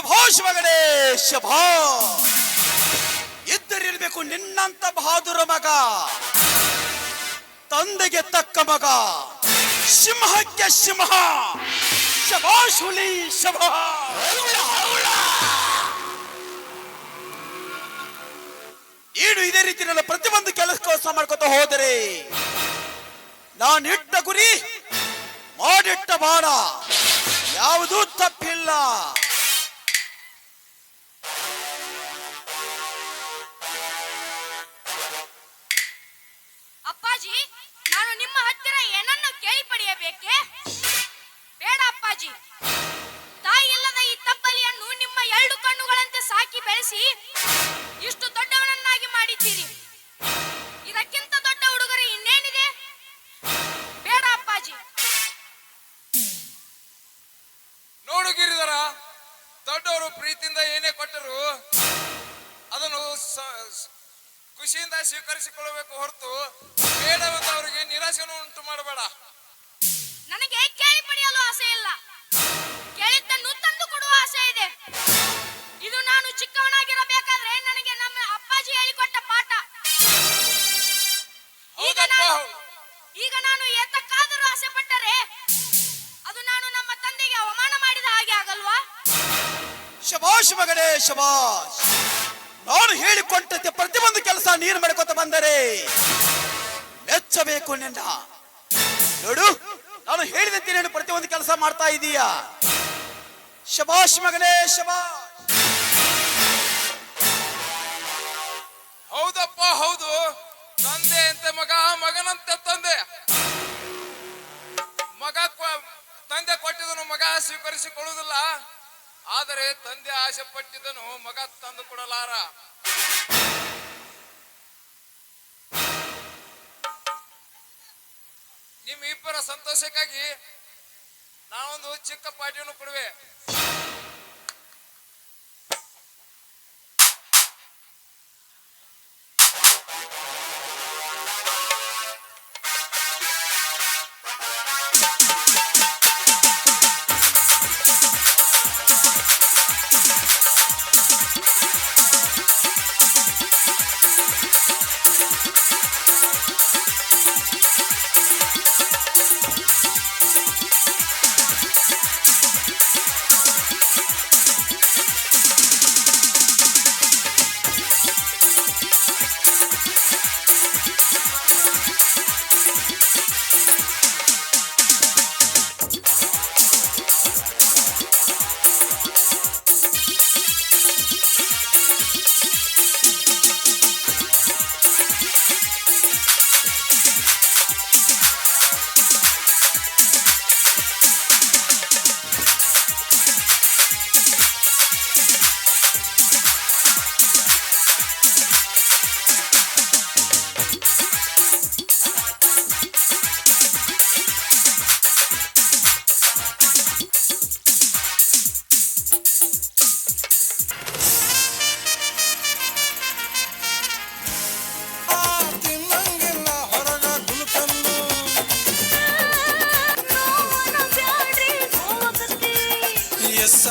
ಶಭಾಷ್ ಮಗನೇ ಶಭಾ. ಇದ್ದರಿರ್ಬೇಕು ನಿನ್ನಂತ ಬಹಾದುರ ಮಗ, ತಂದೆಗೆ ತಕ್ಕ ಮಗ, ಸಿಂಹಕ್ಕೆ ಸಿಂಹ. ಶಭಾಷ್ ಹುಲಿ ಶಭಾ. ನೀನು ಇದೇ ರೀತಿ ನನ್ನ ಪ್ರತಿಯೊಂದು ಕೆಲಸ ಮಾಡ್ಕೊತ ಹೋದರೆ ನಾನಿಟ್ಟ ಗುರಿ ಮಾಡಿಟ್ಟ ಬಾಣ ಯಾವುದೂ ತಪ್ಪಿಲ್ಲ. ಅಪ್ಪಾಜಿ, ನಾನು ನಿಮ್ಮ ಹತ್ತಿರ ಏನನ್ನು ಕೇಳಿ ಪಡೆಯಬೇಕೆ? ಬೇಡ ಅಪ್ಪಾಜಿ. ತಾಯಿ ಇಲ್ಲದ ಈ ತಬ್ಬಲಿಯನ್ನು ನಿಮ್ಮ 2 ಕಣ್ಣುಗಳಂತೆ ಸಾಕಿ ಬೆಳೆಸಿ ಇಷ್ಟು ದೊಡ್ಡವನನ್ನಾಗಿ ಮಾಡಿದ್ದೀರಿ. ಇದಕ್ಕಿಂತ ದೊಡ್ಡ ಉಡುಗೊರೆ ಇನ್ನೇನಿದೆ? ಬೇಡ ಅಪ್ಪಾಜಿ. ನೋಡು ಗಿರಿಧರ, ದೊಡ್ಡವರು ಪ್ರೀತಿಯಿಂದ ಏನೇ ಕೊಟ್ಟರು ಅದನ್ನು ಖುಷಿಯಿಂದ ಸ್ವೀಕರಿಸಿಕೊಳ್ಳಬೇಕು ಹೊರತು ಬೇಡವೆಂದವರಿಗೆ ನಿರಾಶೆಯನ್ನು ಉಂಟು ಮಾಡಬೇಡ. ನನಗೆ ಕೇಳಿ ಪಡೆಯಲು ಆಸೆ ಇಲ್ಲ, ಕೇಳಿದ್ದನ್ನು ತಂದು ಕೊಡುವ ಆಸೆ ಇದೆ. ಇದು ನಾನು ಚಿಕ್ಕವನಾಗಿರಬೇಕಾದ್ರೆ ನನಗೆ ನಮ್ಮ ಅಪ್ಪಾಜಿ ಹೇಳಿಕೊಟ್ಟ ಪಾಠ. ಈಗ ನಾನು ಏತಕ್ಕಾದರೂ ಆಸೆ ಪಟ್ಟರೆ ಅದು ನಾನು ನಮ್ಮ ತಂದೆಗೆ ಅವಮಾನ ಮಾಡಿದ ಹಾಗೆ ಆಗಲ್ವಾ? ಶಭಾಷ್ ಮಗನೇ ಶಭಾಷ್. ನಾನು ಹೇಳಿಕೊಟ್ಟಂತೆ ಪ್ರತಿಯೊಂದು ಕೆಲಸ ನೀನು ಮಾಡ್ಕೊತ ಬಂದರೆ ಮೆಚ್ಚಬೇಕು ನಿನ್ನ. ನೋಡು, ನಾನು ಹೇಳಿದಂತೆ ನೀನು ಪ್ರತಿಯೊಂದು ಕೆಲಸ ಮಾಡ್ತಾ ಇದೀಯಾ. ಶಭಾಷ್ ಮಗನೇ ಶಭಾಷ್. ಹೌದಪ್ಪ ಹೌದು, ತಂದೆ ಅಂತೆ ಮಗ, ಮಗನಂತೆ ತಂದೆ. ತಂದೆ ಕೊಟ್ಟಿದ್ದನು ಮಗ ಸ್ವೀಕರಿಸಿಕೊಳ್ಳುವುದಿಲ್ಲ, ಆದರೆ ತಂದೆ ಆಸೆ ಪಟ್ಟಿದ್ದನು ಮಗ ತಂದು ಕೊಡಲಾರ. ನಿಮ್ಮ ಇಬ್ಬರ ಸಂತೋಷಕ್ಕಾಗಿ ನಾನೊಂದು ಚಿಕ್ಕ ಪಾಠವನ್ನು ಕೊಡುವೆ.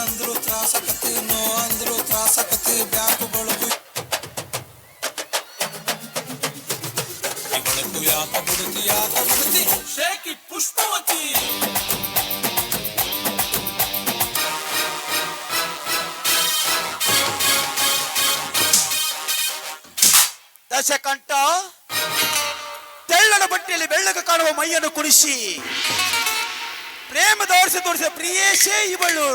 ಅಂದ್ರು ತ್ರಾಸಕತಿ, ನೋ ಅಂದ್ರು ತ್ರಾಸಕತಿ, ಬ್ಯಾಕು ಬಳಕು ಬಳಕು ಯಾಕ ಬಿಡುತ್ತಿ ಶೇಕಿ ಪುಷ್ಪವತಿ. ದಶಕಂಠ, ತೆಳ್ಳನ ಬಟ್ಟೆಯಲ್ಲಿ ಬೆಳ್ಳಗೆ ಕಾಣುವ ಮೈಯನ್ನು ಕುಣಿಸಿ ಪ್ರೇಮದ ತೋರಿಸಿದ ಪ್ರಿಯೇಶೇ ಇವಳು.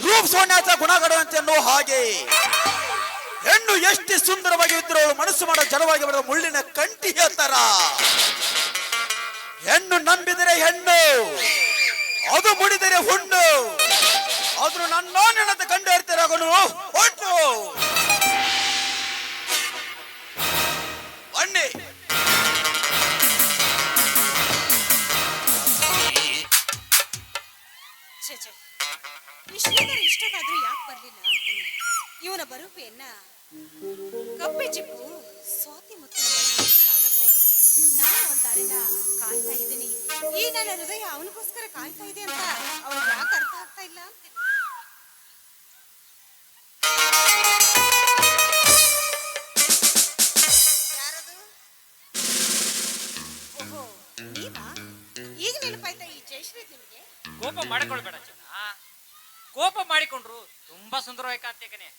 ರೂಪ ಸೋನ್ಯಾಸ ಗುಣಗಡಂತೆ ಅನ್ನೋ ಹಾಗೆ ಹೆಣ್ಣು ಎಷ್ಟು ಸುಂದರವಾಗಿ ಇದ್ದರೂ ಮನಸ್ಸು ಮಾಡೋ ಜನವಾಗಿ ಬರುವ ಮುಳ್ಳಿನ ಕಂಠಿಯ ತರ. ಹೆಣ್ಣು ನಂಬಿದರೆ ಹೆಣ್ಣು, ಅದು ಮುಡಿದರೆ ಹುಣ್ಣು. ಆದ್ರೂ ನನ್ನ ಕಂಡು ಇರ್ತೀರಾಗನು ಹೊಟ್ಟು ಬನ್ನಿ. ಇಷ್ಟಕ್ಕಾದ್ರೂ ಯಾಕೆ ಬರ್ಲಿಲ್ಲ ಅಂತೀನಿ. ಇವನ ಬರುವೆಯನ್ನ ಕಪ್ಪೆ ಚಿಪ್ಪು ಸ್ವಾತಿ ಮುತ್ತಿನ ಆಗತ್ತೆ. ನಾನು ಅವನ ದಾರಿನ ಕಾಯ್ತಾ ಇದ್ದೀನಿ. ಈ ನನ್ನ ಹೃದಯ ಅವನಿಗೋಸ್ಕರ ಕಾಯ್ತಾ ಇದೆ ಅಂತ ಅವನಿಗೆ ಯಾಕೆ ಅರ್ಥ ಆಗ್ತಾ ಇಲ್ಲ ಅಂತೀನಿ. ಕೋಪ ಮಾಡಿಕೊಳ್ಬೇಡ ಚಿನ್ನ. ಕೋಪ ಮಾಡಿಕೊಂಡ್ರು ತುಂಬಾ ಸುಂದರವಾಗಿ ಕಾಂತೀಯ ಕಣೆ.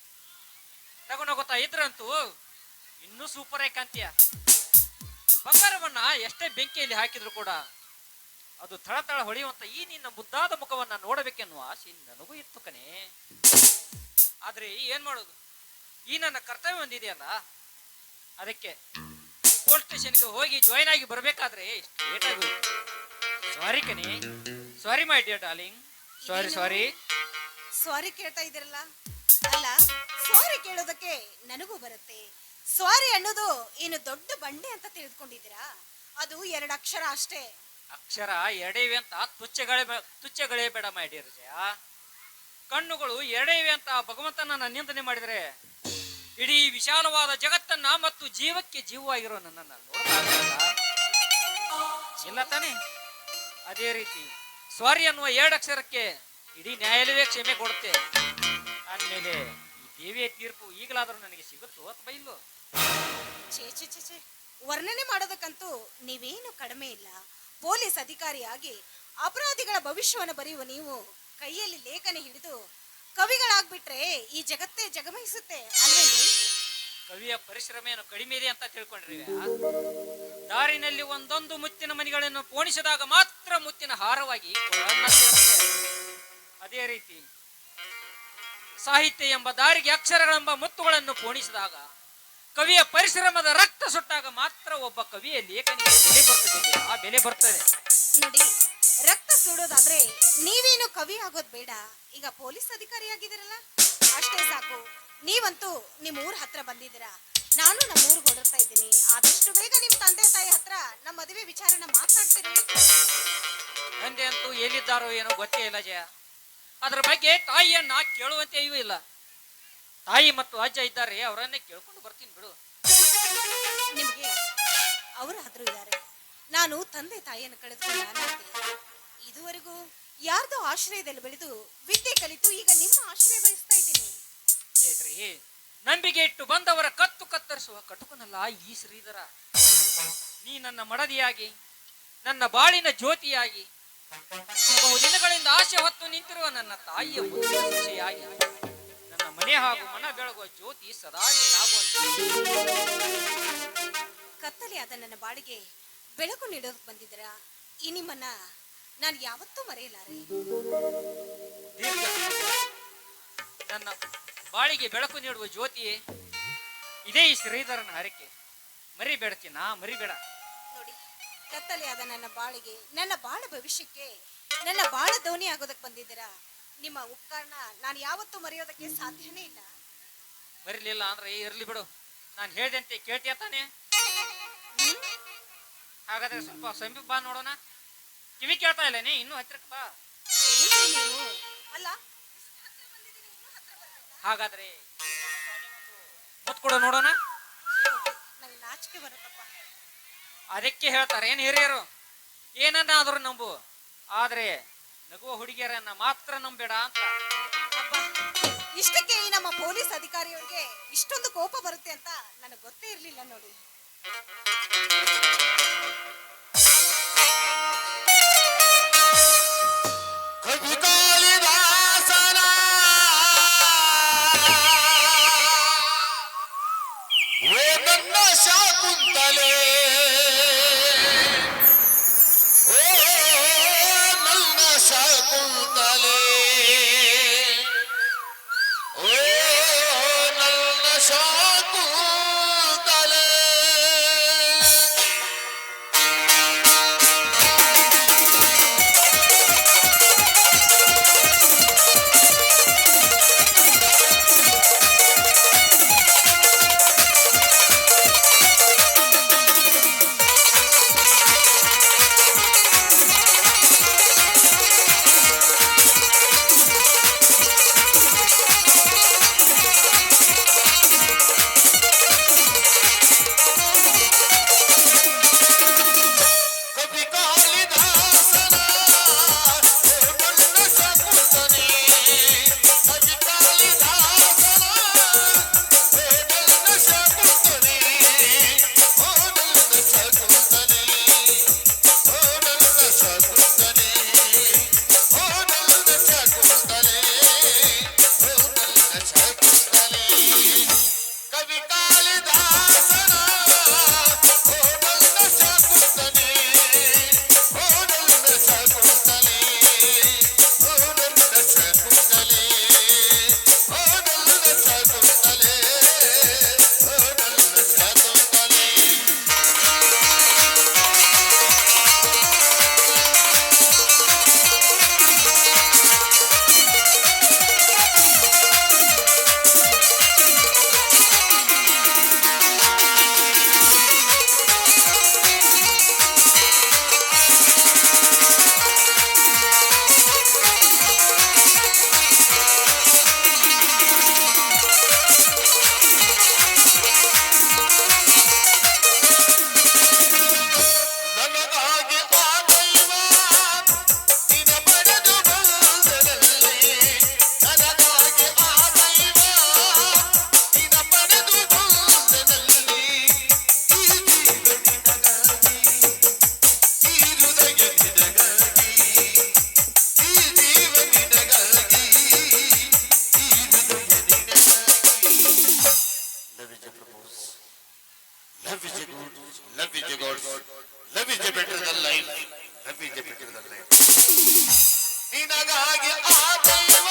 ತಗೊಂಡು ಹೋಗುತ್ತಾ ಇದ್ರಂತೂ ಇನ್ನೂ ಸೂಪರ್ ಆಗಿ ಕಾಂತೀಯ. ಬಂಗಾರವನ್ನ ಎಷ್ಟೇ ಬೆಂಕಿಯಲ್ಲಿ ಹಾಕಿದ್ರು ಕೂಡ ಅದು ಥಳಥಳ ಹೊಳೆಯುವಂತ ಈ ನಿನ್ನ ಮುದ್ದಾದ ಮುಖವನ್ನ ನೋಡಬೇಕೆನ್ನುವ ಆಸೆ ನನಗೂ ಇತ್ತು ಕಣೆ. ಆದ್ರೆ ಏನ್ ಮಾಡೋದು, ಈ ನನ್ನ ಕರ್ತವ್ಯ ಒಂದಿದೆಯಲ್ಲ, ಅದಕ್ಕೆ ಪೋಲಿಸ್ ಸ್ಟೇಷನ್ಗೆ ಹೋಗಿ ಜಾಯಿನ್ ಆಗಿ ಬರ್ಬೇಕಾದ್ರೆ ಇಷ್ಟು ಲೇಟ್ ಆಗೋಯ್ತು. ಸಾರಿ ಕಣೆ, ಸಾರಿ ಮೈ ಡಿಯರ್ ಡಾರ್ಲಿಂಗ್, ಸಾರಿ ಸಾರಿ. ಸಾರಿ ಕೇಳ್ತಾ ಇದ್ದೀರಲ್ಲ, ಅಲ್ಲ ಸಾರಿ ಕೇಳೋದಕ್ಕೆ ನನಗೂ ಬರುತ್ತೆ. ಸಾರಿ ಅನ್ನೋದು ಏನು ದೊಡ್ಡ ಬಂಡೆ ಅಂತ ತಿಳಿದುಕೊಂಡಿದ್ದೀರಾ? ಅದು 2 ಅಕ್ಷರ ಅಷ್ಟೇ. ಅಕ್ಷರ ಎರಡೇ ಇವೆ ಅಂತ ತುಚ್ಛಗಳೇ ಬೇಡ ಮೈ ಡಿಯರ್ ಜಯ. ಕಣ್ಣುಗಳು ಎರಡೇ ಇವೆ ಅಂತ ಭಗವಂತನ ನಿಂದನೆ ಮಾಡಿದರೆ ಇಡೀ ವಿಶಾಲವಾದ ಜಗತ್ತನ್ನ ಮತ್ತು ಜೀವಕ್ಕೆ ಜೀವವಾಗಿರೋ ನನ್ನನ್ನು ನೋಡೋದಾಗಲ್ಲ ಇಲ್ಲ ತಾನೆ? ಅದೇ ರೀತಿ ಸಾರಿ ಅನ್ನುವ 2 ಅಕ್ಷರಕ್ಕೆ ಇಡೀ ನ್ಯಾಯಾಲಯವೇ ಕ್ಷಮೆ ಕೊಡುತ್ತೆ ಅಂದಮೇಲೆ ಈ ದೇವಿಯ ತೀರ್ಪು ಈಗಲಾದರೂ ನನಗೆ ಸಿಗುತ್ತೋ ಅಥವಾ ಇಲ್ಲೋ? ಛೇ ಛೇ ಛೇ ಛೇ, ವರ್ಣನೆ ಮಾಡೋದಕ್ಕಂತೂ ನೀವೇನು ಕಡಿಮೆ ಇಲ್ಲ. ಪೊಲೀಸ್ ಅಧಿಕಾರಿಯಾಗಿ ಅಪರಾಧಿಗಳ ಭವಿಷ್ಯವನ್ನು ಬರೆಯುವ ನೀವು ಕೈಯಲ್ಲಿ ಲೇಖನ ಹಿಡಿದು ಕವಿಗಳಾಗ್ಬಿಟ್ರೆ ಈ ಜಗತ್ತೇ ಜಗಮಯಿಸುತ್ತೆ ಅಲ್ವೇನ್ರಿ? ಕವಿಯ ಪರಿಶ್ರಮ ಏನು ಕಡಿಮೆ ಇದೆ ಅಂತ ತಿಳ್ಕೊಂಡ್ರಿ? ದಾರಿನಲ್ಲಿ ಒಂದೊಂದು ಮುತ್ತಿನ ಮಣಿಗಳನ್ನು ಪೋಣಿಸಿದಾಗ ಮಾತ್ರ ಮುತ್ತಿನ ಹಾರವಾಗಿ ಅದೇ ರೀತಿ ಸಾಹಿತ್ಯ ಎಂಬ ದಾರಿಗೆ ಅಕ್ಷರಗಳೆಂಬ ಮುತ್ತುಗಳನ್ನು ಪೋಣಿಸಿದಾಗ ಕವಿಯ ಪರಿಶ್ರಮದ ರಕ್ತ ಸುಟ್ಟಾಗ ಮಾತ್ರ ಒಬ್ಬ ಕವಿಯ ಲೇಖನಿಗೆ ಬೆಲೆ ಬರ್ತದೆ. ಆ ಬೆಲೆ ಬರ್ತದೆ ನೋಡಿ, ರಕ್ತ ಸುಡೋದಾದ್ರೆ ನೀವೇನು ಕವಿ ಆಗೋದ್ ಬೇಡ. ಈಗ ಪೊಲೀಸ್ ಅಧಿಕಾರಿ ಆಗಿದ್ದೀರಲ್ಲ ಅಷ್ಟೇ ಸಾಕು. ನೀವಂತೂ ನಿಮ್ಮ ಊರ ಹತ್ರ ಬಂದಿದ್ದೀರಾ, ನಾನು ನಮ್ಮ ಊರಿಗೆ ಹೊರಡ್ತಾ ಇದ್ದೀನಿ. ಆದಷ್ಟು ಬೇಗ ನಿಮ್ಮ ತಂದೆ ತಾಯಿ ಹತ್ರ ನಮ್ಮ ಮದುವೆ ವಿಚಾರನ ಮಾತಾಡ್ತೀರಿ. ತಂದೆ ಅಂತೂ ಎಲ್ಲಿದ್ದಾರೋ ಏನೋ ಗೊತ್ತೇ ಇಲ್ಲ ಜಯ. ಅದ್ರ ಬಗ್ಗೆ ತಾಯಿಯನ್ನ ಕೇಳುವಂತೆಯೂ ಇಲ್ಲ. ತಾಯಿ ಮತ್ತು ಅಜ್ಜ ಇದ್ದಾರೆ, ಅವರನ್ನೇ ಕೇಳ್ಕೊಂಡು ಬರ್ತೀನಿ ಬಿಡು. ನಿಮ್ಗೆ ಅವರಾದ್ರೂ ಇದ್ದಾರೆ. ನಾನು ತಂದೆ ತಾಯಿಯನ್ನು ಕಳೆದುಕೊಂಡು ಅನಾಥೆ. ಇದುವರೆಗೂ ಯಾರ್ದೋ ಆಶ್ರಯದಲ್ಲಿ ಬೆಳೆದು ವಿದ್ಯೆ ಕಲಿತು ಈಗ ನಿಮ್ಮ ಆಶ್ರಯ ಬಯಸ್ತಾ ಇದ್ದೀನಿ. ಜಯಶ್ರೀ, ನಂಬಿಕೆ ಇಟ್ಟು ಬಂದವರ ಕತ್ತು ಕತ್ತರಿಸುವ ಕಟುಕನಲ್ಲ ಈ ಶ್ರೀಧರ. ನೀ ನನ್ನ ಮಡದಿಯಾಗಿ, ನನ್ನ ಬಾಳಿನ ಜ್ಯೋತಿಯಾಗಿ, ಬಹು ದಿನಗಳಿಂದ ಆಸೆ ಹೊತ್ತು ನಿಂತಿರುವ ನನ್ನ ತಾಯಿಯ ಮುದ್ದಿನ ಸೊಸೆಯಾಗಿ, ನನ್ನ ಮನೆ ಹಾಗೂ ಮನ ಬೆಳಗುವ ಜ್ಯೋತಿ ಸದಾ ನೀನಾಗುವಂತೆ. ಕತ್ತಲೆಯಾದ ನನ್ನ ಬಾಳಿಗೆ ಬೆಳಕು ನೀಡೋದಕ್ಕೆ ಬಂದಿದ್ದೀರಾ. ಈ ನಿಮ್ಮನ್ನ ನಾನು ಯಾವತ್ತೂ ಮರೆಯಲಾರೆ. ನನ್ನ ಬಾಳಿಗೆ ಬೆಳಕು ನೀಡುವ ಜ್ಯೋತಿಯೇ ಇದೇ ಈ ಶ್ರೀಧರನ ಹರಕೆ. ಮರಿಬೇಡ ಚಿನ್ನ, ಮರಿಬೇಡ. ನೋಡಿ, ಕತ್ತಲೆಯಾದ ನನ್ನ ಬಾಳಿಗೆ, ನನ್ನ ಬಾಳ ಭವಿಷ್ಯಕ್ಕೆ, ನನ್ನ ಬಾಳ ಧೋನಿ ಆಗೋದಕ್ಕೆ ಬಂದಿದ್ದೀರಾ. ನಿಮ್ಮ ಉಪಕಾರನ ನಾನು ಯಾವತ್ತೂ ಮರೆಯೋದಕ್ಕೆ ಸಾಧ್ಯನೇ ಇಲ್ಲ. ಮರಿಲಿಲ್ಲ ಅಂದ್ರೆ ಇರ್ಲಿ ಬಿಡು. ನಾನು ಹೇಳ್ದಂತೆ ಕೇಳ್ತೀಯ ತಾನೆ? ಹಾಗಾದ್ರೆ ಸ್ವಲ್ಪ ಸಮೀಪ ಬಾ ನೋಡೋಣ. ಕಿವಿ ಕೇಳ್ತಾ ಇಲ್ಲೇನೆ, ಇನ್ನೂ ಹತ್ತಿರಕ್ಕೆ ಬಾ. ಏನ್ರಿ ನೀವು? ಅಲ್ಲ, ಹಾಗಾದ್ರೆ ಮುತ್ತು ಕೊಡು ನೋಡೋಣ. ನಂಗೆ ನಾಚಿಕೆ ಬರುತ್ತಪ್ಪ. ಅದಕ್ಕೆ ಹೇಳ್ತಾರೆ ಏನ್ ಹಿರಿಯರು, ಏನನ್ನಾದರೂ ನಂಬು, ಆದ್ರೆ ನಗುವ ಹುಡುಗಿಯರನ್ನ ಮಾತ್ರ ನಂಬೇಡ ಅಂತ. ಅಪ್ಪ, ಇಷ್ಟಕ್ಕೆ ಈ ನಮ್ಮ ಪೊಲೀಸ್ ಅಧಿಕಾರಿಯವರಿಗೆ ಇಷ್ಟೊಂದು ಕೋಪ ಬರುತ್ತೆ ಅಂತ ನನಗೆ ಗೊತ್ತೇ ಇರಲಿಲ್ಲ ನೋಡಿ. ಶಾಕುಂತಲೆ ಓ ನನ್ನ ಶಾಕುಂತಲೆ ಓ ನನ್ನ Shakuntale. Love is the good. Love is the God. Love is the better than life. Love is the better than life. ನಿನಗಾಗಿ ಆ ದೈವ